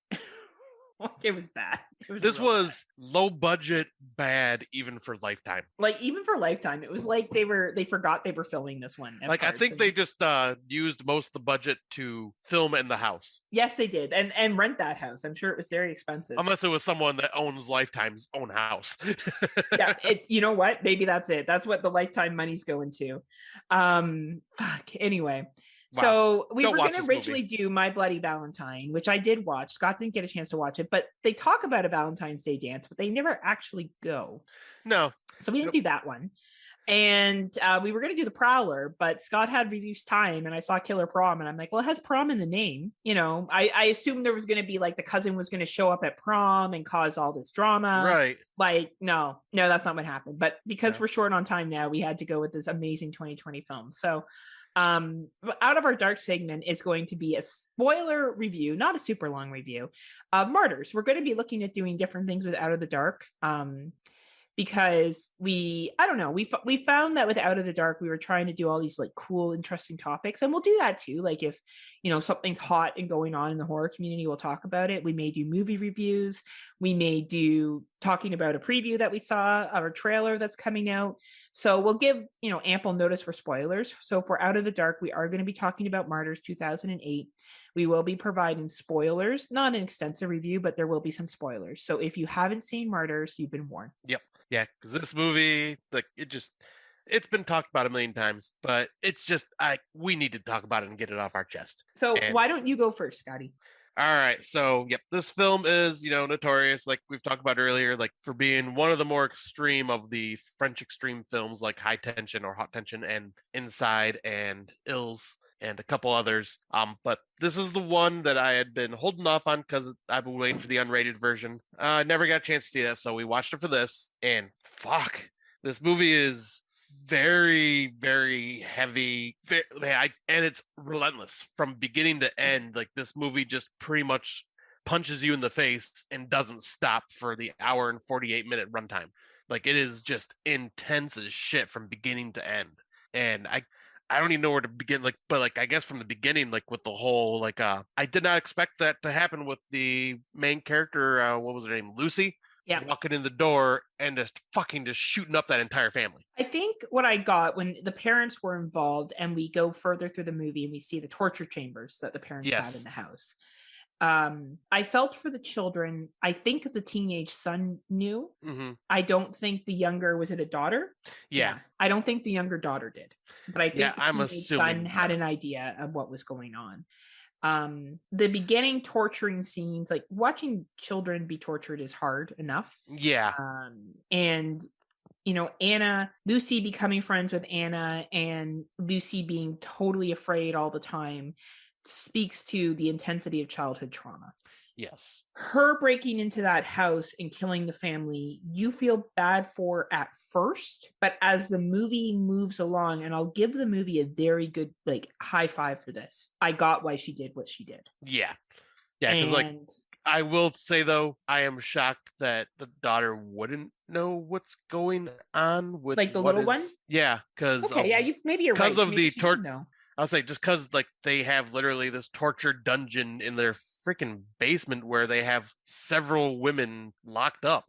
it was bad. This was low budget bad, even for Lifetime. Like even for Lifetime, it was like they forgot they were filming this one. Like I think they just used most of the budget to film in the house. Yes, they did, and rent that house. I'm sure it was very expensive. Unless it was someone that owns Lifetime's own house. Yeah, you know what? Maybe that's it. That's what the Lifetime money's going to. Anyway. Wow. So we were going to originally do My Bloody Valentine, which I did watch. Scott didn't get a chance to watch it, but they talk about a Valentine's Day dance, but they never actually go. No. So we didn't do that one. And we were going to do The Prowler, but Scott had reduced time, and I saw Killer Prom, and I'm like, well, it has prom in the name. You know, I assumed there was going to be like the cousin was going to show up at prom and cause all this drama. Right. Like, no, that's not what happened. But because we're short on time now, we had to go with this amazing 2020 film. So out of our dark segment is going to be a spoiler review, not a super long review of Martyrs. We're going to be looking at doing different things with Out of the Dark. Because we found that with Out of the Dark, we were trying to do all these like cool, interesting topics. And we'll do that too. Like if, something's hot and going on in the horror community, we'll talk about it. We may do movie reviews. We may do talking about a preview that we saw of a trailer that's coming out. So we'll give, ample notice for spoilers. So for Out of the Dark, we are going to be talking about Martyrs 2008. We will be providing spoilers, not an extensive review, but there will be some spoilers. So if you haven't seen Martyrs, you've been warned. Yep. Yeah, because this movie, like, it's been talked about a million times, but it's just, we need to talk about it and get it off our chest. So why don't you go first, Scotty? All right. So, yep, this film is, notorious, like we've talked about earlier, like for being one of the more extreme of the French extreme films, like High Tension or Hot Tension and Inside and Ills and a couple others. But this is the one that I had been holding off on because I've been waiting for the unrated version. I never got a chance to see that, so we watched it for this. And fuck, this movie is very, very heavy. And it's relentless from beginning to end. Like this movie just pretty much punches you in the face and doesn't stop for the hour and 48-minute runtime. Like it is just intense as shit from beginning to end. And I don't even know where to begin, but I guess from the beginning, like with the whole, I did not expect that to happen with the main character, what was her name, Lucy? Yeah. Walking in the door and just shooting up that entire family. I think what I got when the parents were involved and we go further through the movie and we see the torture chambers that the parents had in the house. I felt for the children. I think the teenage son knew. Mm-hmm. I don't think the younger, was it a daughter? Yeah. I don't think the younger daughter did. But I think the teenage son had an idea of what was going on. The beginning torturing scenes, like watching children be tortured is hard enough. Yeah. And Anna, Lucy becoming friends with Anna and Lucy being totally afraid all the time speaks to the intensity of childhood trauma. Yes. Her breaking into that house and killing the family, you feel bad for at first, but as the movie moves along, and I'll give the movie a very good high five for this, I got why she did what she did. Yeah. Yeah, because I will say though, I am shocked that the daughter wouldn't know what's going on with the little one. Yeah, because maybe you're right. Because of the torture. I'll say just because they have literally this torture dungeon in their freaking basement where they have several women locked up.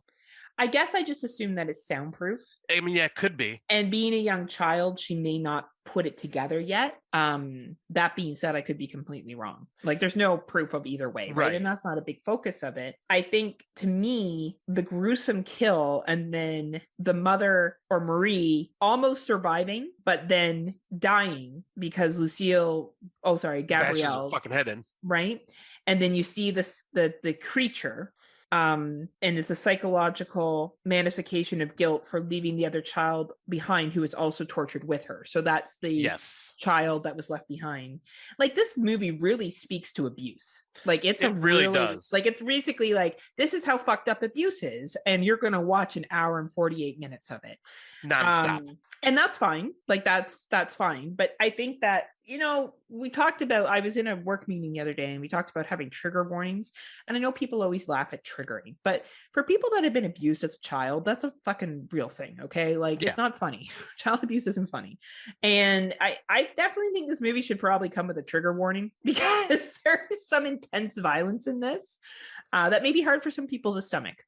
I guess I just assume that it's soundproof. I mean, yeah, it could be. And being a young child, she may not put it together yet. That being said, I could be completely wrong. There's no proof of either way, right? And that's not a big focus of it. I think, to me, the gruesome kill and then the mother or Marie almost surviving, but then dying because Gabrielle bashes her fucking head in. Right? And then you see the creature and it's a psychological manifestation of guilt for leaving the other child behind who was also tortured with her. So that's the child that was left behind. Like, this movie really speaks to abuse. Like, it really does. Like, it's basically like, this is how fucked up abuse is, and you're going to watch an hour and 48 minutes of it. Nonstop. And that's fine. Like, that's fine. But I think that, we talked about, I was in a work meeting the other day and we talked about having trigger warnings. And I know people always laugh at triggering, but for people that have been abused as a child, that's a fucking real thing. Okay. Like, it's not funny. Child abuse isn't funny. And I definitely think this movie should probably come with a trigger warning, because there is some intense violence in this that may be hard for some people to stomach.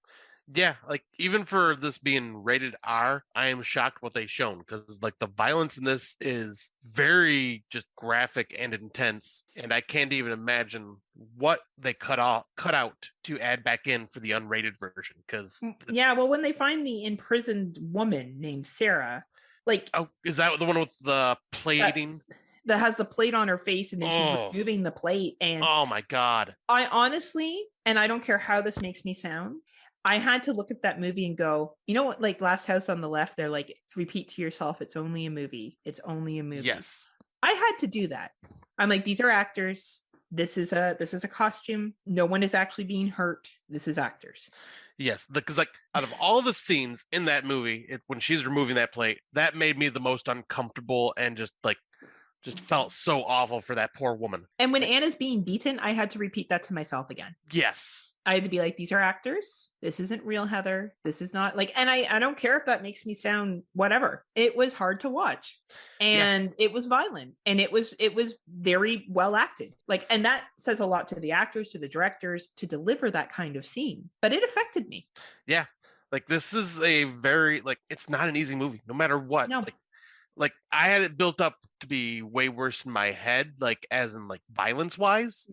Yeah, like, even for this being rated R, I am shocked what they've shown, because like the violence in this is very just graphic and intense, and I can't even imagine what they cut out to add back in for the unrated version. Because well, when they find the imprisoned woman named Sarah, like, is that the one with the plating? That has the plate on her face, and then she's removing the plate, and oh my god, I honestly, and I don't care how this makes me sound, I had to look at that movie and go, you know what, like Last House on the Left, they're like, repeat to yourself, it's only a movie. It's only a movie. Yes. I had to do that. I'm like, these are actors. This is a costume. No one is actually being hurt. This is actors. Yes, because like, out of all of the scenes in that movie, when she's removing that plate, that made me the most uncomfortable and just felt so awful for that poor woman. And when Anna's being beaten, I had to repeat that to myself again. Yes. I had to be like, these are actors. This isn't real Heather. This is not like, and I don't care if that makes me sound whatever. It was hard to watch, and it was violent, and it was very well acted. Like, and that says a lot to the actors, to the directors, to deliver that kind of scene. But it affected me. Yeah. Like, this is a very, like, it's not an easy movie, no matter what. No. Like I had it built up to be way worse in my head, like as in like violence wise,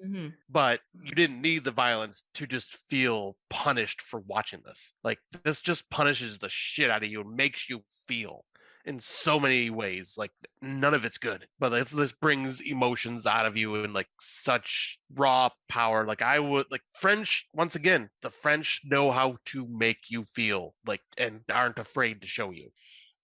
but you didn't need the violence to just feel punished for watching this. Like, this just punishes the shit out of you and makes you feel in so many ways. Like, none of it's good, but this brings emotions out of you in like such raw power. Like, I would like French, once again, the French know how to make you feel, like, and aren't afraid to show you.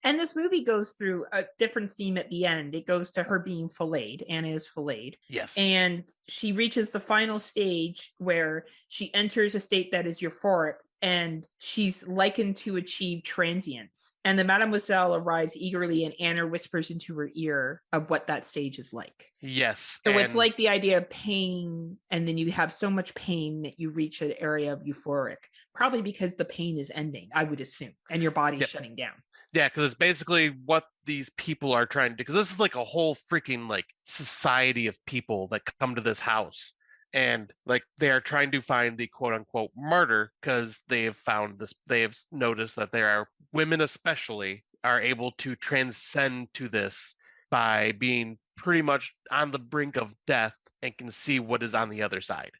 And this movie goes through a different theme at the end. It goes to her being filleted. Anna is filleted. Yes. And she reaches the final stage where she enters a state that is euphoric, and she's likened to achieve transience. And the mademoiselle arrives eagerly, and Anna whispers into her ear of what that stage is like. Yes. So it's like the idea of pain, and then you have so much pain that you reach an area of euphoric, probably because the pain is ending, I would assume, and your body's shutting down. Yeah, because it's basically what these people are trying to do. Because this is like a whole freaking like society of people that come to this house, and like they are trying to find the quote unquote martyr, because they have found this. They have noticed that there are women, especially, are able to transcend to this by being pretty much on the brink of death and can see what is on the other side.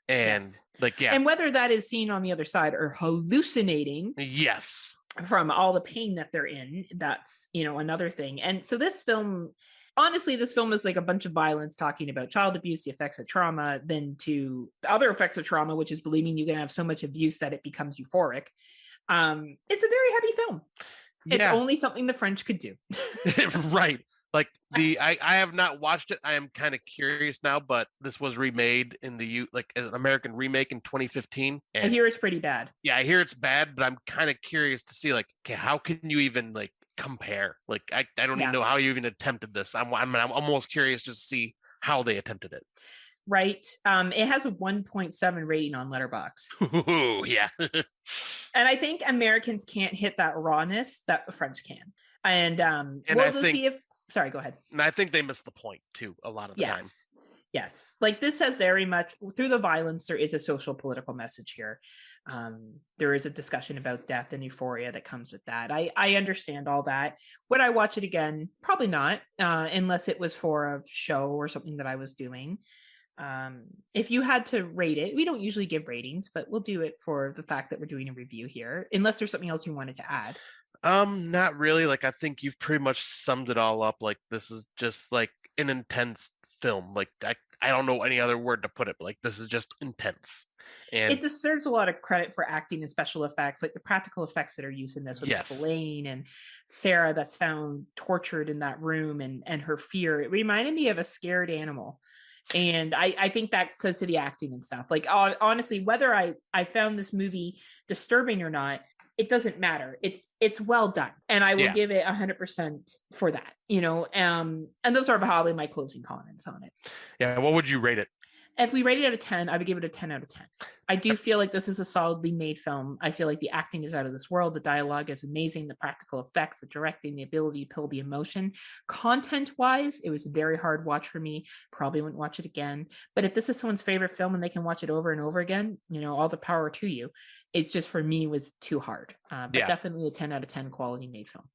And and whether that is seen on the other side or hallucinating. Yes. From all the pain that they're in, that's, another thing. And so this film, honestly, this film is like a bunch of violence talking about child abuse, the effects of trauma, then to the other effects of trauma, which is believing you can have so much abuse that it becomes euphoric. It's a very heavy film. It's only something the French could do. Right. Like I have not watched it. I am kind of curious now, but this was remade in like an American remake in 2015. I hear it's pretty bad. Yeah, I hear it's bad, but I'm kind of curious to see like, okay, how can you even like compare? Like, I don't even know how you even attempted this. I'm almost curious just to see how they attempted it. Right. It has a 1.7 rating on Letterboxd. Ooh, yeah. And I think Americans can't hit that rawness that the French can. And sorry, go ahead. And I think they missed the point too a lot of the time. Yes. Like, this has very much, through the violence, there is a social political message here. There is a discussion about death and euphoria that comes with that. I understand all that. Would I watch it again? Probably not, unless it was for a show or something that I was doing. If you had to rate it, we don't usually give ratings, but we'll do it for the fact that we're doing a review here, unless there's something else you wanted to add. Not really. Like, I think you've pretty much summed it all up. Like, this is just like an intense film. Like, I don't know any other word to put it, but like this is just intense. And it deserves a lot of credit for acting and special effects, like the practical effects that are used in this with Elaine and Sarah that's found tortured in that room and her fear. It reminded me of a scared animal. And I think that says to the acting and stuff. Like, honestly, whether I found this movie disturbing or not, it doesn't matter. It's well done. And I will give it 100% for that, and those are probably my closing comments on it. Yeah. What would you rate it? If we rate it out of 10, I would give it a 10 out of 10. I do feel like this is a solidly made film. I feel like the acting is out of this world. The dialogue is amazing. The practical effects, the directing, the ability to pull the emotion. Content-wise, it was a very hard watch for me. Probably wouldn't watch it again. But if this is someone's favorite film and they can watch it over and over again, all the power to you. It's just, for me, was too hard. But definitely a 10 out of 10 quality made film.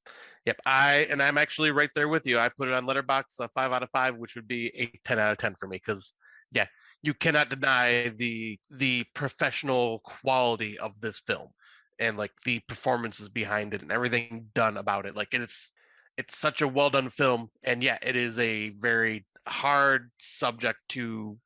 Yep. I'm actually right there with you. I put it on Letterboxd, a 5 out of 5, which would be a 10 out of 10 for me. Because, you cannot deny the professional quality of this film and like the performances behind it and everything done about it. Like it's such a well done film, and it is a very hard subject to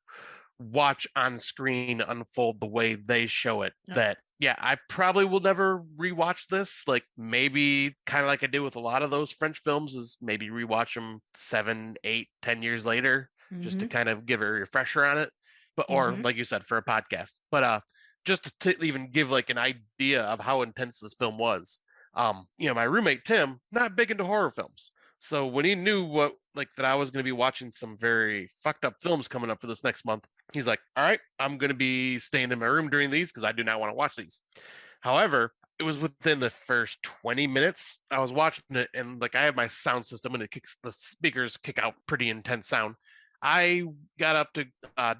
watch on screen unfold the way they show it. That I probably will never rewatch this. Like maybe kind of like I did with a lot of those French films, is maybe rewatch them 7, 8, 10 years later, just to kind of give a refresher on it. But or like you said, for a podcast. But just to even give like an idea of how intense this film was. My roommate Tim, not big into horror films. So when he knew that I was going to be watching some very fucked up films coming up for this next month, he's like, all right, I'm going to be staying in my room during these because I do not want to watch these. However, it was within the first 20 minutes I was watching it, and like I have my sound system and the speakers kick out pretty intense sound. I got up to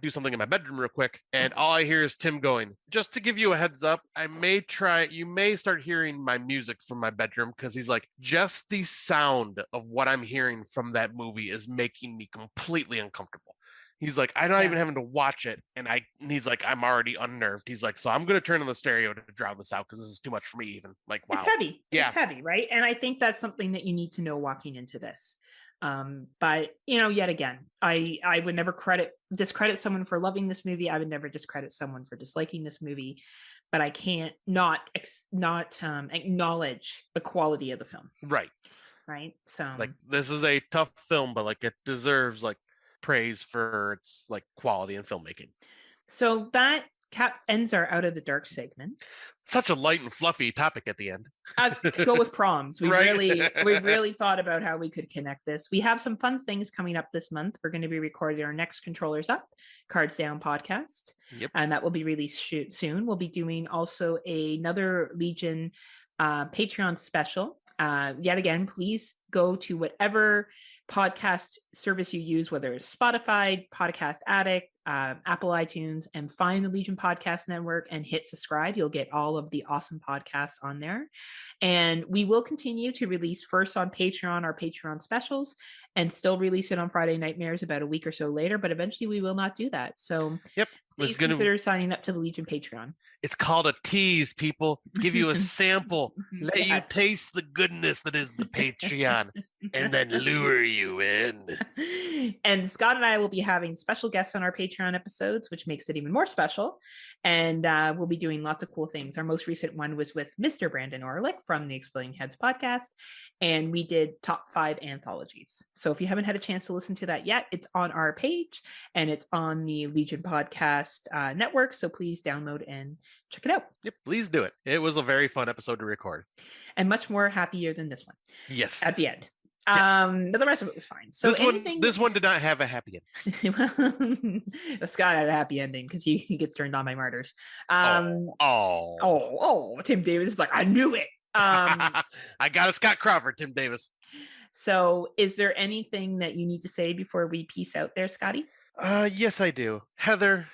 do something in my bedroom real quick, and all I hear is Tim going, just to give you a heads up, you may start hearing my music from my bedroom, because he's like, just the sound of what I'm hearing from that movie is making me completely uncomfortable. He's like, I'm not even having to watch it. And he's like, I'm already unnerved. He's like, so I'm going to turn on the stereo to drown this out because this is too much for me even. Like, wow. It's heavy. Yeah. It's heavy, right? And I think that's something that you need to know walking into this. But yet again, I would never discredit someone for loving this movie. I would never discredit someone for disliking this movie, but I can't not acknowledge the quality of the film. Right. So like, this is a tough film, but like it deserves like praise for its like quality in filmmaking. So that ends our Out of the Dark segment. Such a light and fluffy topic at the end. To go with proms. We really thought about how we could connect this. We have some fun things coming up this month. We're going to be recording our next Controllers Up, Cards Down podcast. Yep. And that will be released soon. We'll be doing also another Legion Patreon special. Yet again, please go to whatever podcast service you use, whether it's Spotify, Podcast Addict, Apple iTunes, and find the Legion Podcast Network and hit subscribe. You'll get all of the awesome podcasts on there. And we will continue to release first on Patreon, our Patreon specials, and still release it on Friday Nightmares about a week or so later. But eventually we will not do that. So please consider signing up to the Legion Patreon. It's called a tease, people. Give you a sample, let you taste the goodness that is the Patreon, and then lure you in. And Scott and I will be having special guests on our Patreon episodes, which makes it even more special. And we'll be doing lots of cool things. Our most recent one was with Mr. Brandon Orlick from the Exploding Heads podcast. And we did top 5 anthologies. So if you haven't had a chance to listen to that yet, it's on our page and it's on the Legion Podcast Network. So please download and check it out. Yep, please do it. It was a very fun episode to record. And much more happier than this one. Yes. At the end. But the rest of it was fine. So this one did not have a happy ending. Scott had a happy ending because he gets turned on by Martyrs. Tim Davis is like, I knew it. I got a Scott Crawford, Tim Davis. So is there anything that you need to say before we peace out there, Scotty? Yes, I do. Heather,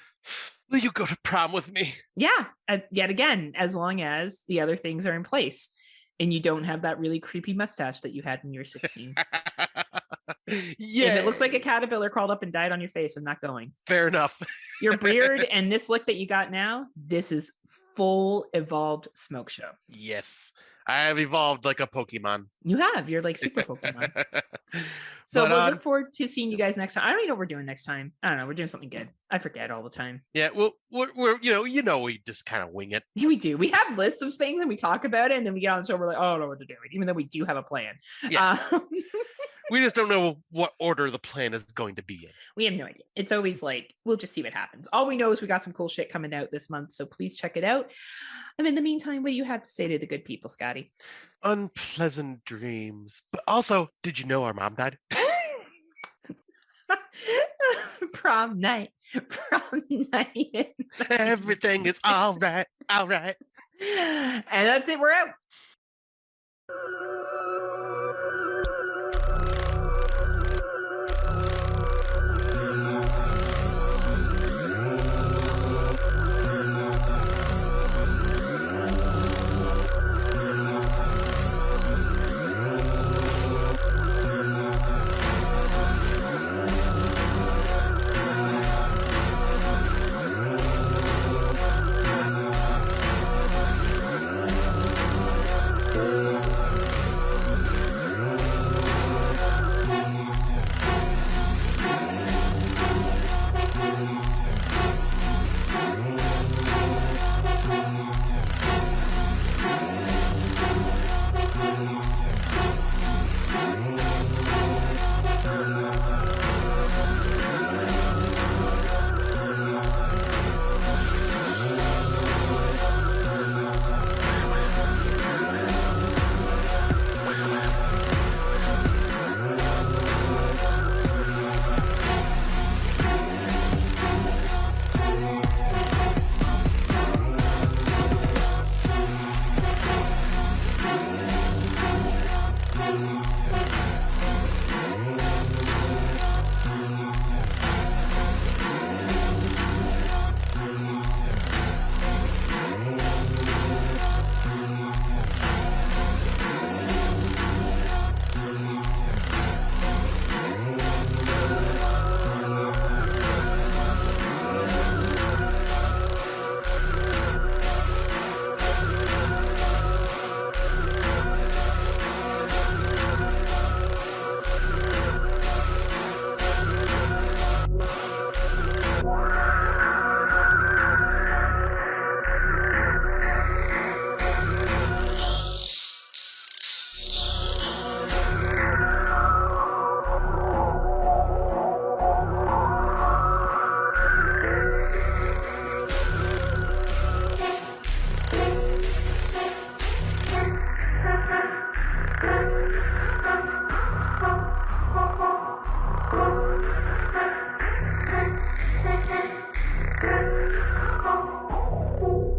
will you go to prom with me? Yeah, yet again, as long as the other things are in place and you don't have that really creepy mustache that you had when you were 16. Yeah. If it looks like a caterpillar crawled up and died on your face, I'm not going. Fair enough. Your beard and this look that you got now, this is full evolved Smokeshow. Yes. I have evolved like a Pokemon. You have. You're like super Pokemon. So we'll look forward to seeing you guys next time. I don't even know what we're doing next time. I don't know. We're doing something good. I forget all the time. Yeah, well, we're we just kind of wing it. We do. We have lists of things and we talk about it, and then we get on the show. We're like, oh, I don't know what to do, even though we do have a plan. Yeah. We just don't know what order the plan is going to be in. We have no idea. It's always like, we'll just see what happens. All we know is we got some cool shit coming out this month, so please check it out. And in the meantime, what do you have to say to the good people, Scotty? Unpleasant dreams. But also, did you know our mom died? Prom night. Everything is all right. All right. And that's it. We're out.